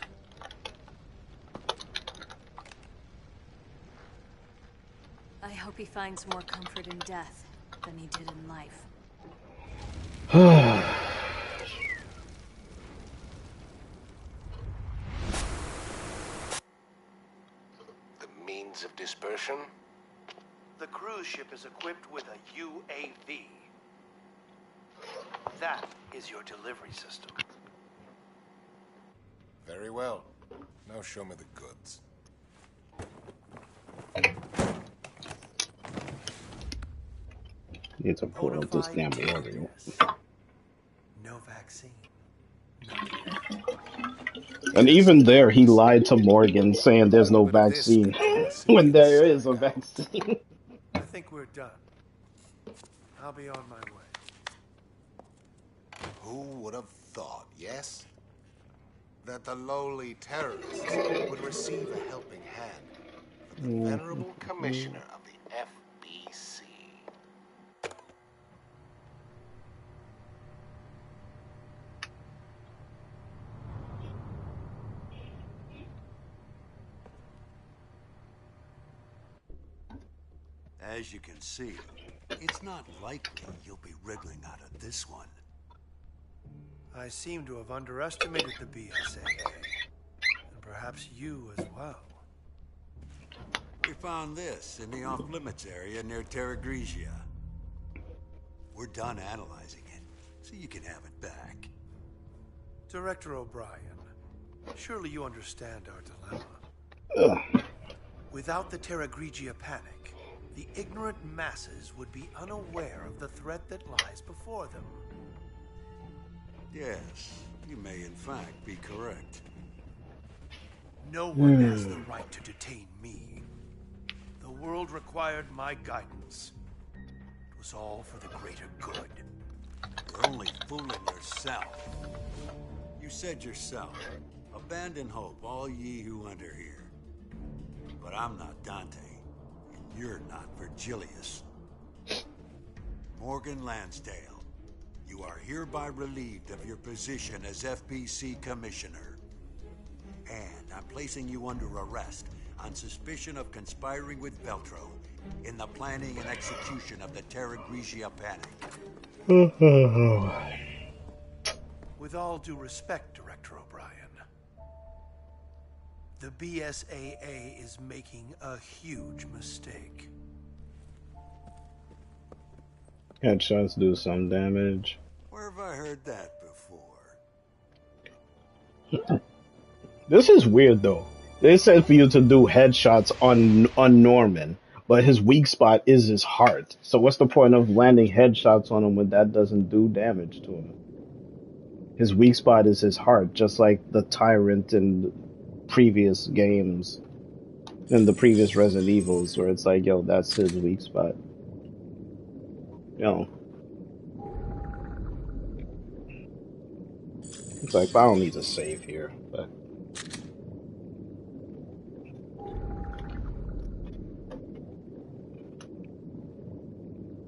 I hope he finds more comfort in death than he did in life. The means of dispersion? The cruise ship is equipped with a UAV. That is your delivery system. Very well. Now show me the goods. Need to pull up this damn order. No vaccine. And even there, he lied to Morgan, saying there's no vaccine when there is a vaccine. I think we're done. I'll be on my way. Who would have thought, yes? That the lowly terrorists would receive a helping hand from the venerable commissioner of the FBC. As you can see, it's not likely you'll be wriggling out of this one. I seem to have underestimated the BSAA. And perhaps you as well. We found this in the off-limits area near Terra Grigia. We're done analyzing it, so you can have it back. Director O'Brien, surely you understand our dilemma. Ugh. Without the Terra Grigia panic, the ignorant masses would be unaware of the threat that lies before them. Yes, you may in fact be correct. No one has the right to detain me. The world required my guidance. It was all for the greater good. You're only fooling yourself. You said yourself, abandon hope, all ye who enter here. But I'm not Dante, and you're not Virgilius. Morgan Lansdale, you are hereby relieved of your position as FBC Commissioner. And I'm placing you under arrest on suspicion of conspiring with Veltro in the planning and execution of the Terra Grigia panic. With all due respect, Director O'Brien, the BSAA is making a huge mistake. Headshots do some damage. Where have I heard that before? This is weird though. They said for you to do headshots on Norman, but his weak spot is his heart. So what's the point of landing headshots on him when that doesn't do damage to him? His weak spot is his heart, just like the Tyrant in previous games, in the previous Resident Evils, where it's like, yo, that's his weak spot. Yo. It's like, I don't need to save here, but...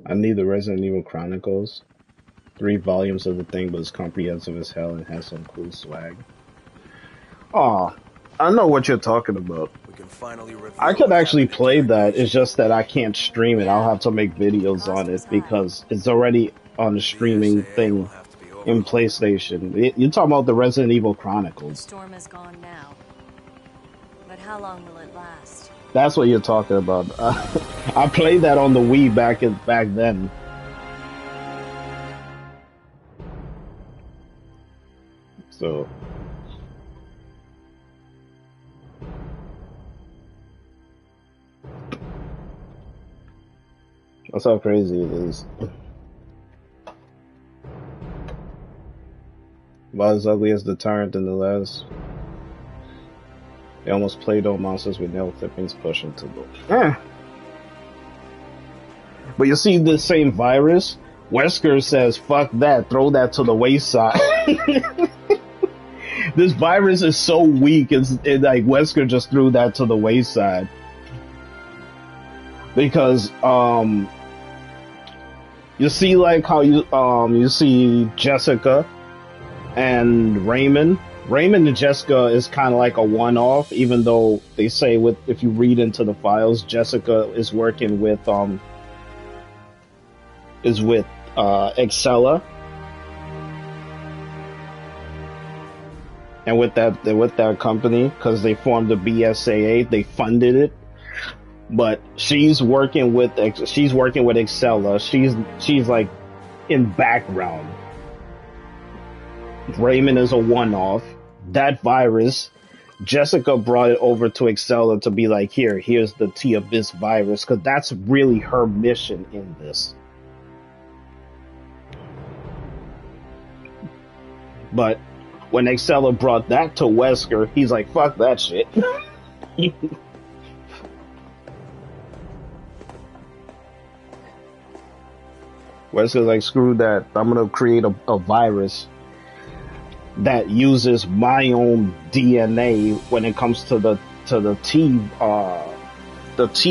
I need the Resident Evil Chronicles. 3 volumes of the thing, but it's comprehensive as hell and has some cool swag. Aw, I know what you're talking about. We can finally I could actually play that, it's just that I can't stream it. I'll have to make videos on it because it's already on the streaming thing in PlayStation. You're talking about the Resident Evil Chronicles. The storm is gone now. But how long will it last? That's what you're talking about. I played that on the Wii back then. So that's how crazy it is. About as ugly as the Tyrant in the last. They almost played on monsters with nail clippings pushing to the. But you see, the same virus Wesker says, fuck that, throw that to the wayside. This virus is so weak, like Wesker just threw that to the wayside. Because, you see like how you see Jessica and Raymond. Raymond and Jessica is kind of like a one-off, even though they say if you read into the files, Jessica is working with Excella, and with that company, because they formed the BSAA, they funded it. But she's working with Excella. She's like in background. Raymond is a one-off. That virus, Jessica brought it over to Excella to be like, here's the T-Abyss virus, because that's really her mission in this. But when Excella brought that to Wesker, he's like, fuck that shit. Wesker's like, screw that, I'm gonna create a virus that uses my own DNA when it comes to the T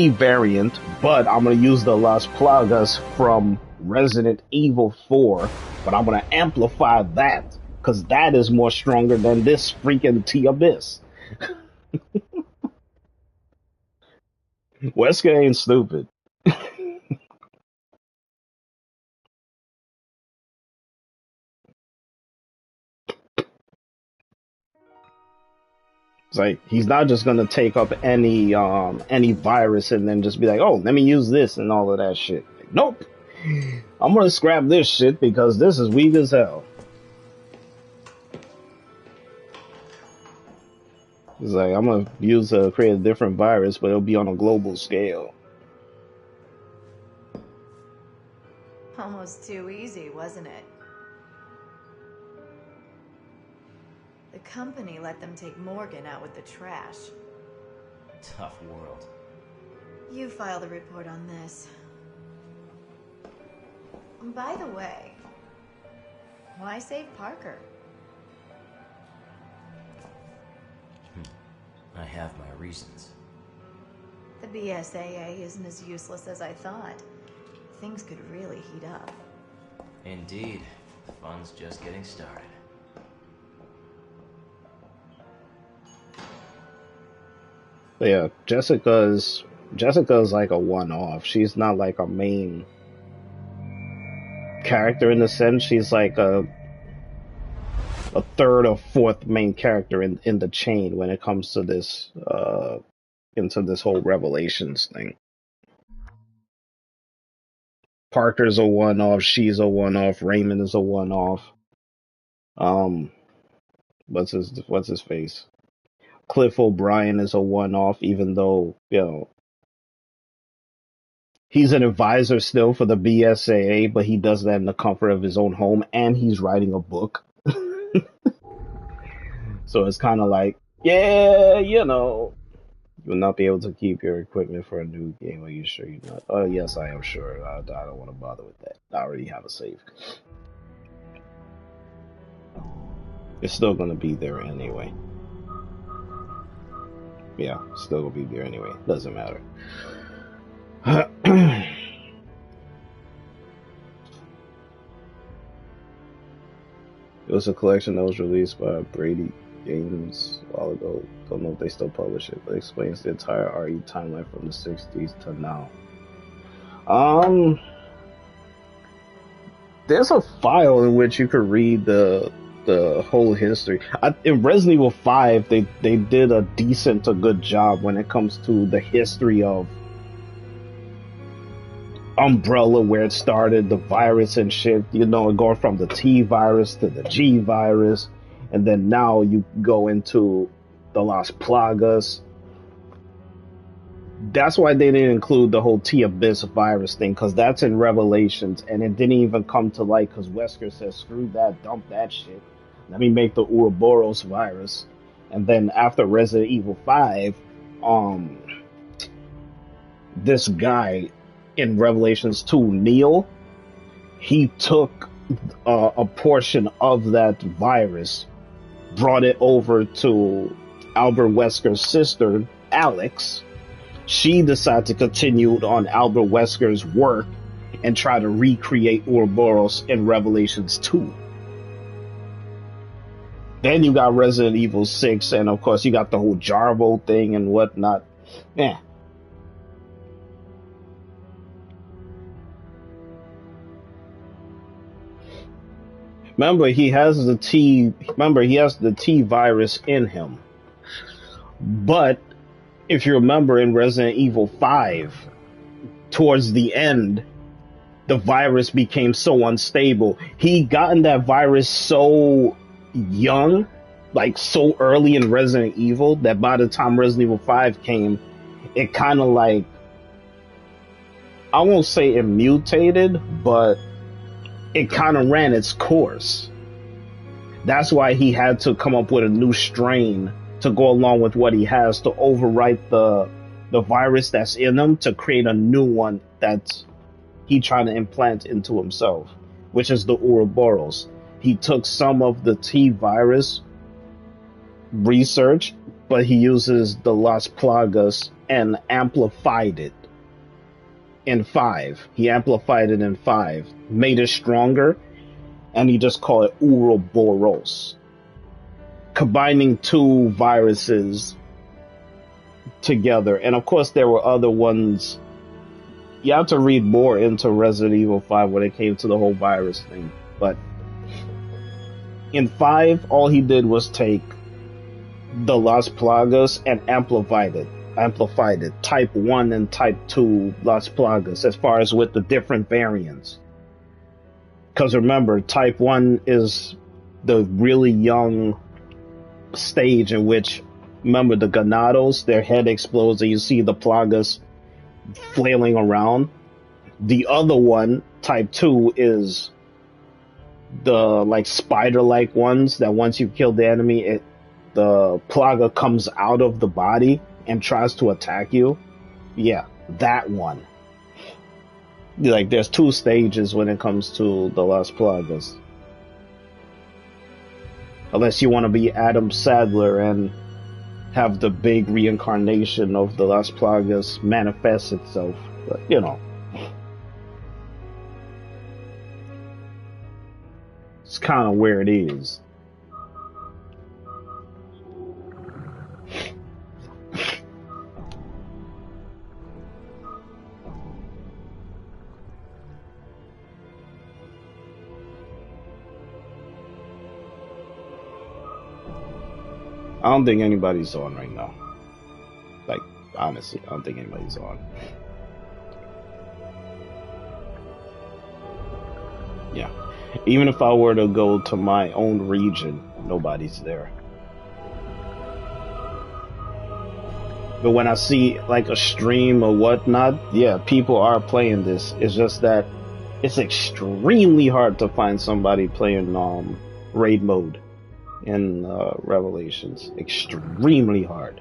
variant, but I'm gonna use the Las Plagas from Resident Evil 4, but I'm gonna amplify that because that is more stronger than this freaking T-Abyss. Wesker ain't stupid. It's like, he's not just gonna take up any virus and then just be like, oh, let me use this and all of that shit. Like, nope. I'm gonna scrap this shit because this is weak as hell. It's like, I'm gonna create a different virus, but it'll be on a global scale. Almost too easy, wasn't it? The company let them take Morgan out with the trash. Tough world. You filed a report on this. By the way, why save Parker? I have my reasons. The BSAA isn't as useless as I thought. Things could really heat up. Indeed. The fun's just getting started. But yeah, Jessica's like a one-off. She's not like a main character in the sense. She's like a third or fourth main character in the chain when it comes to this into this whole Revelations thing. Parker's a one-off, she's a one-off, Raymond is a one-off. What's his face? Cliff O'Brien is a one-off, even though, you know, he's an advisor still for the BSAA, but he does that in the comfort of his own home, and he's writing a book. So it's kind of like, yeah, you know, you will not be able to keep your equipment for a new game. Are you sure you're not? Oh, yes, I am sure. I don't want to bother with that. I already have a save. It's still going to be there anyway. Yeah, still going to be there anyway. Doesn't matter. It was a collection that was released by Brady Games a while ago. Don't know if they still publish it, but it explains the entire RE timeline from the 60s to now. There's a file in which you could read the whole history. In Resident Evil 5, they did a decent to good job when it comes to the history of Umbrella, where it started, the virus and shit, you know, going from the T virus to the G virus, and then now you go into the Las Plagas. That's why they didn't include the whole T-Abyss virus thing, because that's in Revelations, and it didn't even come to light, because Wesker says, screw that, dump that shit. Let me make the Ouroboros virus. And then after Resident Evil 5, this guy in Revelations 2, Neil, he took a portion of that virus, brought it over to Albert Wesker's sister, Alex. She decided to continue on Albert Wesker's work and try to recreate Ouroboros in Revelations 2. Then you got Resident Evil 6, and of course you got the whole Jarvo thing and whatnot. Yeah. Remember, he has the T virus in him. But if you remember in Resident Evil 5, towards the end, the virus became so unstable. He gotten that virus so young, like so early in Resident Evil, that by the time Resident Evil 5 came, it kind of like, I won't say it mutated, but it kind of ran its course. That's why he had to come up with a new strain to go along with what he has, to overwrite the virus that's in him, to create a new one that he trying to implant into himself, which is the Ouroboros. He took some of the T virus research, but he uses the Las Plagas and amplified it in 5. He amplified it in 5, made it stronger, and he just called it Ouroboros, combining 2 viruses together. And of course there were other ones. You have to read more into Resident Evil 5 when it came to the whole virus thing. But in 5, all he did was take the Las Plagas and amplified it. Type 1 and Type 2 Las Plagas, as far as with the different variants. Because remember, Type 1 is the really young stage in which, remember the Ganados, their head explodes and you see the Plagas flailing around. The other one, Type 2, is the like spider-like ones that once you kill the enemy, the Plaga comes out of the body and tries to attack you. Yeah, that one. Like, there's 2 stages when it comes to the Las Plagas. Unless you want to be Adam Sadler and have the big reincarnation of the Las Plagas manifest itself. But, you know. It's kind of where it is. I don't think anybody's on right now. Like, honestly, I don't think anybody's on. Yeah. Even if I were to go to my own region, nobody's there. But when I see like a stream or whatnot, yeah, people are playing this. It's just that it's extremely hard to find somebody playing raid mode in Revelations. Extremely hard.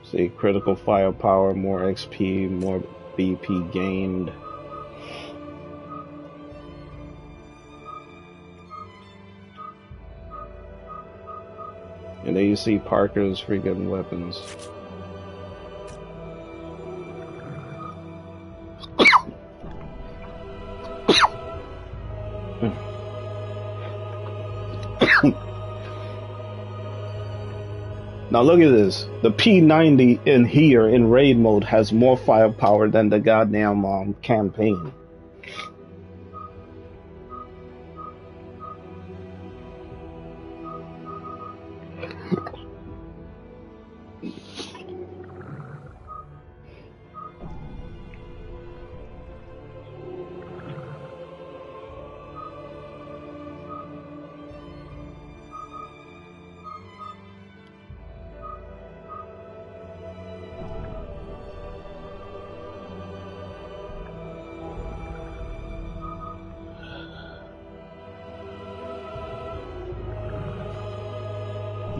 See, critical firepower, more XP, more BP gained. And then you see Parker's freaking weapons. Now look at this. The P90 in here in raid mode has more firepower than the goddamn campaign.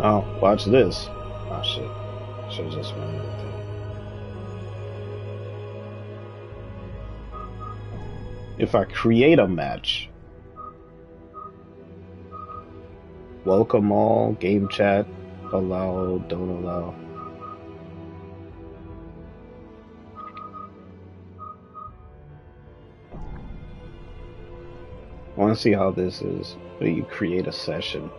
Oh, watch this. Oh shit. Should've just went with that. If I create a match, welcome all, game chat, allow, don't allow. I want to see how this is. When you create a session.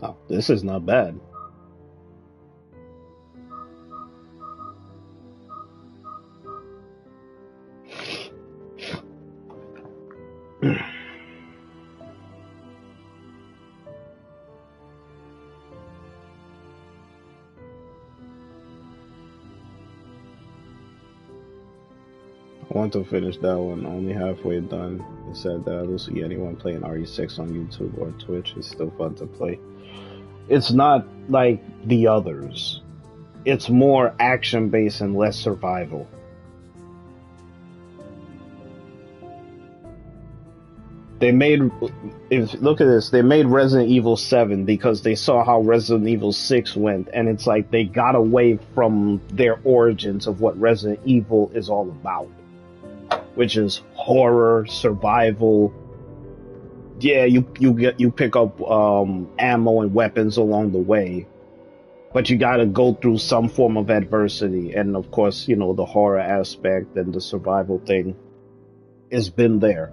No, this is not bad. I want to finish that one, only halfway done. It said that I don't see anyone playing RE6 on YouTube or Twitch. It's still fun to play. It's not like the others. It's more action-based and less survival. They made, look at this, they made Resident Evil 7 because they saw how Resident Evil 6 went, and it's like they got away from their origins of what Resident Evil is all about. Which is horror, survival. Yeah, you pick up ammo and weapons along the way, but you got to go through some form of adversity, and of course, you know, the horror aspect and the survival thing has been there.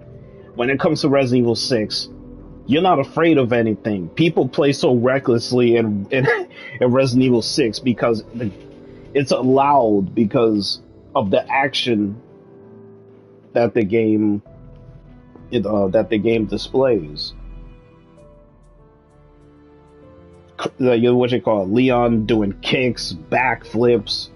When it comes to Resident Evil 6, you're not afraid of anything. People play so recklessly in Resident Evil 6 because it's allowed because of the action that the game displays. What you call it, Leon doing kicks, backflips,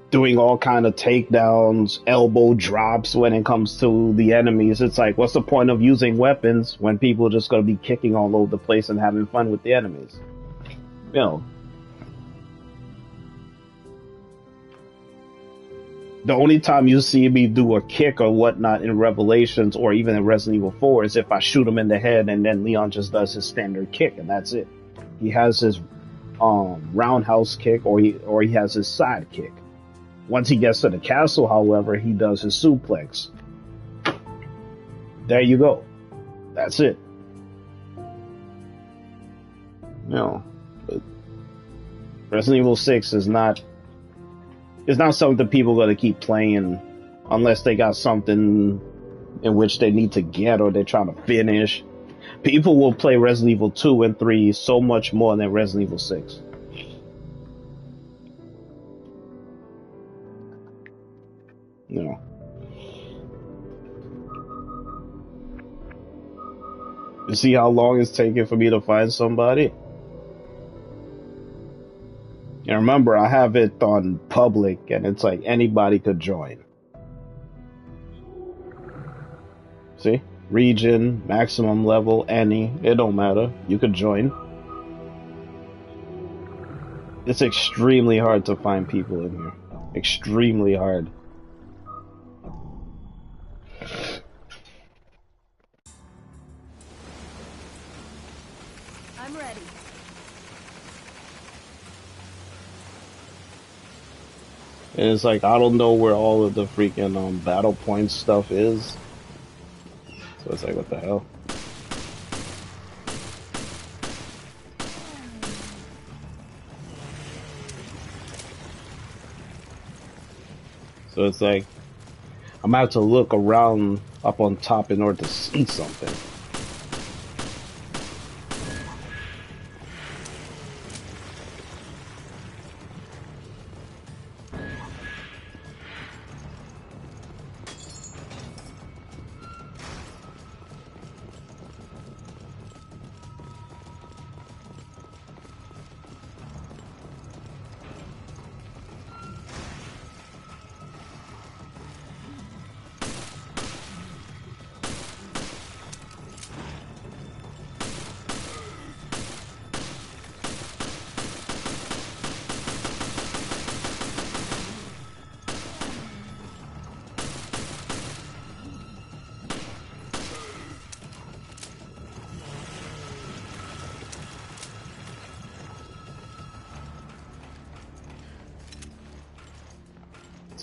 doing all kind of takedowns, elbow drops when it comes to the enemies. It's like, what's the point of using weapons when people are just gonna be kicking all over the place and having fun with the enemies? You know. The only time you see me do a kick or whatnot in Revelations or even in Resident Evil 4 is if I shoot him in the head and then Leon just does his standard kick and that's it. He has his roundhouse kick or he has his side kick. Once he gets to the castle, however, he does his suplex. There you go. That's it. You know, but Resident Evil 6 is not... It's not something people are going to keep playing unless they got something in which they need to get or they're trying to finish. People will play Resident Evil 2 and 3 so much more than Resident Evil 6. You know. You see how long it's taking for me to find somebody? And remember, I have it on public, and it's like anybody could join. See? Region, maximum level, any. It don't matter. You could join. It's extremely hard to find people in here. Extremely hard. I'm ready. And it's like, I don't know where all of the freaking battle point stuff is. So it's like, what the hell? So it's like, I'm gonna have to look around up on top in order to see something.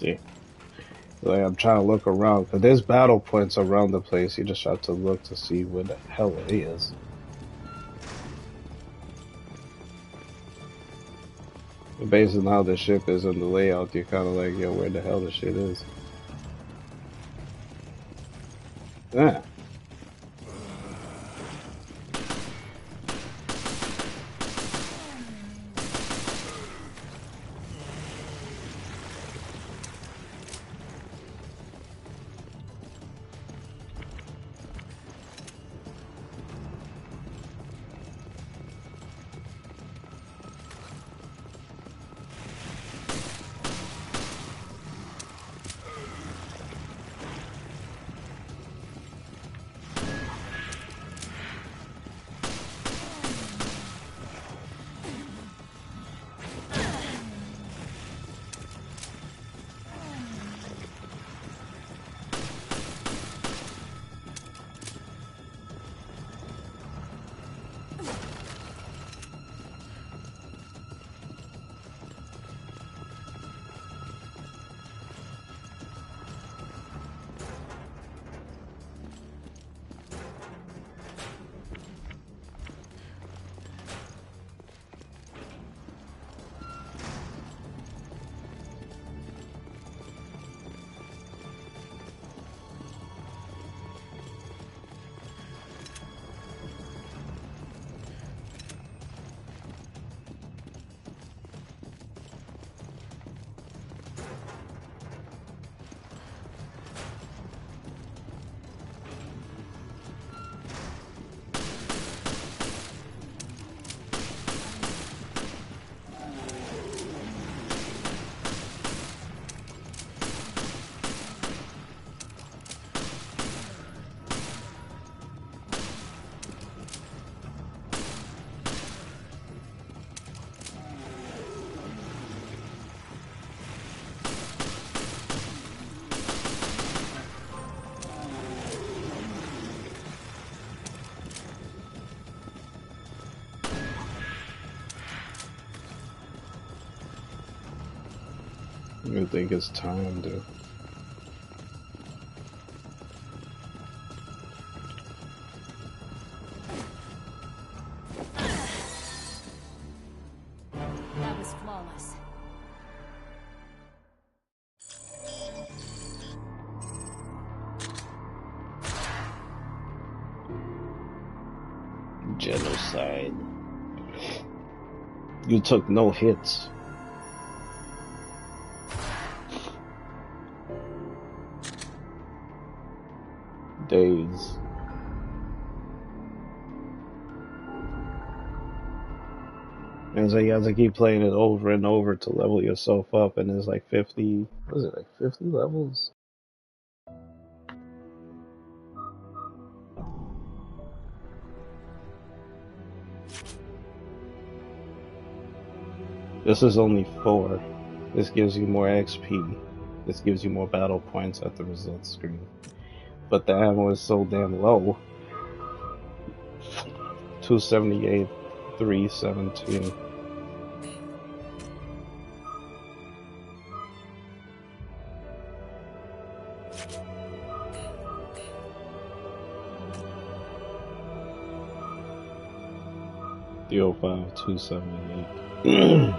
See, like I'm trying to look around because there's battle points around the place. You just have to look to see where the hell it is. Based on how the ship is in the layout, you're kind of like, yo, where the hell the shit is. Ah. I think it's time to. That was flawless. Genocide. You took no hits. Days. And so you have to keep playing it over and over to level yourself up, and it's like 50, what is it, like 50 levels? This is only 4. This gives you more XP. This gives you more battle points at the results screen. But the ammo is so damn low. 278, 317. .305, 278.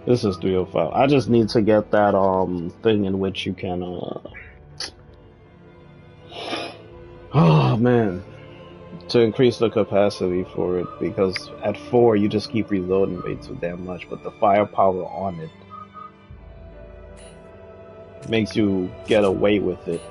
This is 305. I just need to get that thing in which you can oh man, to increase the capacity for it, because at 4 you just keep reloading way too damn much, but the firepower on it makes you get away with it.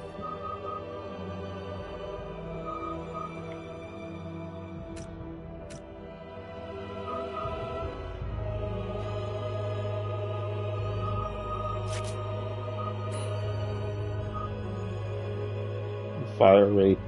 Fire rate.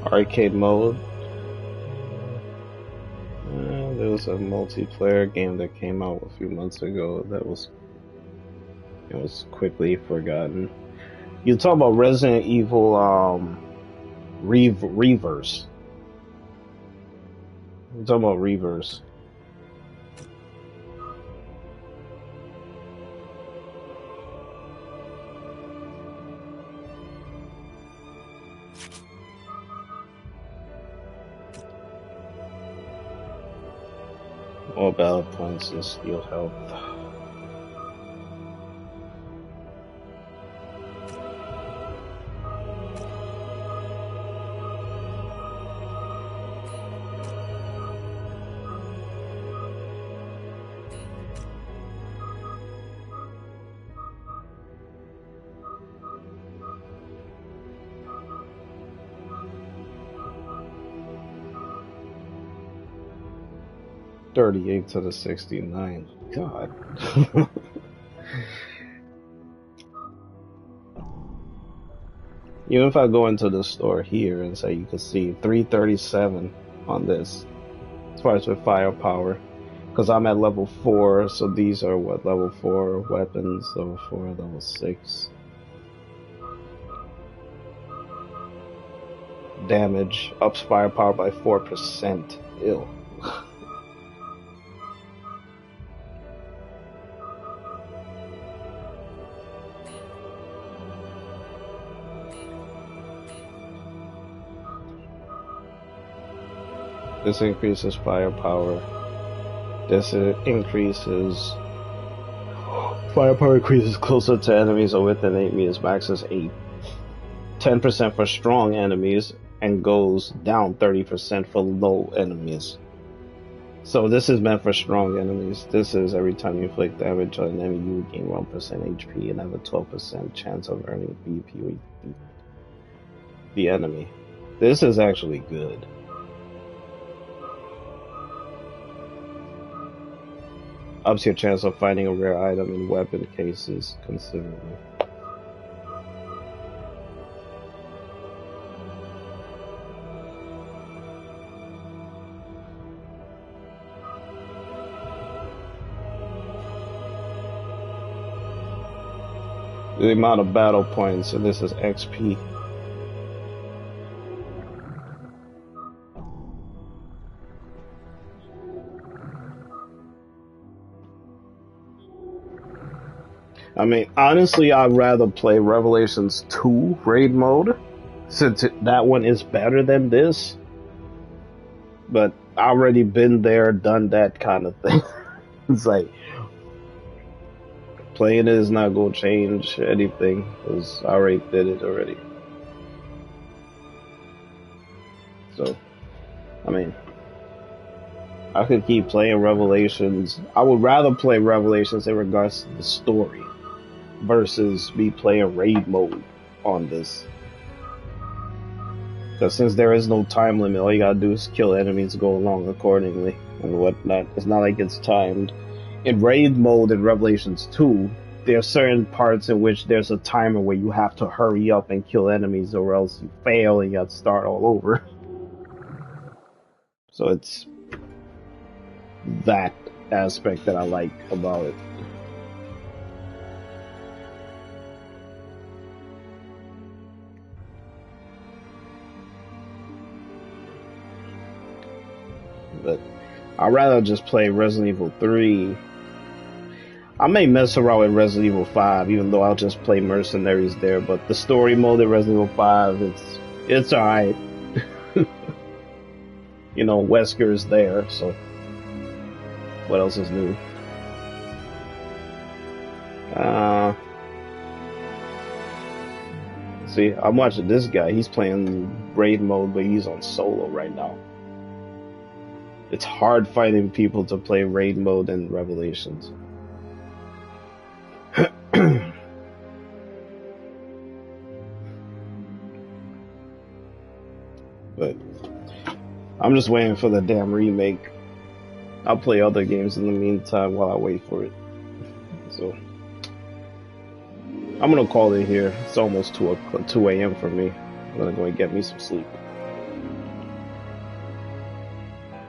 Arcade mode. There was a multiplayer game that came out a few months ago that was quickly forgotten. You talk about Resident Evil Reverse. You talking about Reverse. More battle points and steal health. $38 to the $69. God. Even if I go into the store here and say you can see $337 on this, as far as with firepower, because I'm at level 4, so these are what, level 4 weapons, level 4, level 6. Damage ups firepower by 4%. Ew. This increases firepower. This increases firepower increases closer to enemies or within 8 meters. Max is 8. 10% for strong enemies and goes down 30% for low enemies. So this is meant for strong enemies. This is every time you inflict damage on an enemy, you gain 1% HP and have a 12% chance of earning BP with the enemy. This is actually good. Ups your chance of finding a rare item in weapon cases considerably. The amount of battle points, and this is XP. I mean, honestly, I'd rather play Revelations 2 raid mode, since that one is better than this. But I already been there, done that kind of thing. It's like, playing it is not going to change anything, because I already did it already. So, I mean, I could keep playing Revelations. I would rather play Revelations in regards to the story versus me playing raid mode on this. Because since there is no time limit, all you gotta do is kill enemies, go along accordingly and whatnot. It's not like it's timed. In raid mode in Revelations 2, there are certain parts in which there's a timer where you have to hurry up and kill enemies or else you fail and you have to start all over. So it's that aspect that I like about it. But I'd rather just play Resident Evil 3. I may mess around with Resident Evil 5, even though I'll just play Mercenaries there, but the story mode in Resident Evil 5, it's alright. You know, Wesker's there, so what else is new? See, I'm watching this guy, he's playing raid mode, but he's on solo right now. It's hard finding people to play raid mode in Revelations. But I'm just waiting for the damn remake. I'll play other games in the meantime while I wait for it. So I'm gonna call it here. It's almost 2 a.m. for me. I'm gonna go and get me some sleep.